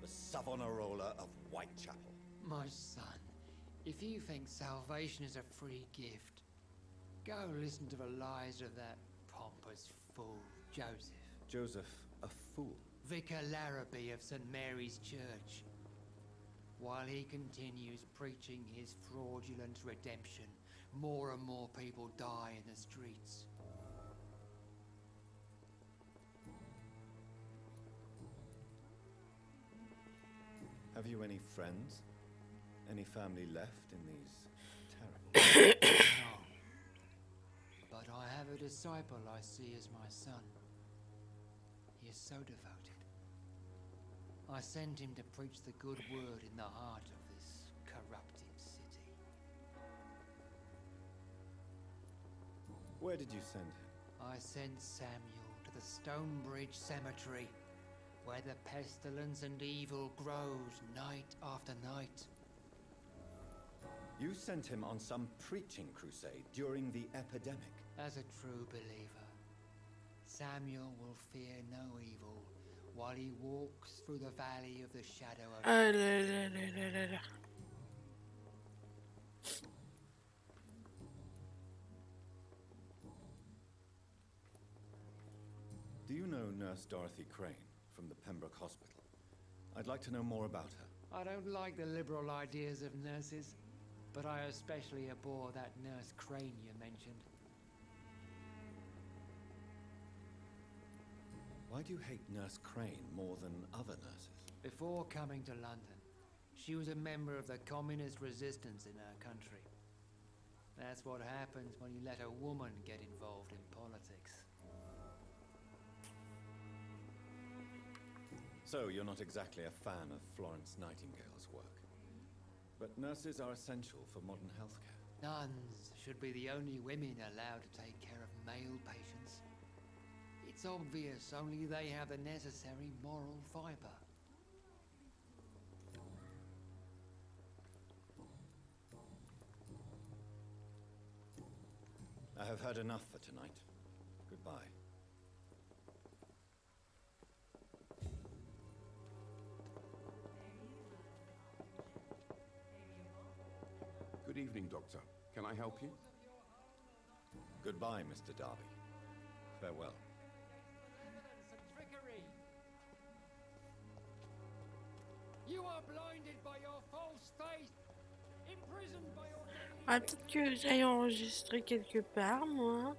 S2: The Savonarola of Whitechapel.
S13: My son, if you think salvation is a free gift, go listen to the lies of that pompous fool, Joseph.
S2: Joseph, a fool?
S13: Vicar Larrabee of St. Mary's Church. While he continues preaching his fraudulent redemption, more and more people die in the streets.
S2: Have you any friends? Any family left in these terrible...
S13: No. But I have a disciple I see as my son. He is so devoted. I sent him to preach the good word in the heart of this corrupted city.
S2: Where did you send him?
S13: I sent Samuel to the Stonebridge Cemetery. where the pestilence and evil grows night after night.
S2: You sent him on some preaching crusade during the epidemic.
S13: As a true believer, Samuel will fear no evil while he walks through the valley of the shadow of
S1: Ah là là là là là là.
S2: Do you know Nurse Dorothy Crane from the Pembroke Hospital? I'd like to know more about her.
S13: I don't like the liberal ideas of nurses, but I especially abhor that Nurse Crane you mentioned.
S2: Why do you hate Nurse Crane more than other nurses?
S13: Before coming to London, she was a member of the communist resistance in her country. That's what happens when you let a woman get involved in politics.
S2: So you're not exactly a fan of Florence Nightingale's work. But nurses are essential for modern healthcare.
S13: Nuns should be the only women allowed to take care of male patients. It's obvious only they have the necessary moral fiber.
S2: I have heard enough for tonight. Goodbye.
S6: Good evening, Doctor. Can I help you?
S2: Goodbye, Mr. Darby. Farewell.
S13: You are blinded by your false faith, imprisoned by your...
S1: Ah, peut-être que j'aille enregistrer quelque part, moi.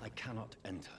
S2: I cannot enter.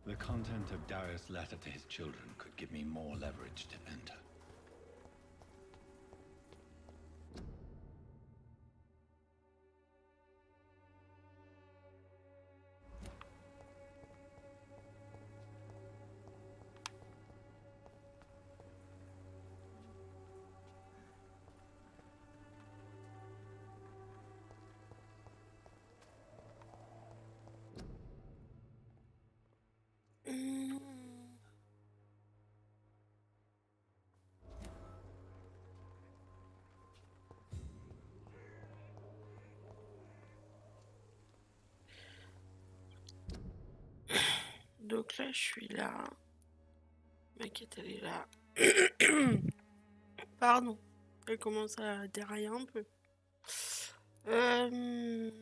S2: The content of Darius' letter to his children could give me more leverage to enter.
S1: Donc là, je suis là. Ma quête, elle est là. Pardon. Elle commence à dérailler un peu. Je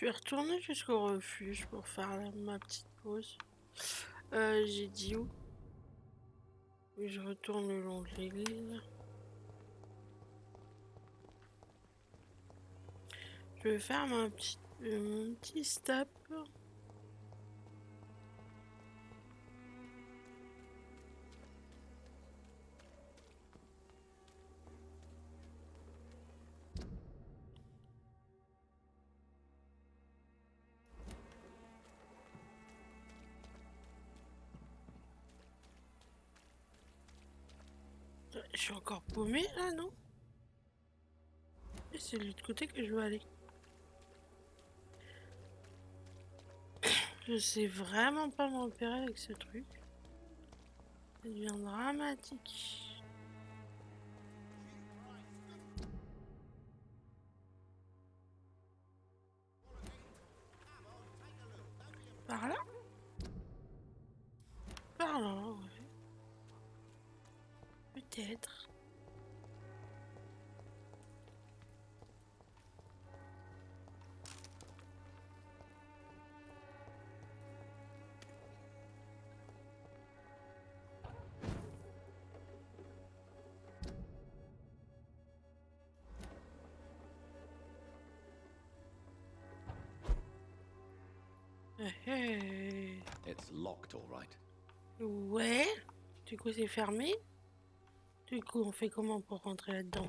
S1: vais retourner jusqu'au refuge pour faire ma petite pause. J'ai dit où? Oui, je retourne le long de l'église. Je vais faire mon petit stop. Je suis encore paumé là, non? Et c'est de l'autre côté que je veux aller. Je sais vraiment pas me repérer avec ce truc. Ça devient dramatique. Par là? Par là, ouais. Peut-être. Hey.
S2: It's locked, all right.
S1: Ouais. Du coup, c'est fermé. Du coup, on fait comment pour rentrer là-dedans?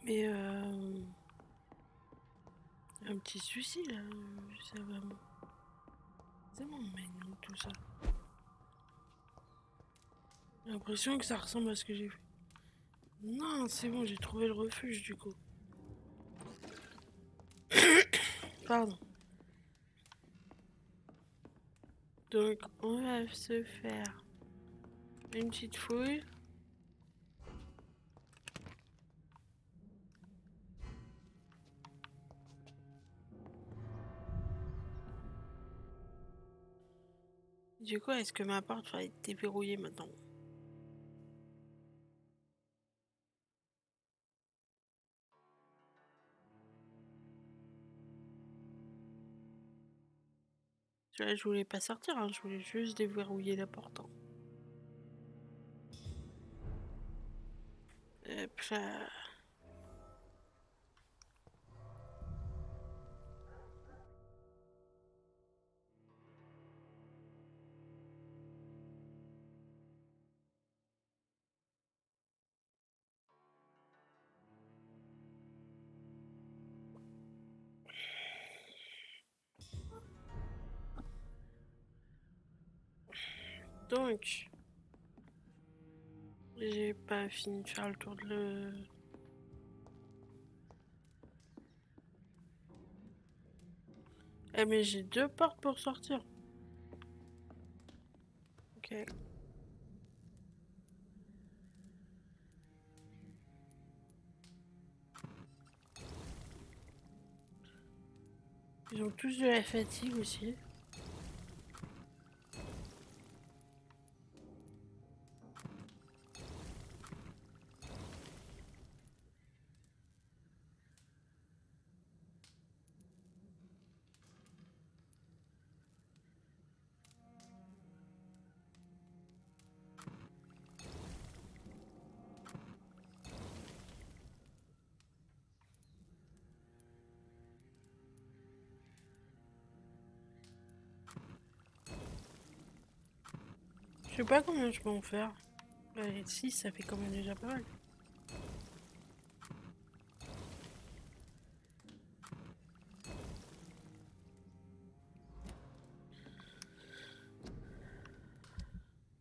S1: Mais un petit souci là, ça m'emmène tout ça. J'ai l'impression que ça ressemble à ce que j'ai fait. Non, c'est bon, j'ai trouvé le refuge du coup. Pardon. Donc on va se faire une petite fouille. Du coup, est-ce que ma porte va être déverrouillée maintenant? Là, je voulais pas sortir, hein, je voulais juste déverrouiller la porte. Hein. Hop là. Donc, j'ai pas fini de faire le tour de le... Eh mais j'ai 2 portes pour sortir. Ok. Ils ont tous de la fatigue aussi. Je sais pas combien je peux en faire. 6, ça fait quand même déjà pas mal.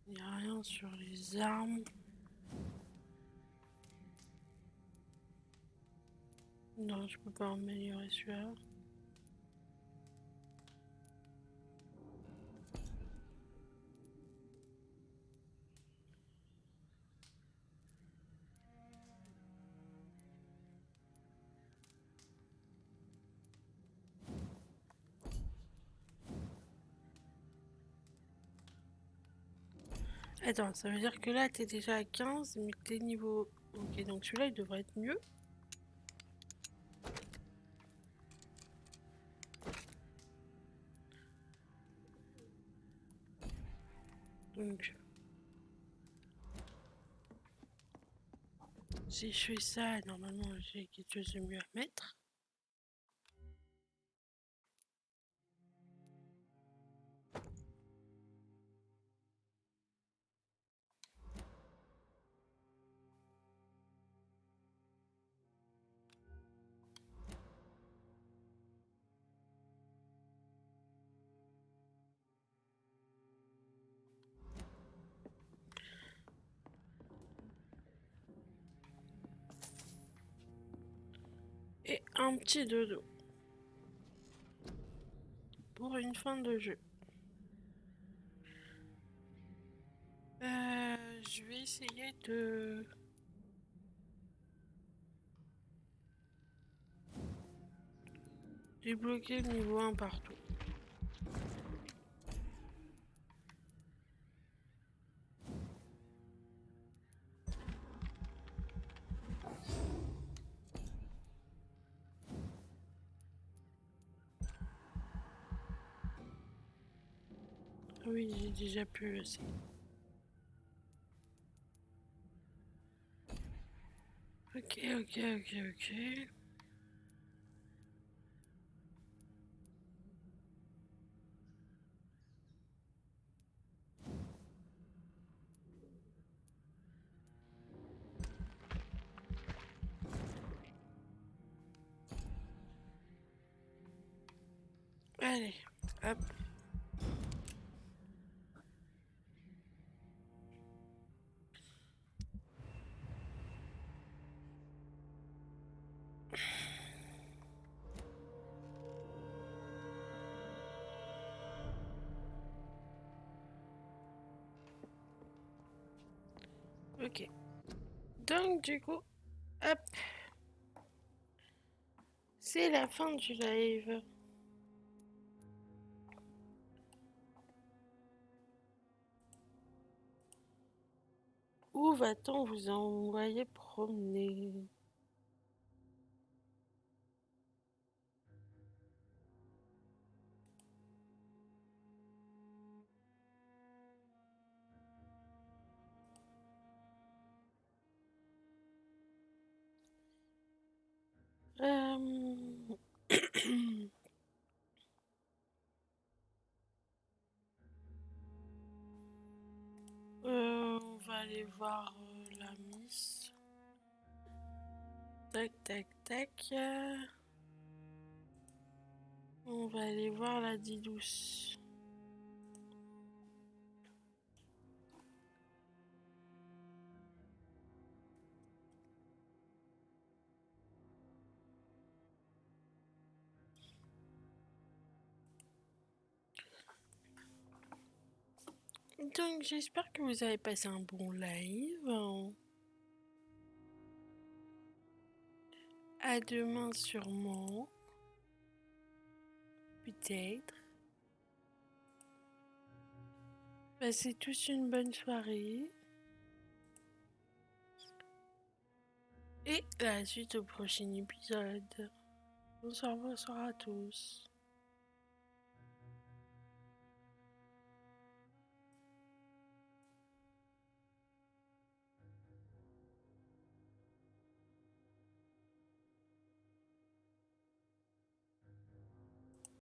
S1: Il n'y a rien sur les armes. Non, je peux pas améliorer celui-là. Attends, ça veut dire que là t'es déjà à 15, mais que t'es niveau... Ok, donc celui-là il devrait être mieux. Donc... Si je fais ça, normalement j'ai quelque chose de mieux à mettre. Et un petit dodo. Pour une fin de jeu. Je vais essayer de... débloquer le niveau 1 partout. Oui, j'ai déjà pu le essayer. Ok. Allez, hop. Ok. Donc du coup, hop. C'est la fin du live. Où va-t-on vous envoyer promener? On va aller voir la miss. Tac. On va aller voir la Didouce. Donc j'espère que vous avez passé un bon live. À demain sûrement. Peut-être. Passez tous une bonne soirée. Et la suite au prochain épisode. Bonsoir à tous.